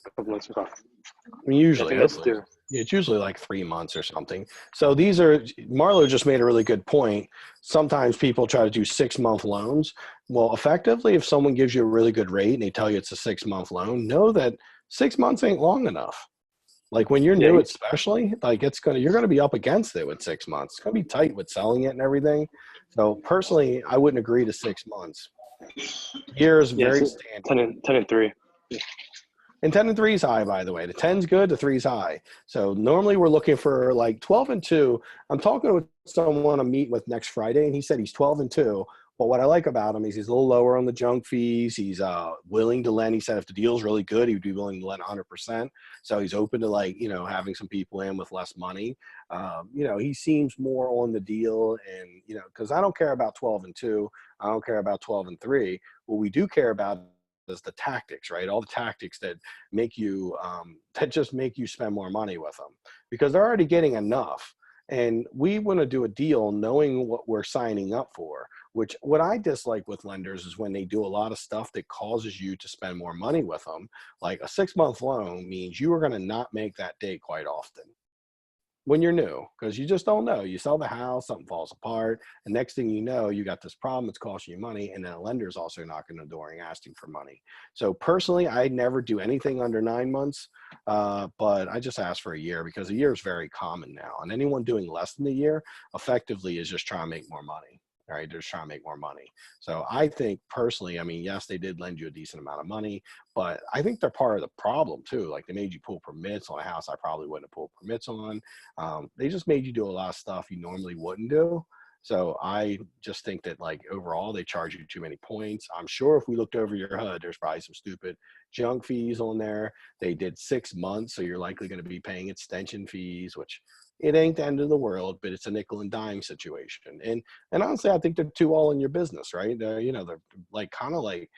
A couple months. Okay. I mean, usually. I think that's due. It's usually like 3 months or something. So Marlo just made a really good point. Sometimes people try to do 6-month loans. Well, effectively, if someone gives you a really good rate and they tell you it's a 6-month loan, know that 6 months ain't long enough. Like when you're new, especially, like you're gonna be up against it with 6 months. It's gonna be tight with selling it and everything. So personally, I wouldn't agree to 6 months. Years very standard. 10 and 3. And 10 and 3 is high, by the way. The 10's good, the 3's high. So normally we're looking for like 12 and 2. I'm talking with someone I'm meeting with next Friday, and he said he's 12 and 2. But what I like about him is he's a little lower on the junk fees. He's willing to lend. He said if the deal's really good, he would be willing to lend 100%. So he's open to having some people in with less money. He seems more on the deal, and because I don't care about 12 and 2. I don't care about 12 and 3. What we do care about is the tactics, right? All the tactics that make you just make you spend more money with them, because they're already getting enough. And we want to do a deal knowing what we're signing up for, which what I dislike with lenders is when they do a lot of stuff that causes you to spend more money with them. Like a 6-month loan means you are going to not make that date quite often when you're new, because you just don't know. You sell the house, something falls apart, and next thing you know, you got this problem, it's costing you money, and then a lender's also knocking on the door and asking for money. So personally, I never do anything under 9 months, but I just ask for a year, because a year is very common now, and anyone doing less than a year effectively is just trying to make more money. All right, they're just trying to make more money. So I think personally, I mean, yes, they did lend you a decent amount of money, but I think they're part of the problem too. Like they made you pull permits on a house I probably wouldn't have pulled permits on. They just made you do a lot of stuff you normally wouldn't do. So I just think that like overall they charge you too many points. I'm sure if we looked over your HUD, there's probably some stupid junk fees on there. They did 6 months, so you're likely going to be paying extension fees, which it ain't the end of the world, but it's a nickel and dime situation. And honestly, I think they're too all in your business, right? They're like kind of like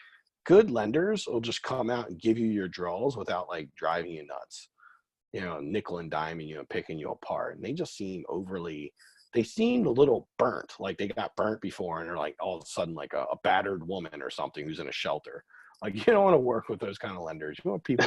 good lenders will just come out and give you your draws without like driving you nuts, nickel and diming you and picking you apart. And they just seemed they seemed a little burnt, like they got burnt before and they're like all of a sudden like a battered woman or something who's in a shelter. Like you don't want to work with those kind of lenders. You want people,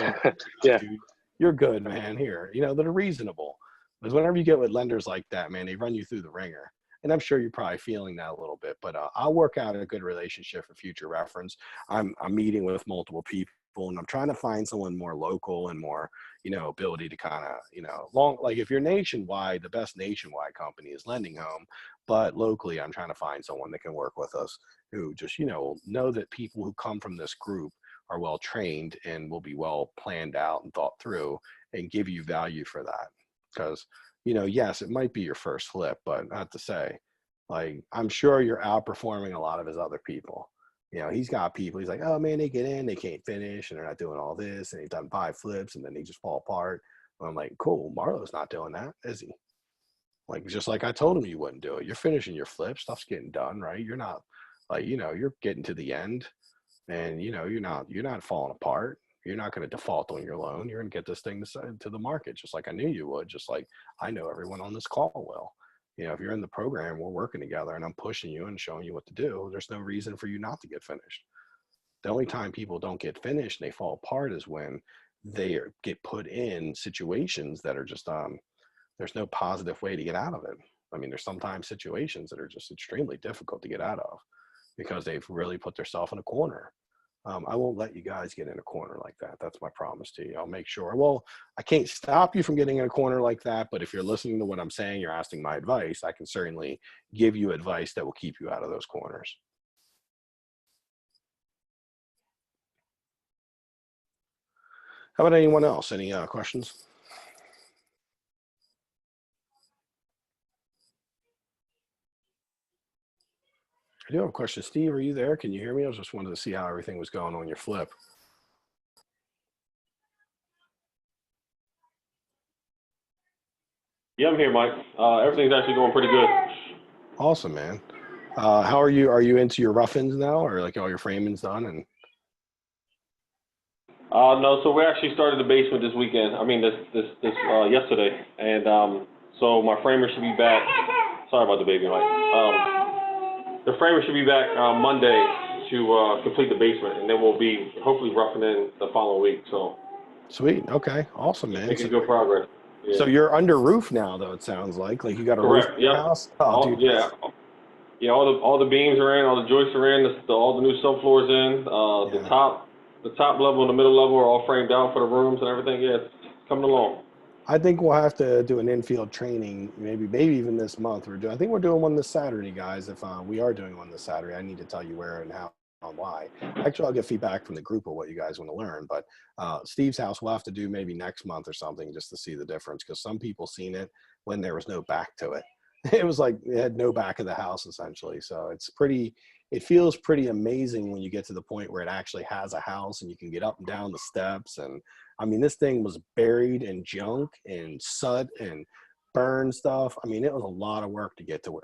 Yeah. Dude, you're good, man, here, that are reasonable. Because whenever you get with lenders like that, man, they run you through the ringer. And I'm sure you're probably feeling that a little bit, but I'll work out a good relationship for future reference. I'm meeting with multiple people, and I'm trying to find someone more local and more, ability to kind of, like if you're nationwide, the best nationwide company is Lending Home, but locally, I'm trying to find someone that can work with us who just, know that people who come from this group are well trained and will be well planned out and thought through and give you value for that. Because, yes, it might be your first flip, but not to say, like, I'm sure you're outperforming a lot of his other people. He's got people, he's like, oh man, they get in, they can't finish, and they're not doing all this, and he's done 5 flips, and then they just fall apart. And I'm like, cool, Marlo's not doing that, is he? Like, just like I told him you wouldn't do it. You're finishing your flip, stuff's getting done, right? You're not, like, you're getting to the end, and, you're not falling apart. You're not going to default on your loan. You're going to get this thing to the market, just like I knew you would, just like I know everyone on this call will. If you're in the program, we're working together and I'm pushing you and showing you what to do. There's no reason for you not to get finished. The only time people don't get finished and they fall apart is when they get put in situations that are just, there's no positive way to get out of it. I mean, there's sometimes situations that are just extremely difficult to get out of because they've really put themselves in a corner. I won't let you guys get in a corner like that. That's my promise to you. I'll make sure. Well, I can't stop you from getting in a corner like that, but if you're listening to what I'm saying, you're asking my advice, I can certainly give you advice that will keep you out of those corners. How about anyone else? Any questions? I do have a question. Steve, are you there? Can you hear me? I just wanted to see how everything was going on your flip. Yeah, I'm here, Mike. Everything's actually going pretty good. Awesome, man. How are you? Are you into your rough-ins now, or like all your framing's done? And no, so we actually started the basement this weekend. I mean, this yesterday, and so my framer should be back. Sorry about the baby, Mike. The framer should be back Monday to complete the basement, and then we'll be hopefully roughing in the following week. So sweet. Okay. Awesome, man. Making good progress. Yeah. So you're under roof now, though. It sounds like you got a Correct. roof in your Yep. house. Oh, dude. Yeah. Yeah, all the beams are in, all the joists are in, all the new subfloors in. The top level and the middle level are all framed out for the rooms and everything. Yeah, it's coming along. I think we'll have to do an infield training, maybe even this month. I think we're doing one this Saturday, guys. If we are doing one this Saturday, I need to tell you where and how and why. Actually, I'll get feedback from the group of what you guys want to learn. But Steve's house we'll have to do maybe next month or something just to see the difference, because some people seen it when there was no back to it. It was like it had no back of the house essentially. So it feels pretty amazing when you get to the point where it actually has a house and you can get up and down the steps. And I mean, this thing was buried in junk and soot and burn stuff. I mean, it was a lot of work to get to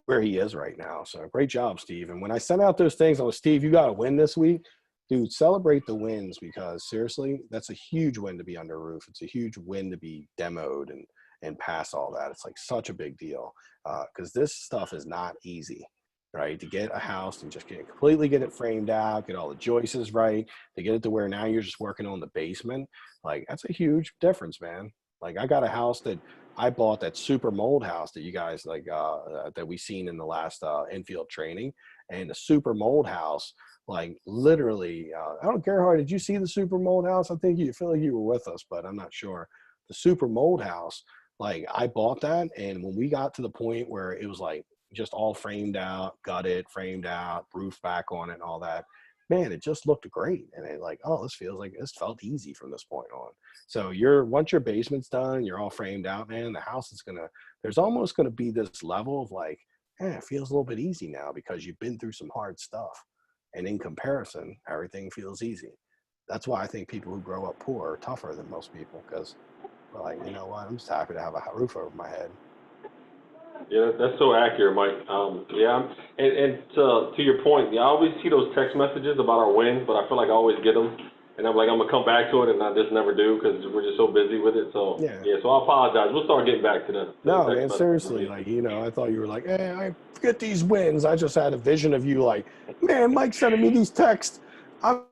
where he is right now. So great job, Steve. And when I sent out those things, I was, Steve, you got to win this week. Dude, celebrate the wins, because seriously, that's a huge win to be under a roof. It's a huge win to be demoed and pass all that. It's like such a big deal, because this stuff is not easy, right? To get a house and just completely get it framed out, get all the joists right, to get it to where now you're just working on the basement. Like, that's a huge difference, man. Like, I got a house that I bought, that super mold house that you guys like, that we seen in the last infield training, and the super mold house, like literally, I don't care, Gerhard, did you see the super mold house? I think you feel like you were with us, but I'm not sure. The super mold house, like I bought that, and when we got to the point where it was like just all framed out, gutted, framed out, roof back on it and all that, man, it just looked great. And it like, oh, this felt easy from this point on. So once your basement's done, you're all framed out, man, the house is there's almost gonna be this level of like, it feels a little bit easy now because you've been through some hard stuff. And in comparison, everything feels easy. That's why I think people who grow up poor are tougher than most people, because like, you know what, I'm just happy to have a roof over my head. Yeah, that's so accurate, Mike. Yeah, and to your point, I always see those text messages about our wins, but I feel like I always get them, and I'm like, I'm gonna come back to it, and I just never do because we're just so busy with it. So yeah, so I apologize. We'll start getting back to the no, man, seriously, like, you know, I thought you were like, hey, I forget these wins. I just had a vision of you like, man, Mike's sending me these texts. I'm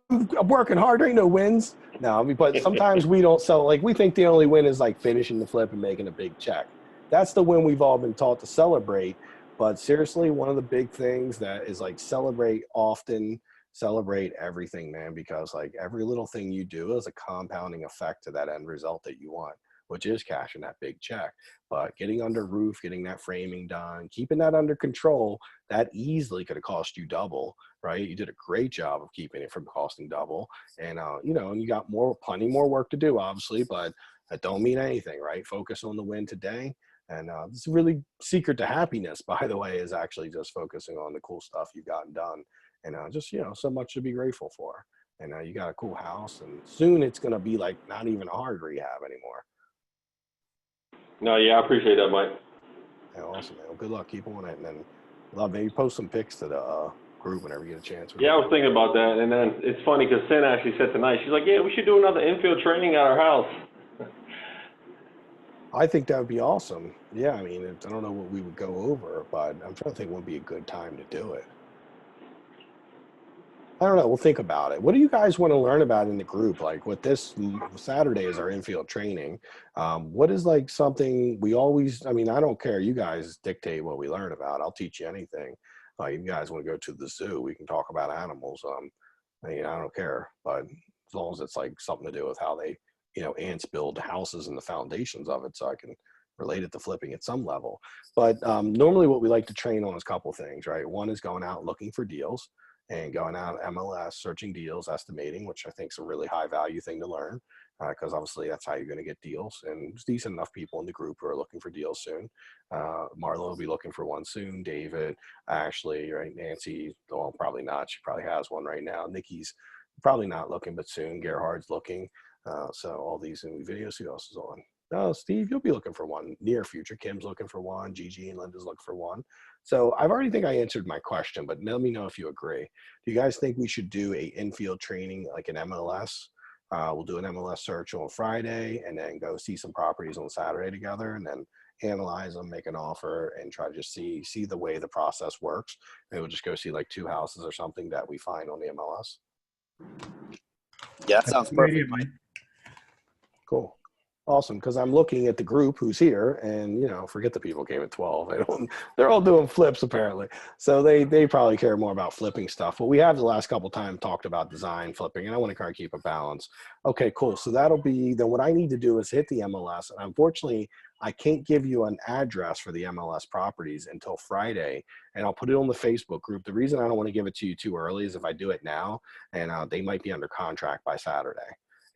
working hard. There ain't no wins. No, but sometimes we don't sell. Like, we think the only win is like finishing the flip and making a big check. That's the win we've all been taught to celebrate. But seriously, one of the big things that is like, celebrate often, celebrate everything, man, because like every little thing you do is a compounding effect to that end result that you want, which is cashing that big check. But getting under roof, getting that framing done, keeping that under control, that easily could have cost you double, right? You did a great job of keeping it from costing double. And, you know, and you got plenty more work to do, obviously, but that don't mean anything, right? Focus on the win today. And this is really secret to happiness, by the way, is actually just focusing on the cool stuff you've gotten done. And just, you know, so much to be grateful for. And you got a cool house, and soon it's going to be like not even a hard rehab anymore. No, yeah, I appreciate that, Mike. Yeah, awesome, man. Well, good luck. Keep on it. And then maybe post some pics to the group whenever you get a chance. Yeah, I was thinking about that. And then it's funny because Sin actually said tonight, she's like, yeah, we should do another infield training at our house. I think that would be awesome. Yeah, I mean, I don't know what we would go over, but I'm trying to think what would be a good time to do it. I don't know. We'll think about it. What do you guys want to learn about in the group? Like, what this Saturday is our infield training. What is like something we always, I mean, I don't care. You guys dictate what we learn about. I'll teach you anything. You guys want to go to the zoo, we can talk about animals. I mean, I don't care. But as long as it's like something to do with how they, you know, ants build houses and the foundations of it, so I can relate it to flipping at some level. But normally what we like to train on is a couple things, right? One is going out looking for deals and going out MLS, searching deals, estimating, which I think is a really high value thing to learn, because obviously that's how you're going to get deals. And there's decent enough people in the group who are looking for deals soon. Marlo will be looking for one soon. David, Ashley, right? Nancy, well, probably not. She probably has one right now. Nikki's probably not looking, but soon. Gerhard's looking. So all these new videos, who else is on? Steve, you'll be looking for one near future. Kim's looking for one. Gigi and Linda's looking for one. So I already think I answered my question, but let me know if you agree. Do you guys think we should do a infield training like an MLS? We'll do an MLS search on Friday and then go see some properties on Saturday together, and then analyze them, make an offer, and try to just see the way the process works. Maybe we'll just go see like 2 houses or something that we find on the MLS. Yeah, that sounds perfect, Mike. Cool. Awesome, because I'm looking at the group who's here, and forget the people came at 12. They're all doing flips apparently, so they probably care more about flipping stuff. But we have the last couple times talked about design flipping, and I want to kind of keep a balance. Okay, cool. So that'll be then. What I need to do is hit the MLS, and unfortunately, I can't give you an address for the MLS properties until Friday, and I'll put it on the Facebook group. The reason I don't want to give it to you too early is if I do it now, and they might be under contract by Saturday.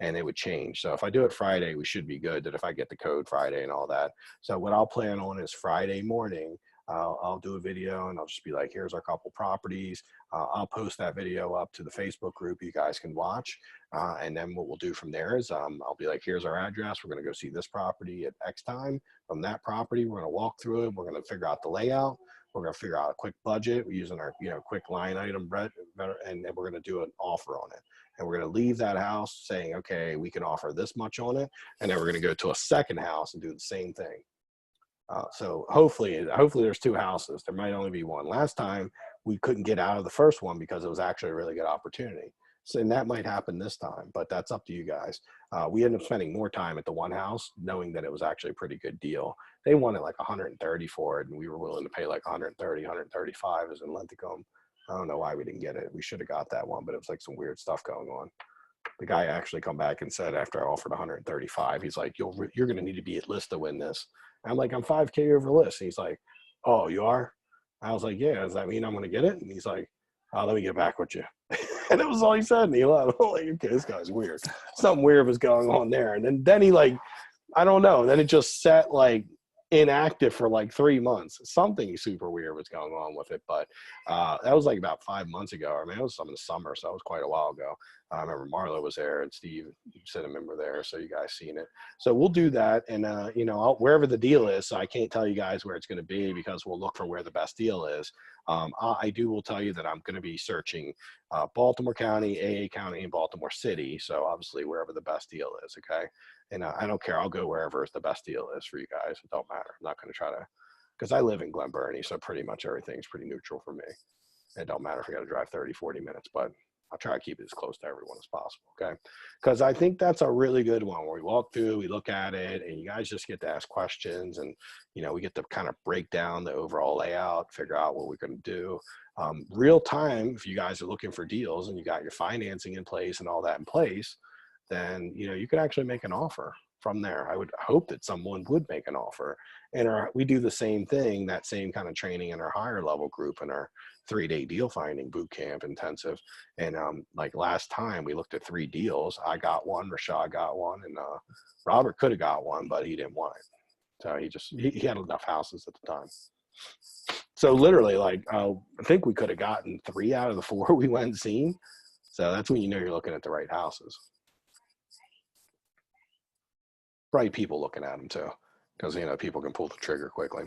And it would change. So if I do it Friday, we should be good that if I get the code Friday and all that. So what I'll plan on is Friday morning, I'll do a video and I'll just be like, here's our couple properties. I'll post that video up to the Facebook group you guys can watch. And then what we'll do from there is I'll be like, here's our address. We're going to go see this property at X time. From that property, we're going to walk through it. We're going to figure out the layout. We're going to figure out a quick budget. We're using our quick line item, and then we're going to do an offer on it. And we're going to leave that house saying, okay, we can offer this much on it. And then we're going to go to a second house and do the same thing. So hopefully there's two houses. There might only be one. Last time we couldn't get out of the first one because it was actually a really good opportunity. So and that might happen this time, but that's up to you guys. We ended up spending more time at the one house knowing that it was actually a pretty good deal. They wanted like 130 for it, and we were willing to pay like 130, 135 as in Lenticombe. I don't know why we didn't get it. We should have got that one, but it was like some weird stuff going on. The guy actually come back and said after I offered 135, he's like, you're going to need to be at list to win this. And I'm like, I'm 5K over list. And he's like, oh, you are? I was like, yeah, does that mean I'm going to get it? And he's like, oh, let me get back with you. And that was all he said. And he left. I'm like, okay, this guy's weird. Something weird was going on there. And then he like, I don't know. Then it just set like inactive for like 3 months. Something super weird was going on with it, but that was like about 5 months ago. I mean, it was some in the summer, so that was quite a while ago. I remember Marlo was there and Steve, you said a member there, so you guys seen it. So we'll do that, and wherever the deal is. So I can't tell you guys where it's going to be because we'll look for where the best deal is. I will tell you that I'm going to be searching Baltimore County, AA County, and Baltimore City. So obviously wherever the best deal is, okay? And I don't care. I'll go wherever the best deal is for you guys. It don't matter. I'm not going to try to, because I live in Glen Burnie, so pretty much everything's pretty neutral for me. It don't matter if I got to drive 30, 40 minutes, but I'll try to keep it as close to everyone as possible, okay? Because I think that's a really good one where we walk through, we look at it, and you guys just get to ask questions, and, we get to kind of break down the overall layout, figure out what we're going to do. Real time, if you guys are looking for deals and you got your financing in place and all that in place, then you could actually make an offer from there. I would hope that someone would make an offer. And we do the same thing, that same kind of training in our higher level group in our 3-day deal finding boot camp intensive. And like last time we looked at 3 deals. I got one, Rashad got one, and Robert could have got one, but he didn't want it. So he had enough houses at the time. So literally, like I think we could have gotten 3 out of the 4 we went and seen. So that's when you're looking at the right houses. Probably people looking at them too, because people can pull the trigger quickly.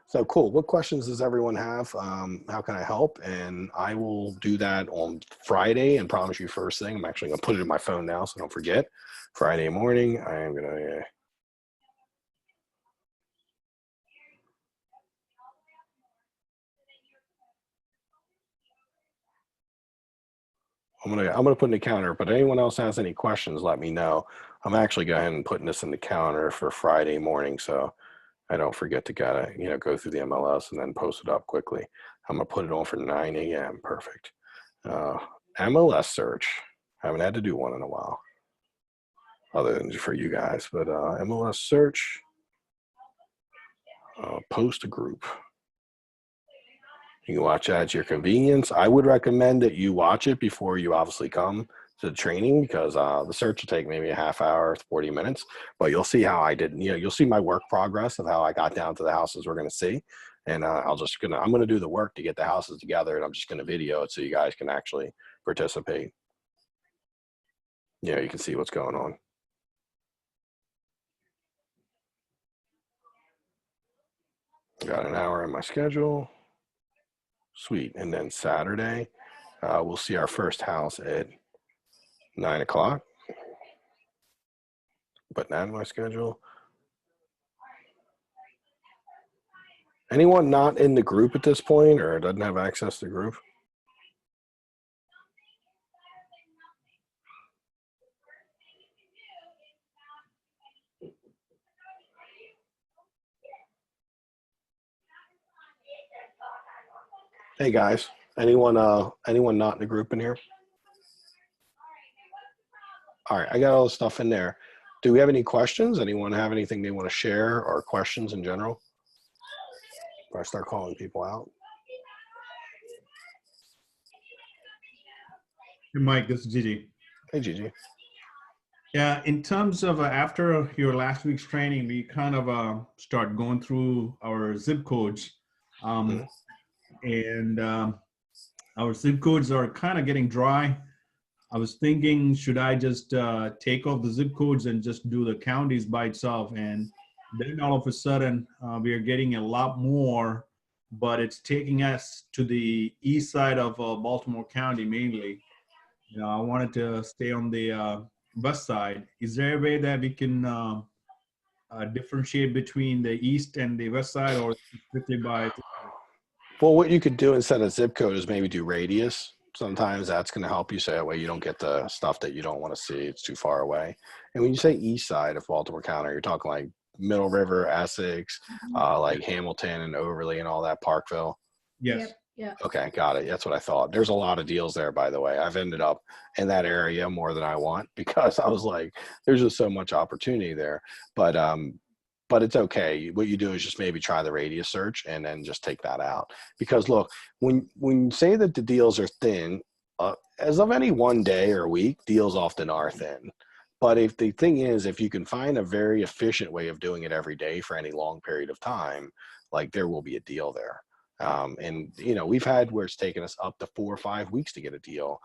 So cool. What questions does everyone have? How can I help? And I will do that on Friday and promise you first thing. I'm actually going to put it in my phone now so don't forget. Friday morning, I am going to I'm gonna put in the calendar, but anyone else has any questions, let me know. I'm actually going ahead and putting this in the calendar for Friday morning, so I don't forget to go through the MLS and then post it up quickly. I'm gonna put it on for 9 a.m. Perfect. MLS search. Haven't had to do one in a while, other than for you guys. But MLS search. Post a group. You can watch it at your convenience. I would recommend that you watch it before you obviously come to the training, because the search will take maybe a half hour, 40 minutes, but you'll see how I did. You'll see my work progress of how I got down to the houses we're going to see. And I'm going to do the work to get the houses together, and I'm just going to video it so you guys can actually participate. You can see what's going on. Got an hour in my schedule. Sweet. And then Saturday, we'll see our first house at 9 o'clock. Put that in my schedule. Anyone not in the group at this point or doesn't have access to the group? Hey guys, anyone not in the group in here? All right, I got all the stuff in there. Do we have any questions? Anyone have anything they want to share or questions in general? Before I start calling people out. Hey, Mike, this is Gigi. Hey, Gigi. Yeah, in terms of after your last week's training, we kind of start going through our zip codes. And our zip codes are kind of getting dry. I was thinking, should I just take off the zip codes and just do the counties by itself? And then all of a sudden, we are getting a lot more, but it's taking us to the east side of Baltimore County mainly. You know, I wanted to stay on the west side. Is there a way that we can differentiate between the east and the west side, or strictly by? Well, what you could do instead of zip code is maybe do radius. Sometimes that's going to help you, so that way you don't get the stuff that you don't want to see. It's too far away. And when you say east side of Baltimore County, you're talking like Middle River, Essex, like Hamilton and Overley and all that, Parkville. Yes. Yep. Yeah. Okay, got it. That's what I thought. There's a lot of deals there, by the way. I've ended up in that area more than I want because I was like, there's just so much opportunity there. But it's okay. What you do is just maybe try the radius search and then just take that out. Because look, when you say that the deals are thin, as of any one day or week, deals often are thin. But if the thing is, if you can find a very efficient way of doing it every day for any long period of time, like there will be a deal there. And you know, we've had where it's taken us up to 4 or 5 weeks to get a deal.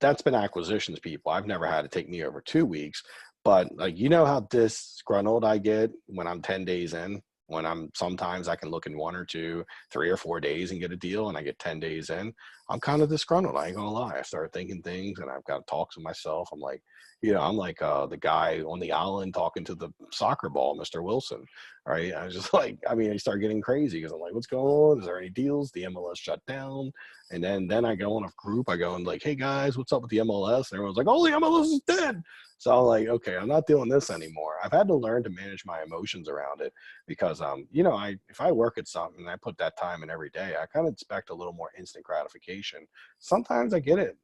That's been acquisitions, people. I've never had it take me over 2 weeks. But like, you know how disgruntled I get when I'm 10 days in, when sometimes I can look in 1 or 2, 3 or 4 days and get a deal, and I get 10 days in, I'm kind of disgruntled. I ain't gonna lie. I start thinking things and I've got to talk to myself. I'm like, you know, I'm like the guy on the island talking to the soccer ball, Mr. Wilson, right? I was just like, I mean, I start getting crazy because I'm like, what's going on? Is there any deals? The MLS shut down. And then I go in a group, I go and like, hey guys, what's up with the MLS? And everyone's like, oh, the MLS is dead. So I'm like, okay, I'm not doing this anymore. I've had to learn to manage my emotions around it because, you know, if I work at something and I put that time in every day, I kind of expect a little more instant gratification. Sometimes I get it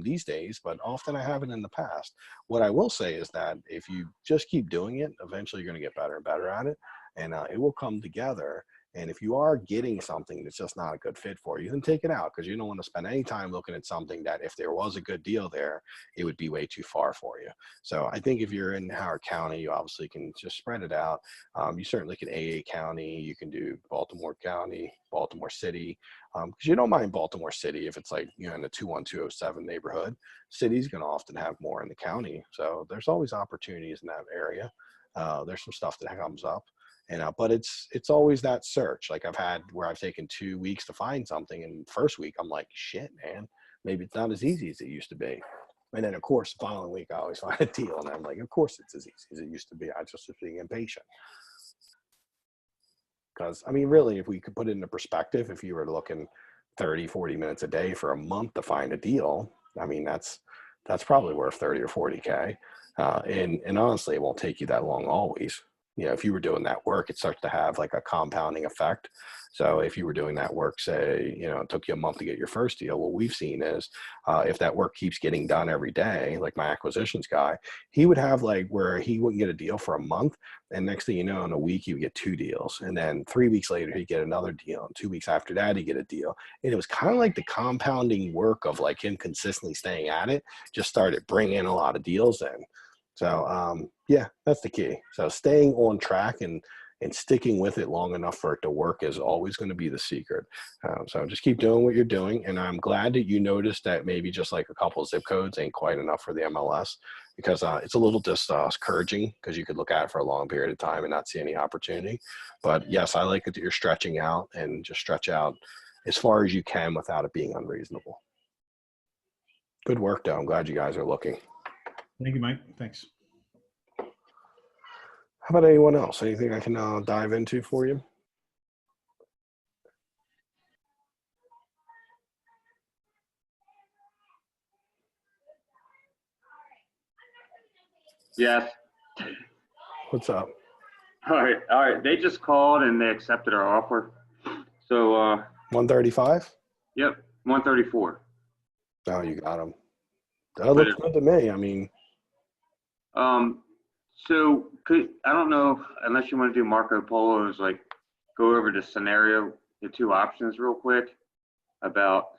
these days, but often I haven't in the past. What I will say is that if you just keep doing it, eventually you're going to get better and better at it, and it will come together. And if you are getting something that's just not a good fit for you, then take it out, because you don't want to spend any time looking at something that if there was a good deal there, it would be way too far for you. So I think if you're in Howard County, you obviously can just spread it out. You certainly can AA County, you can do Baltimore County, Baltimore City, because you don't mind Baltimore City if it's like, you know, in the 21207 neighborhood. City's going to often have more in the county. So there's always opportunities in that area. There's some stuff that comes up. And, but it's always that search. Like I've had where I've taken 2 weeks to find something, and first week I'm like, shit, man, maybe it's not as easy as it used to be. And then of course, the following week I always find a deal, and I'm like, of course it's as easy as it used to be. I just was being impatient. Because I mean, really, if we could put it into perspective, if you were looking 30, 40 minutes a day for a month to find a deal, I mean, that's probably worth 30 or 40K. And honestly, it won't take you that long always. You know, if you were doing that work, it starts to have like a compounding effect. So if you were doing that work, say, you know, it took you a month to get your first deal, what we've seen is if that work keeps getting done every day, like my acquisitions guy, he would have like where he wouldn't get a deal for a month. And next thing you know, in a week, he would get 2 deals. And then 3 weeks later, he'd get another deal. And 2 weeks after that, he'd get a deal. And it was kind of like the compounding work of like him consistently staying at it just started bringing a lot of deals in. So, yeah, that's the key. So staying on track and sticking with it long enough for it to work is always going to be the secret. So just keep doing what you're doing. And I'm glad that you noticed that maybe just like a couple of zip codes ain't quite enough for the MLS, because it's a little discouraging because you could look at it for a long period of time and not see any opportunity. But yes, I like it that you're stretching out, and just stretch out as far as you can without it being unreasonable. Good work, though. I'm glad you guys are looking. Thank you, Mike. Thanks. How about anyone else? Anything I can dive into for you? Yes. What's up? All right. They just called and they accepted our offer. So 135? Yep, 134. Oh, you got them. That looks good to me. I mean, so I don't know unless you want to do Marco Polo's, like go over the scenario, the two options real quick about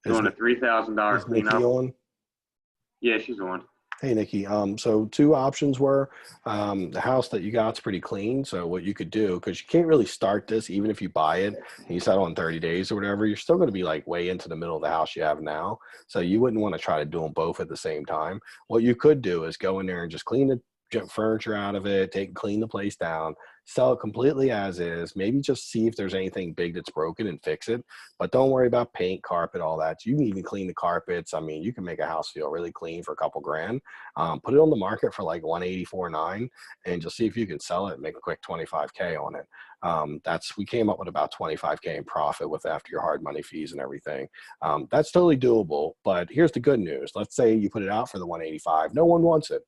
doing a $3,000 is Nikki cleanup. on? Yeah, she's on. Hey, Nikki. So two options were the house that you got's pretty clean. So what you could do, because you can't really start this, even if you buy it and you settle in 30 days or whatever, you're still going to be like way into the middle of the house you have now. So you wouldn't want to try to do them both at the same time. What you could do is go in there and just clean the furniture out of it, clean the place down, sell it completely as is, maybe just see if there's anything big that's broken and fix it. But don't worry about paint, carpet, all that. You can even clean the carpets. I mean, you can make a house feel really clean for a couple grand. Put it on the market for like 184.9 and just see if you can sell it and make a quick 25K on it. We came up with about 25K in profit with after your hard money fees and everything. That's totally doable. But here's the good news. Let's say you put it out for the 185. No one wants it.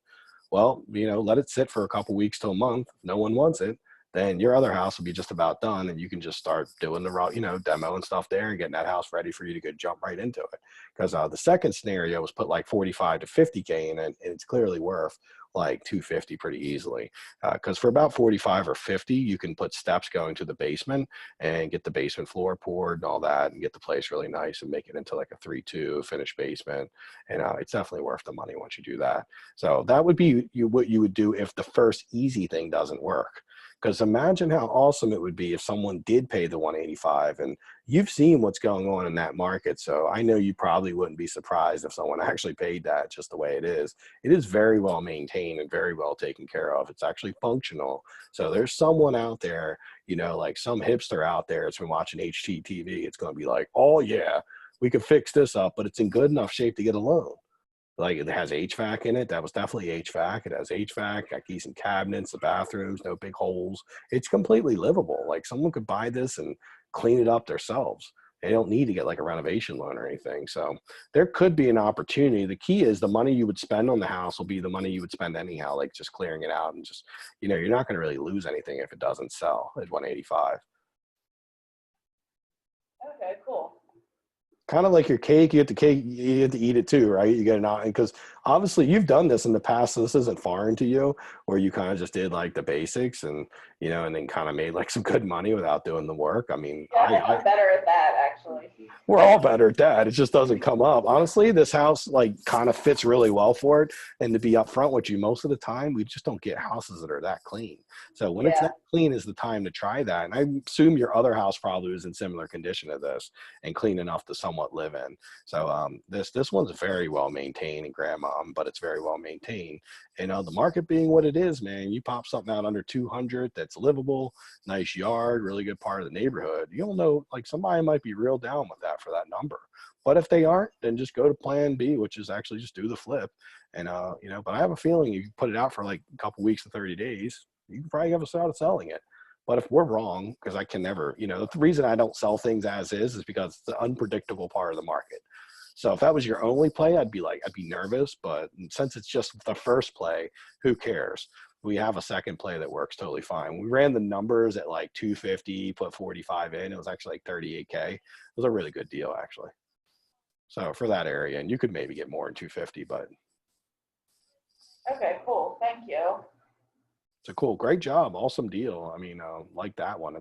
Well, let it sit for a couple weeks to a month. No one wants it. Then your other house will be just about done, and you can just start doing the demo and stuff there and getting that house ready for you to go jump right into it. Because the second scenario was put like 45 to 50K in it, and it's clearly worth like 250 pretty easily. Because for about 45 or 50, you can put steps going to the basement and get the basement floor poured and all that, and get the place really nice and make it into like a 3-2 finished basement. And it's definitely worth the money once you do that. So that would be what you would do if the first easy thing doesn't work. Because imagine how awesome it would be if someone did pay the 185, and you've seen what's going on in that market. So I know you probably wouldn't be surprised if someone actually paid that just the way it is. It is very well maintained and very well taken care of. It's actually functional. So there's someone out there, like some hipster out there that's been watching HGTV. It's going to be like, oh yeah, we could fix this up, but it's in good enough shape to get a loan. Like it has HVAC in it. That was definitely HVAC. It has HVAC, got decent cabinets, the bathrooms, no big holes. It's completely livable. Like someone could buy this and clean it up themselves. They don't need to get like a renovation loan or anything. So there could be an opportunity. The key is the money you would spend on the house will be the money you would spend anyhow, like just clearing it out and just, you're not going to really lose anything if it doesn't sell at 185. Okay, cool. Kind of like your cake, you have to eat it too, right? You get it out, because obviously you've done this in the past, so this isn't foreign to you, where you kind of just did like the basics and and then kind of made like some good money without doing the work. I mean, yeah, I'm better at that actually. We're all better at that. It just doesn't come up. Honestly, this house like kind of fits really well for it. And to be upfront with you, most of the time we just don't get houses that are that clean. So when it's that clean is the time to try that. And I assume your other house probably was in similar condition to this and clean enough to somewhat live in. So this one's very well maintained and grandmom, but it's very well maintained. And the market being what it is, man, you pop something out under 200 that's livable, nice yard, really good part of the neighborhood. You'll know like somebody might be real down with that for that number. But if they aren't, then just go to plan B, which is actually just do the flip. And but I have a feeling you put it out for like a couple weeks to 30 days, you can probably have a shot at selling it. But if we're wrong, because I can never, the reason I don't sell things as is because it's the unpredictable part of the market. So if that was your only play, I'd be nervous. But since it's just the first play, who cares? We have a second play that works totally fine. We ran the numbers at like 250, put 45 in. It was actually like 38K. It was a really good deal, actually. So for that area, and you could maybe get more than 250, but. Okay, cool. Thank you. It's a cool, great job. Awesome deal. I mean, like that one.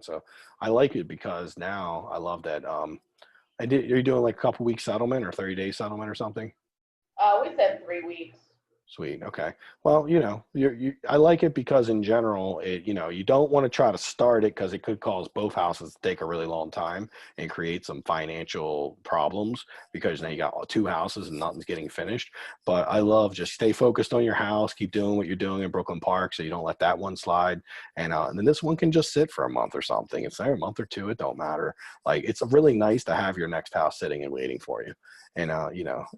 I like it because now I love that. Are you doing like a couple weeks settlement or 30-day settlement or something? We said 3 weeks. Sweet. Okay. Well, I like it because in general, you don't want to try to start it because it could cause both houses to take a really long time and create some financial problems because now you got 2 houses and nothing's getting finished. But I love just stay focused on your house, keep doing what you're doing in Brooklyn Park so you don't let that one slide. And then this one can just sit for a month or something. It's there a month or 2. It don't matter. Like it's really nice to have your next house sitting and waiting for you. And,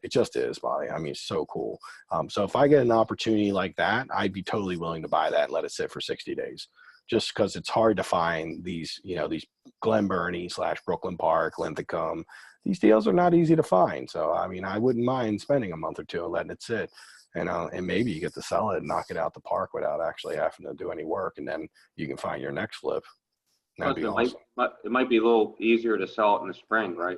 it just is, Molly. I mean, it's so cool. So if I get an opportunity like that, I'd be totally willing to buy that and let it sit for 60 days just because it's hard to find these, these Glen Burnie / Brooklyn Park, Linthicum. These deals are not easy to find. So, I mean, I wouldn't mind spending a month or 2 and letting it sit. And maybe you get to sell it and knock it out the park without actually having to do any work. And then you can find your next flip. That'd be Plus, awesome. it might be a little easier to sell it in the spring, right?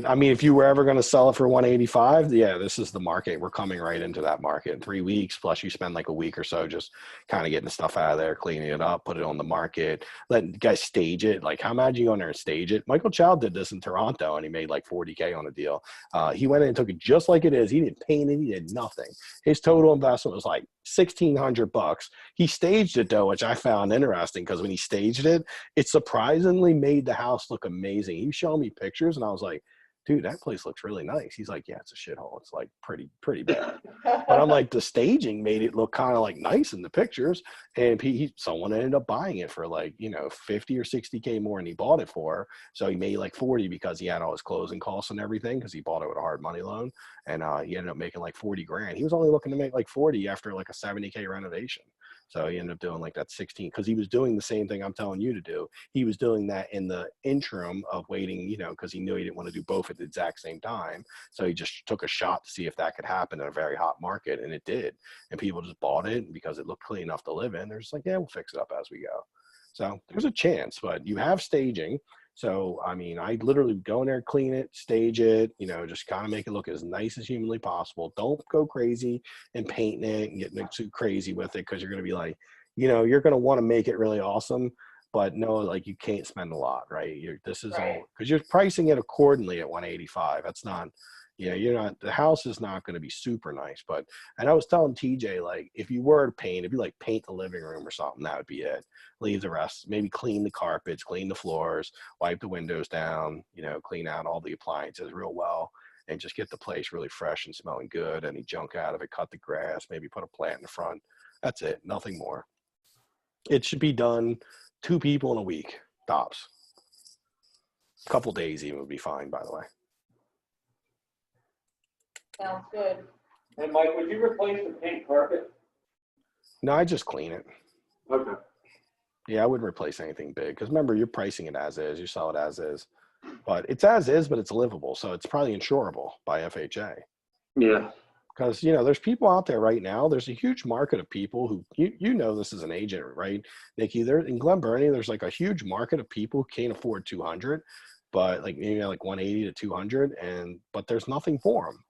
I mean, if you were ever going to sell it for 185, yeah, this is the market. We're coming right into that market in 3 weeks. Plus, you spend like a week or so just kind of getting the stuff out of there, cleaning it up, put it on the market, letting guys stage it. Like, how mad you go in there and stage it? Michael Chow did this in Toronto, and he made like 40K on a deal. He went in and took it just like it is. He didn't paint it. He did nothing. His total investment was like $1,600. He staged it though, which I found interesting because when he staged it, it surprisingly made the house look amazing. He was showing me pictures, and I was like, dude, that place looks really nice. He's like, yeah, it's a shithole. It's like pretty bad. But I'm like, the staging made it look kind of like nice in the pictures. And someone ended up buying it for like, 50 or 60K more than he bought it for. So he made like 40 because he had all his closing costs and everything because he bought it with a hard money loan. And he ended up making like 40 grand. He was only looking to make like 40 after like a 70K renovation. So he ended up doing like that 16 because he was doing the same thing I'm telling you to do. He was doing that in the interim of waiting, because he knew he didn't want to do both at the exact same time. So he just took a shot to see if that could happen in a very hot market, and it did. And people just bought it because it looked clean enough to live in. They're just like, yeah, we'll fix it up as we go. So there's a chance, but you have staging. So, I mean, I literally go in there, clean it, stage it, just kind of make it look as nice as humanly possible. Don't go crazy and painting it and getting too crazy with it because you're going to be like, you're going to want to make it really awesome, but no, like you can't spend a lot, right? This is all because you're pricing it accordingly at 185. That's not, the house is not going to be super nice, and I was telling TJ, like, if you were to paint, if you like paint the living room or something, that would be it. Leave the rest, maybe clean the carpets, clean the floors, wipe the windows down, clean out all the appliances real well, and just get the place really fresh and smelling good. Any junk out of it, cut the grass, maybe put a plant in the front. That's it, nothing more. It should be done 2 people in a week, tops. A couple days even would be fine, by the way. Sounds good. And Mike, would you replace the pink carpet? No, I just clean it. Okay. Yeah, I wouldn't replace anything big because remember, you're pricing it as is. You sell it as is. But it's as is, but it's livable. So it's probably insurable by FHA. Yeah. Because, there's people out there right now. There's a huge market of people who, this is an agent, right, Nikki? There in Glen Burnie, there's like a huge market of people who can't afford 200, but like maybe like 180 to 200, but there's nothing for them.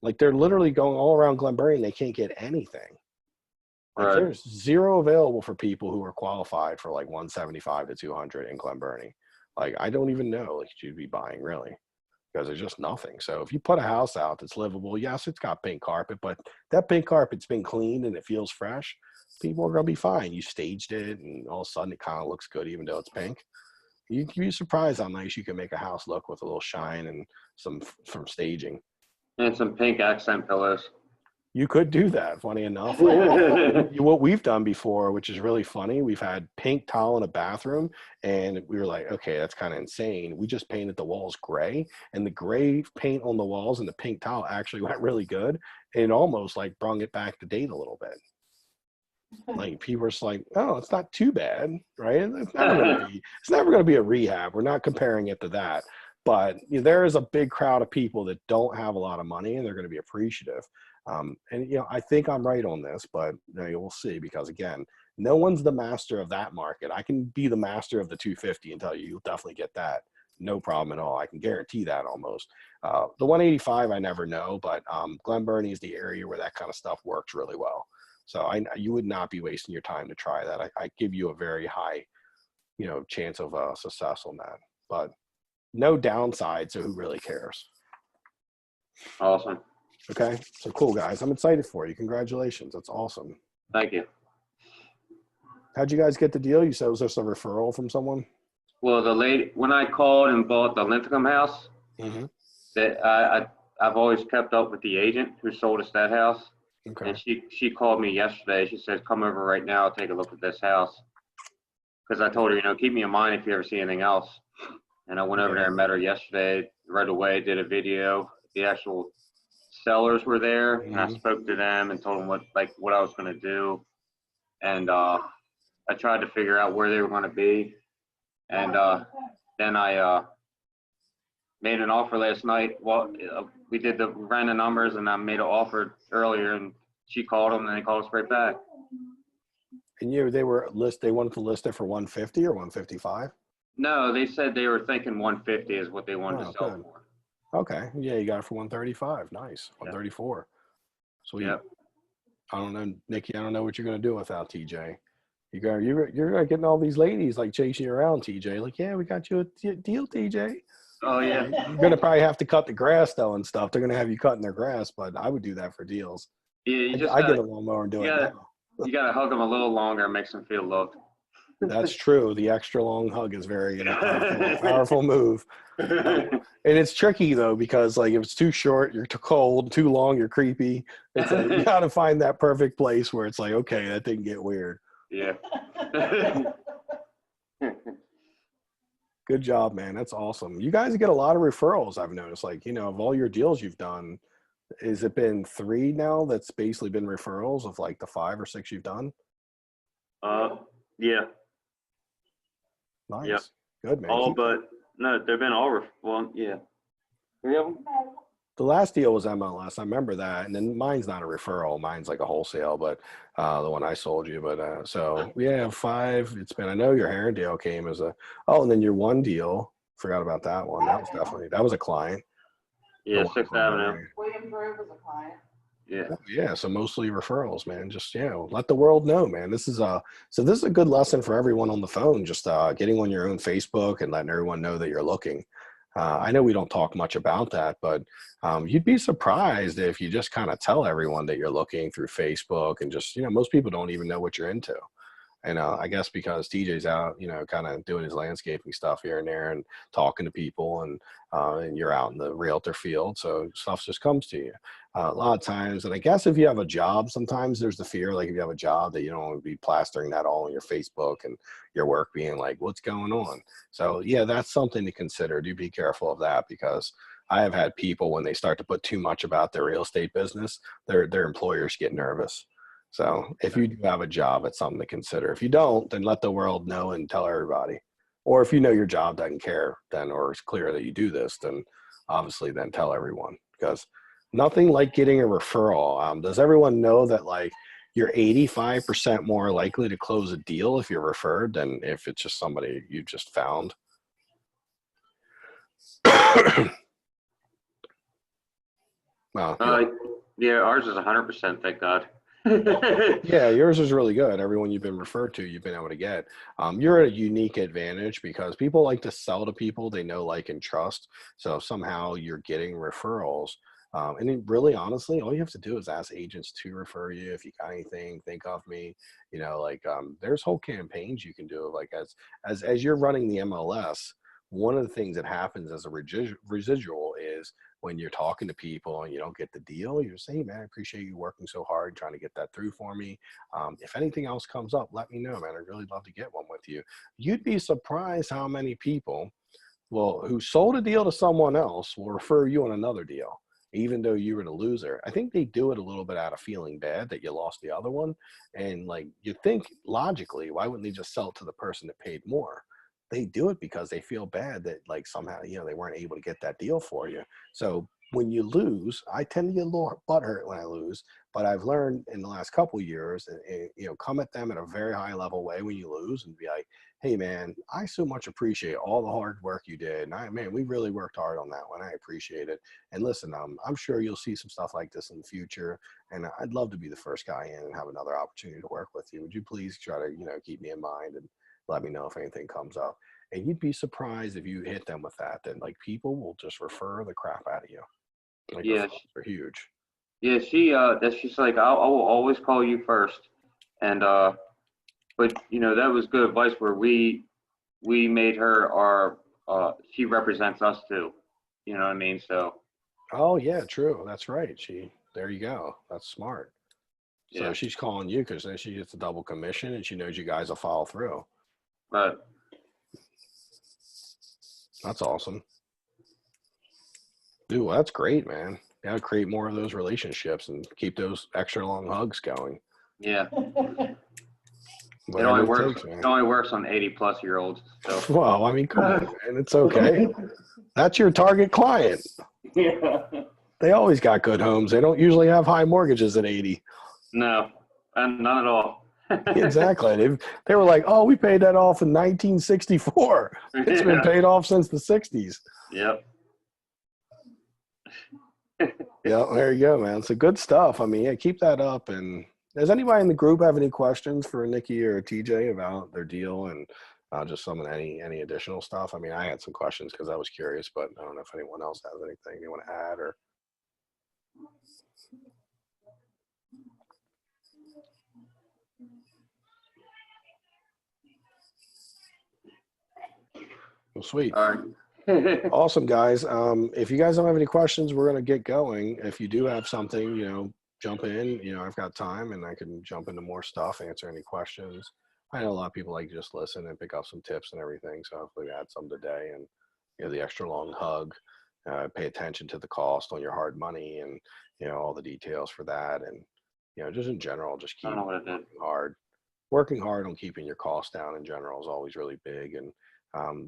Like they're literally going all around Glen Burnie and they can't get anything. Like there's zero available for people who are qualified for like 175 to 200 in Glen Burnie. Like I don't even know like you'd be buying really because there's just nothing. So if you put a house out that's livable, yes, it's got pink carpet, but that pink carpet's been cleaned and it feels fresh. People are gonna be fine. You staged it and all of a sudden it kind of looks good even though it's pink. You'd be surprised how nice you can make a house look with a little shine and some from staging. And some pink accent pillows. You could do that, funny enough. What we've done before, which is really funny, we've had pink tile in a bathroom, and we were like, okay, that's kind of insane. We just painted the walls gray, and the gray paint on the walls and the pink tile actually went really good. And almost like brought it back to date a little bit. Like people are just like, oh, it's not too bad, right? It's never going to be a rehab. We're not comparing it to that. But there is a big crowd of people that don't have a lot of money, and they're going to be appreciative. I think I'm right on this, but we'll see because again, no one's the master of that market. I can be the master of the 250 and tell you'll definitely get that. No problem at all. I can guarantee that almost. The 185, I never know, but Glen Burnie is the area where that kind of stuff works really well. So you would not be wasting your time to try that. I give you a very high, chance of success on that, but no downside. So who really cares? Awesome. Okay, so cool, guys. I'm excited for you. Congratulations. That's awesome. Thank you. How'd you guys get the deal? You said it was just a referral from someone? Well, the lady, when I called and bought the Linthicum house, that I've always kept up with the agent who sold us that house. Okay. And she called me yesterday. She said, come over right now, take a look at this house. Because I told her, keep me in mind if you ever see anything else. And I went over there and met her yesterday, right away, did a video. The actual sellers were there, and I spoke to them and told them what I was going to do. And I tried to figure out where they were going to be. And then I made an offer last night. Well, we ran the numbers, and I made an offer earlier, and she called them, and they called us right back. And they wanted to list it for 150 or 155? No, they said they were thinking 150 is what they wanted to sell good. for. Okay. Yeah, you got it for 135. Nice. 134. Sweet. Yep. I don't know, Nikki, I don't know what you're going to do without TJ. You're getting all these ladies like chasing you around, TJ. Like, yeah, we got you a deal, TJ. Oh, yeah. You're going to probably have to cut the grass, though, and stuff. They're going to have you cutting their grass, but I would do that for deals. Yeah, I get a lawnmower and do it now. You got to hug them a little longer and makes them feel loved. That's true. The extra long hug is very powerful move. And it's tricky, though, because like if it's too short, you're too cold, too long, you're creepy. It's like, you got to find that perfect place where it's like, okay, that didn't get weird. Yeah. Good job, man. That's awesome. You guys get a lot of referrals, I've noticed. Like, of all your deals you've done, has it been 3 now that's basically been referrals of like the 5 or 6 you've done? Yeah. Nice. Yep. Good, man. They've been all, 3 of them. The last deal was MLS. I remember that. And then mine's not a referral. Mine's like a wholesale, but the one I sold you. But so yeah, 5. It's been, I know your Herondale came as and then your one deal. Forgot about that one. That was a client. Yeah, 6th Avenue. William Grove was a client. Yeah. Yeah. So mostly referrals, man. Just, let the world know, man. This is a good lesson for everyone on the phone. Just getting on your own Facebook and letting everyone know that you're looking. I know we don't talk much about that, but you'd be surprised if you just kind of tell everyone that you're looking through Facebook and just, most people don't even know what you're into. And I guess because TJ's out, kind of doing his landscaping stuff here and there and talking to people and you're out in the realtor field. So stuff just comes to you a lot of times. And I guess if you have a job, sometimes there's the fear, like if you have a job that you don't want to be plastering that all on your Facebook and your work being like, what's going on? So yeah, that's something to consider. Do be careful of that because I have had people when they start to put too much about their real estate business, their employers get nervous. So if you do have a job, it's something to consider. If you don't, then let the world know and tell everybody. Or if you know your job doesn't care, or it's clear that you do this, then obviously then tell everyone. Because nothing like getting a referral. Does everyone know that like you're 85% more likely to close a deal if you're referred than if it's just somebody you just found? Yeah, ours is 100%, thank God. Yeah, yours is really good. Everyone you've been referred to, you've been able to get. You're at a unique advantage because people like to sell to people they know, like, and trust. So somehow you're getting referrals. And then really, honestly, all you have to do is ask agents to refer you. If you got anything, think of me. There's whole campaigns you can do. Like as you're running the MLS, one of the things that happens as a residual is when you're talking to people and you don't get the deal, you're saying, hey, man, I appreciate you working so hard trying to get that through for me. If anything else comes up, let me know, man. I'd really love to get one with you. You'd be surprised how many people who sold a deal to someone else will refer you on another deal, even though you were the loser. I think they do it a little bit out of feeling bad that you lost the other one. And like, you think logically, why wouldn't they just sell it to the person that paid more? They do it because they feel bad that like somehow, they weren't able to get that deal for you. So when you lose, I tend to get a little butthurt when I lose, but I've learned in the last couple of years, come at them in a very high level way when you lose and be like, hey man, I so much appreciate all the hard work you did. And we really worked hard on that one. I appreciate it. And listen, I'm sure you'll see some stuff like this in the future. And I'd love to be the first guy in and have another opportunity to work with you. Would you please try to, keep me in mind and let me know if anything comes up. And you'd be surprised if you hit them with that. Then like people will just refer the crap out of you. Like, yeah, they're huge. Yeah, she's like, I will always call you first. And but that was good advice where we made her our she represents us too. You know what I mean? So. Oh yeah, true. That's right. There you go. That's smart. So yeah. She's calling you because then she gets a double commission and she knows you guys will follow through. Right. That's awesome. Dude, well, that's great, man. You gotta create more of those relationships and keep those extra long hugs going. Yeah. It only works on 80-plus-year-olds. So. Well, come on, man. It's okay. That's your target client. Yeah. They always got good homes. They don't usually have high mortgages at 80. No, none at all. Exactly. They were like, oh, we paid that off in 1964. It's been paid off since the 60s. Yep. Yeah, there you go, man. So good stuff. I mean, yeah, keep that up. And does anybody in the group have any questions for Nikki or TJ about their deal and just some of any additional stuff? I mean, I had some questions because I was curious, but I don't know if anyone else has anything they want to add or. Well, sweet. All right. Awesome, guys. If you guys don't have any questions, we're going to get going. If you do have something, jump in. I've got time and I can jump into more stuff, answer any questions. I know a lot of people like to just listen and pick up some tips and everything. So hopefully we had some today and the extra long hug, pay attention to the cost on your hard money and, all the details for that. And, just in general, just keep working hard on keeping your costs down in general is always really big. And,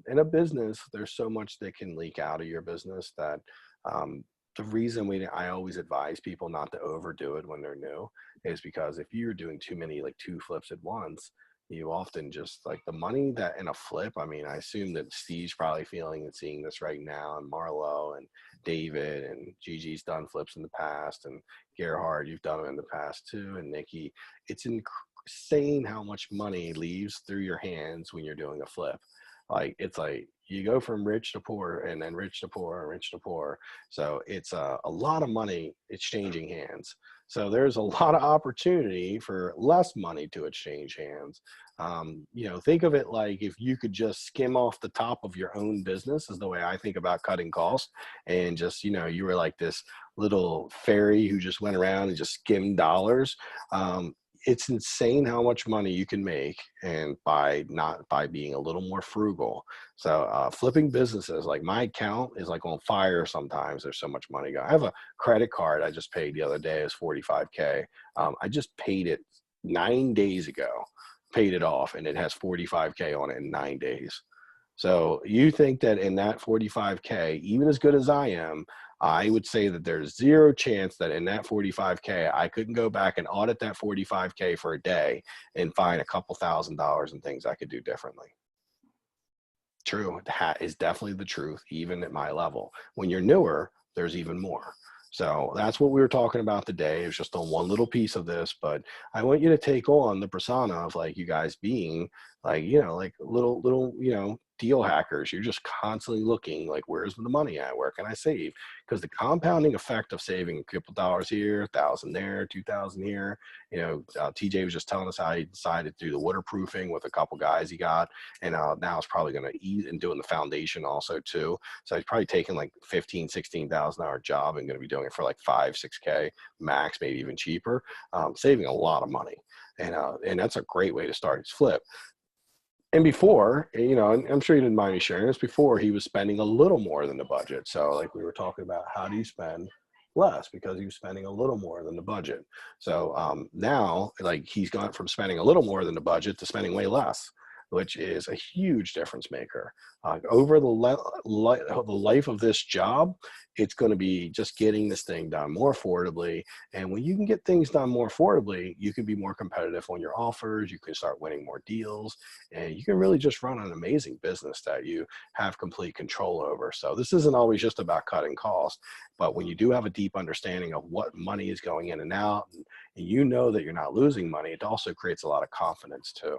in a business, there's so much that can leak out of your business that the reason I always advise people not to overdo it when they're new is because if you're doing too many, like 2 flips at once, you often just like the money that in a flip. I mean, I assume that Steve's probably feeling and seeing this right now, and Marlo and David and Gigi's done flips in the past, and Gerhard, you've done them in the past too, and Nikki. It's insane how much money leaves through your hands when you're doing a flip. Like, it's like you go from rich to poor and then rich to poor and rich to poor. So it's a lot of money exchanging hands. So there's a lot of opportunity for less money to exchange hands. Think of it like if you could just skim off the top of your own business is the way I think about cutting costs. And just, you were like this little fairy who just went around and just skimmed dollars. It's insane how much money you can make and by being a little more frugal. So flipping businesses, like my account is like on fire sometimes. There's so much money going. I have a credit card I just paid the other day. It's $45K. I just paid it 9 days ago, paid it off, and it has $45K on it in 9 days. So you think that in that $45K, even as good as I am, I would say that there's zero chance that in that $45K, I couldn't go back and audit that $45K for a day and find a couple $1,000s and things I could do differently. True, that is definitely the truth, even at my level. When you're newer, there's even more. So that's what we were talking about today. It's just on one little piece of this, but I want you to take on the persona of like you guys being like, like little, deal hackers. You're just constantly looking like, where's the money at? Where can I save? Because the compounding effect of saving a couple dollars here, 1,000 there, 2,000 here. TJ was just telling us how he decided to do the waterproofing with a couple guys he got, and now it's probably going to eat and doing the foundation also too. So he's probably taking like $15,000-$16,000 job and going to be doing it for like $5,000-$6K max, maybe even cheaper, saving a lot of money. And that's a great way to start his flip. And before, and I'm sure you didn't mind me sharing this, before he was spending a little more than the budget. So like we were talking about, how do you spend less? Because he was spending a little more than the budget. So now, like, he's gone from spending a little more than the budget to spending way less, which is a huge difference maker. Over the life of this job, it's going to be just getting this thing done more affordably. And when you can get things done more affordably, you can be more competitive on your offers. You can start winning more deals, and you can really just run an amazing business that you have complete control over. So this isn't always just about cutting costs, but when you do have a deep understanding of what money is going in and out, and you know that you're not losing money, it also creates a lot of confidence too.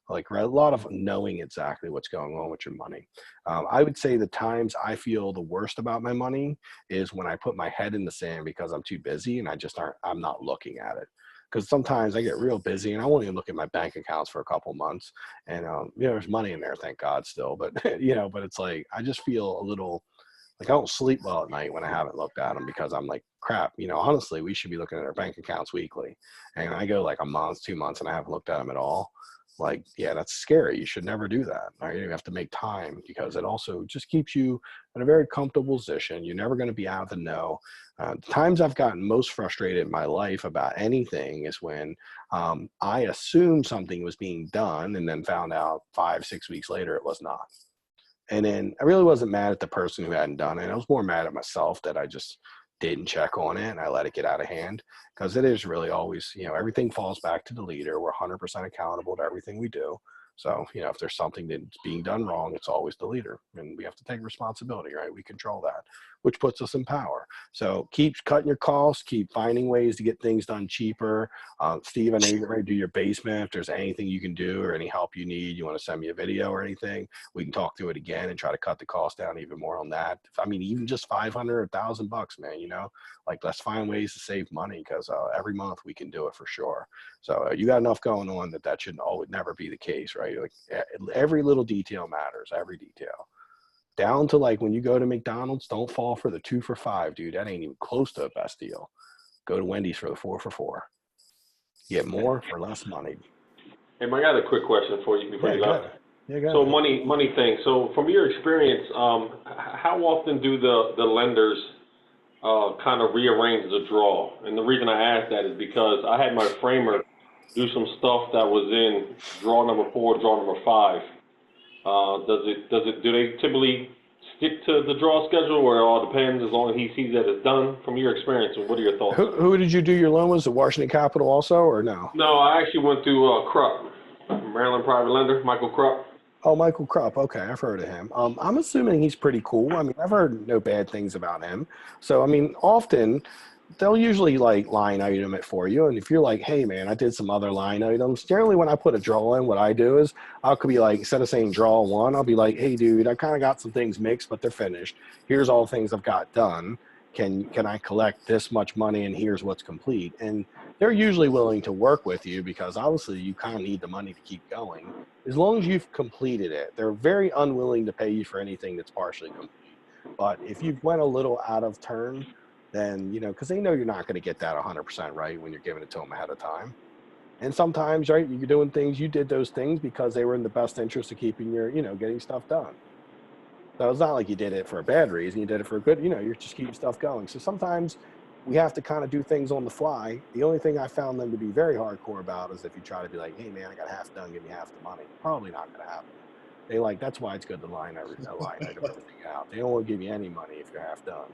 Like a lot of knowing exactly what's going on with your money. I would say the times I feel the worst about my money is when I put my head in the sand because I'm too busy and I'm not looking at it. Because sometimes I get real busy and I won't even look at my bank accounts for a couple months. And, there's money in there, thank God still. But, but it's like, I just feel a little, like I don't sleep well at night when I haven't looked at them because I'm like, crap, honestly, we should be looking at our bank accounts weekly. And I go like a month, 2 months, and I haven't looked at them at all. Like, yeah, that's scary. You should never do that. Right? You have to make time because it also just keeps you in a very comfortable position. You're never going to be out of the know. The times I've gotten most frustrated in my life about anything is when I assumed something was being done and then found out 5-6 weeks later it was not. And then I really wasn't mad at the person who hadn't done it. I was more mad at myself that I just didn't check on it and I let it get out of hand, because it is really always, everything falls back to the leader. We're 100% accountable to everything we do. So, if there's something that's being done wrong, it's always the leader, and we have to take responsibility, right? We control that, which puts us in power. So keep cutting your costs, keep finding ways to get things done cheaper. Steve, I know you're ready to do your basement. If there's anything you can do or any help you need, you want to send me a video or anything, we can talk through it again and try to cut the cost down even more on that. I mean, even just 500 or $1,000 bucks, man, like let's find ways to save money, because every month we can do it for sure. So you got enough going on that shouldn't always never be the case, right? Like every little detail matters, every detail. Down to like when you go to McDonald's, don't fall for the 2 for $5, dude. That ain't even close to a best deal. Go to Wendy's for the 4 for $4. Get more for less money. Hey, I got a quick question for you before you go. Yeah, so money thing. So from your experience, how often do the lenders kind of rearrange the draw? And the reason I ask that is because I had my framer do some stuff that was in draw number 4, draw number 5. Do they typically stick to the draw schedule, or it all depends as long as he sees that it's done? From your experience, what are your thoughts? Who did you do your loan with? Was it Washington Capital also, or no? No, I actually went through Krupp, Maryland Private Lender, Michael Krupp. Oh, Michael Krupp. Okay, I've heard of him. I'm assuming he's pretty cool. I mean, I've heard no bad things about him. So, I mean, often they'll usually like line item it for you. And if you're like, hey, man, I did some other line items. Generally, when I put a draw in, what I do is I could be like, instead of saying draw 1, I'll be like, hey, dude, I kind of got some things mixed, but they're finished. Here's all the things I've got done. Can I collect this much money, and here's what's complete? And they're usually willing to work with you, because obviously you kind of need the money to keep going. As long as you've completed it, they're very unwilling to pay you for anything that's partially complete. But if you went a little out of turn, then, because they know you're not going to get that 100% right when you're giving it to them ahead of time. And sometimes, right, you're doing things, you did those things because they were in the best interest of keeping your, getting stuff done. So it's not like you did it for a bad reason. You did it for a good, you're just keeping stuff going. So sometimes we have to kind of do things on the fly. The only thing I found them to be very hardcore about is if you try to be like, hey, man, I got half done, give me half the money. Probably not going to happen. That's why it's good to line item everything out. They don't want to give you any money if you're half done.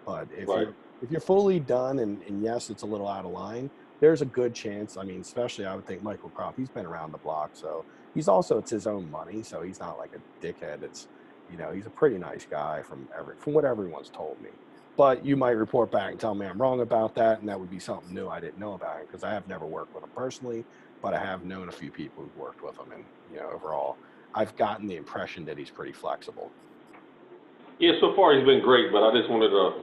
But if you're fully done, and yes, it's a little out of line, there's a good chance. I mean, especially I would think Michael Krupp, he's been around the block. So it's his own money. So he's not like a dickhead. It's, he's a pretty nice guy from what everyone's told me. But you might report back and tell me I'm wrong about that, and that would be something new I didn't know about him, because I have never worked with him personally, but I have known a few people who've worked with him, and overall, I've gotten the impression that he's pretty flexible. Yeah, so far he's been great, but I just wanted to,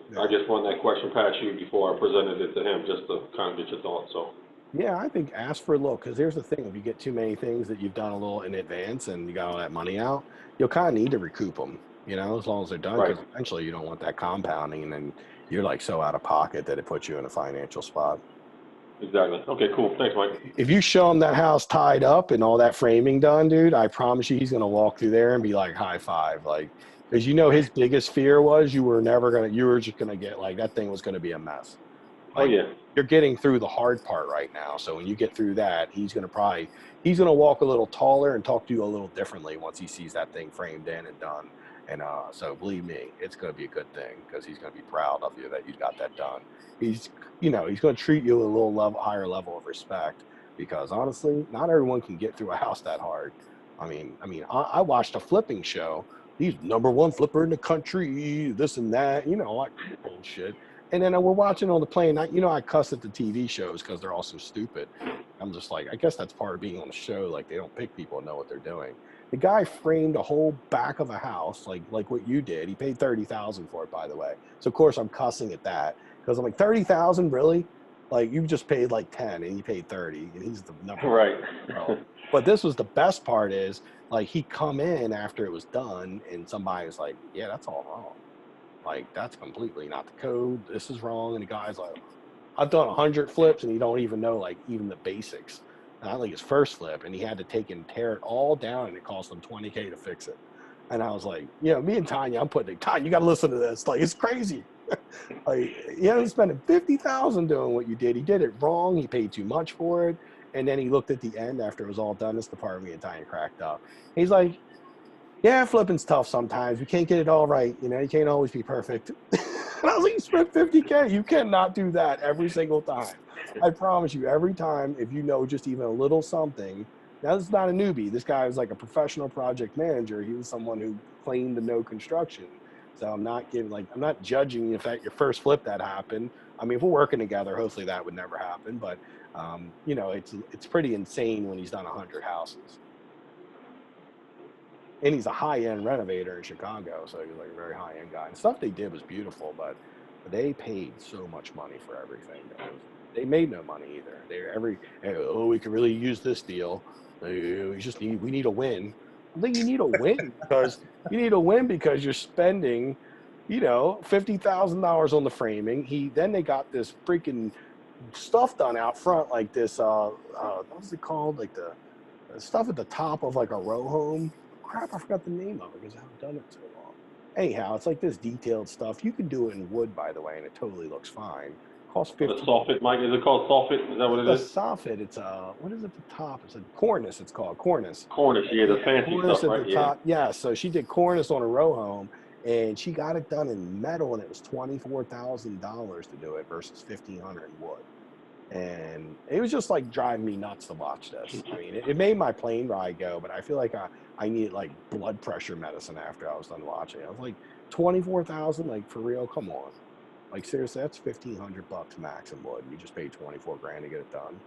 run that question past you before I presented it to him, just to kind of get your thoughts. So. Yeah, I think ask for a little, because here's the thing: if you get too many things that you've done a little in advance and you got all that money out, you'll kind of need to recoup them. As long as they're done, because eventually you don't want that compounding, and then you're like so out of pocket that it puts you in a financial spot. Exactly. Okay, cool. Thanks, Mike. If you show him that house tied up and all that framing done, dude, I promise you he's going to walk through there and be like, high five. Like, because his biggest fear was you were just going to get, like, that thing was going to be a mess. Like, you're getting through the hard part right now. So when you get through that, he's going to walk a little taller and talk to you a little differently once he sees that thing framed in and done. And so believe me, it's going to be a good thing, because he's going to be proud of you that you got that done. He's going to treat you a little higher level of respect, because honestly, not everyone can get through a house that hard. I mean, I watched a flipping show. He's #1 flipper in the country, this and that, like bullshit. And then we're watching on the plane. I cuss at the TV shows because they're all so stupid. I'm just like, I guess that's part of being on the show. Like, they don't pick people and know what they're doing. The guy framed a whole back of a house, like what you did. He paid $30,000 for it, by the way. So of course I'm cussing at that, because I'm like, $30,000, really? Like, you just paid like 10 and he paid 30, and he's the number. Right. But this was the best part is, like, he come in after it was done, and somebody was like, yeah, that's all wrong. Like, that's completely not the code. This is wrong. And the guy's like, I've done 100 flips, and you don't even know, like, even the basics. Not like his first flip, and he had to take and tear it all down, and it cost him $20K to fix it. And I was like, me and Tanya, I'm putting it, Tanya, you got to listen to this. Like, it's crazy. Like, he's spending $50,000 doing what you did. He did it wrong. He paid too much for it. And then he looked at the end after it was all done. This is the part me and Tanya cracked up. He's like, yeah, flipping's tough sometimes. We can't get it all right. You can't always be perfect. And I was like, you spent $50K. You cannot do that every single time. I promise you, every time, if you know just even a little something. Now, this is not a newbie. This guy was like a professional project manager. He was someone who claimed to know construction. So I'm not judging the fact your first flip that happened. I mean, if we're working together, hopefully that would never happen. But you know, it's pretty insane when he's done 100 houses. And he's a high-end renovator in Chicago, so he's like a very high-end guy. And stuff they did was beautiful, but they paid so much money for everything. They made no money either. We could really use this deal. We need a win. I think you need a win because you're spending, you know, $50,000 on the framing. Then they got this freaking stuff done out front, like this. What's it called? Like the stuff at the top of like a row home. Crap, I forgot the name of it because I haven't done it so long. Anyhow, it's like this detailed stuff. You can do it in wood, by the way, and it totally looks fine. It costs $50. The soffit, Mike, is it called soffit? Is that what it is? The soffit, it's what is it at the top? It's a cornice, it's called cornice. Cornice, yeah, the fancy cornice stuff, at right? the top. Yeah, so she did cornice on a row home, and she got it done in metal, and it was $24,000 to do it versus $1,500 in wood. And it was just like driving me nuts to watch this. I mean, it made my plane ride go, but I feel like I needed like blood pressure medicine after I was done watching. I was like, 24,000, like for real? Come on. Like seriously, that's $1,500 max in wood. You just paid 24 grand to get it done.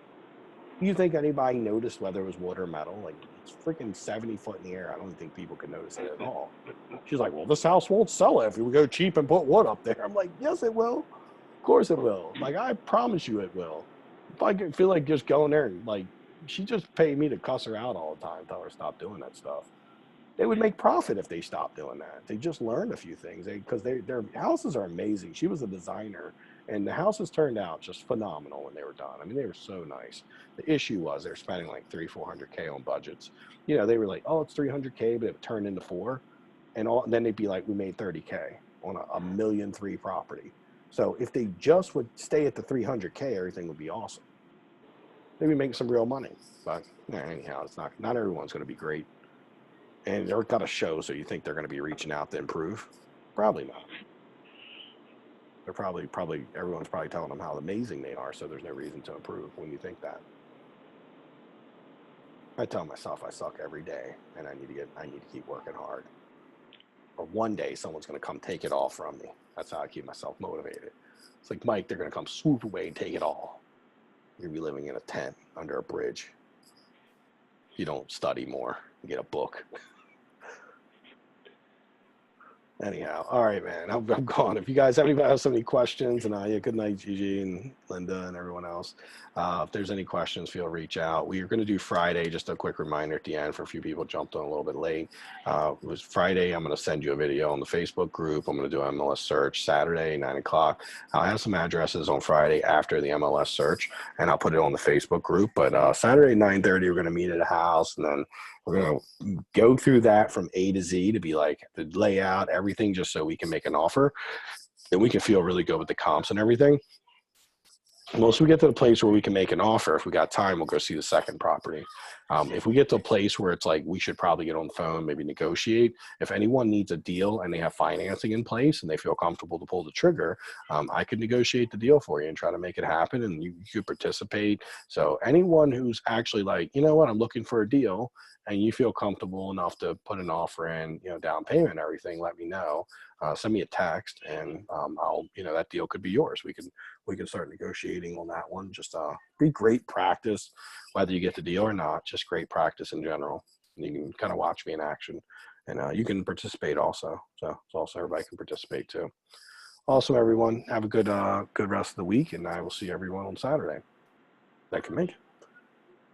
You think anybody noticed whether it was wood or metal? Like it's freaking 70 foot in the air. I don't think people could notice it at all. She's like, well, this house won't sell it if we go cheap and put wood up there. I'm like, yes, it will. Of course it will. Like, I promise you it will. If I feel like just going there and like, she just paid me to cuss her out all the time, tell her to stop doing that stuff. They would make profit if they stopped doing that. They just learned a few things because their houses are amazing. She was a designer, and the houses turned out just phenomenal when they were done. I mean, they were so nice. The issue was they're spending like $300-400K on budgets. You know, they were like, oh, it's $300K, but it turned into $4, and then they'd be like, we made $30K on a $1.3 million property. So if they just would stay at the $300K, everything would be awesome. Maybe make some real money, but anyhow, it's not everyone's going to be great. And they're got a show, so you think they're going to be reaching out to improve? Probably not. They're probably everyone's probably telling them how amazing they are, so there's no reason to improve when you think that. I tell myself I suck every day, and I need to keep working hard. Or one day someone's going to come take it all from me. That's how I keep myself motivated. It's like, Mike, they're going to come swoop away and take it all. You're going to be living in a tent under a bridge. You don't study more. You get a book. Anyhow, all right, man. I'm gone. If you guys have any questions, and yeah, good night, Gigi and Linda and everyone else. If there's any questions, feel reach out. We are going to do Friday. Just a quick reminder at the end for a few people jumped on a little bit late. It was Friday. I'm going to send you a video on the Facebook group. I'm going to do an MLS search Saturday, 9 o'clock. I'll have some addresses on Friday after the MLS search, and I'll put it on the Facebook group. But Saturday, 9:30, we're going to meet at a house, and then we're going to go through that from A to Z to be like the layout, everything, just so we can make an offer and we can feel really good with the comps and everything. Once we get to the place where we can make an offer, if we got time, we'll go see the second property. If we get to a place where it's like we should probably get on the phone, maybe negotiate. If anyone needs a deal and they have financing in place and they feel comfortable to pull the trigger, I could negotiate the deal for you and try to make it happen, and you could participate. So anyone who's actually like, you know what, I'm looking for a deal, and you feel comfortable enough to put an offer in, you know, down payment and everything, let me know. Send me a text, and that deal could be yours. We can start negotiating on that one. Just be great practice, whether you get the deal or not. Just great practice in general. And you can kind of watch me in action, and you can participate also. So it's also everybody can participate too. Awesome, everyone. Have a good rest of the week, and I will see everyone on Saturday that can make it.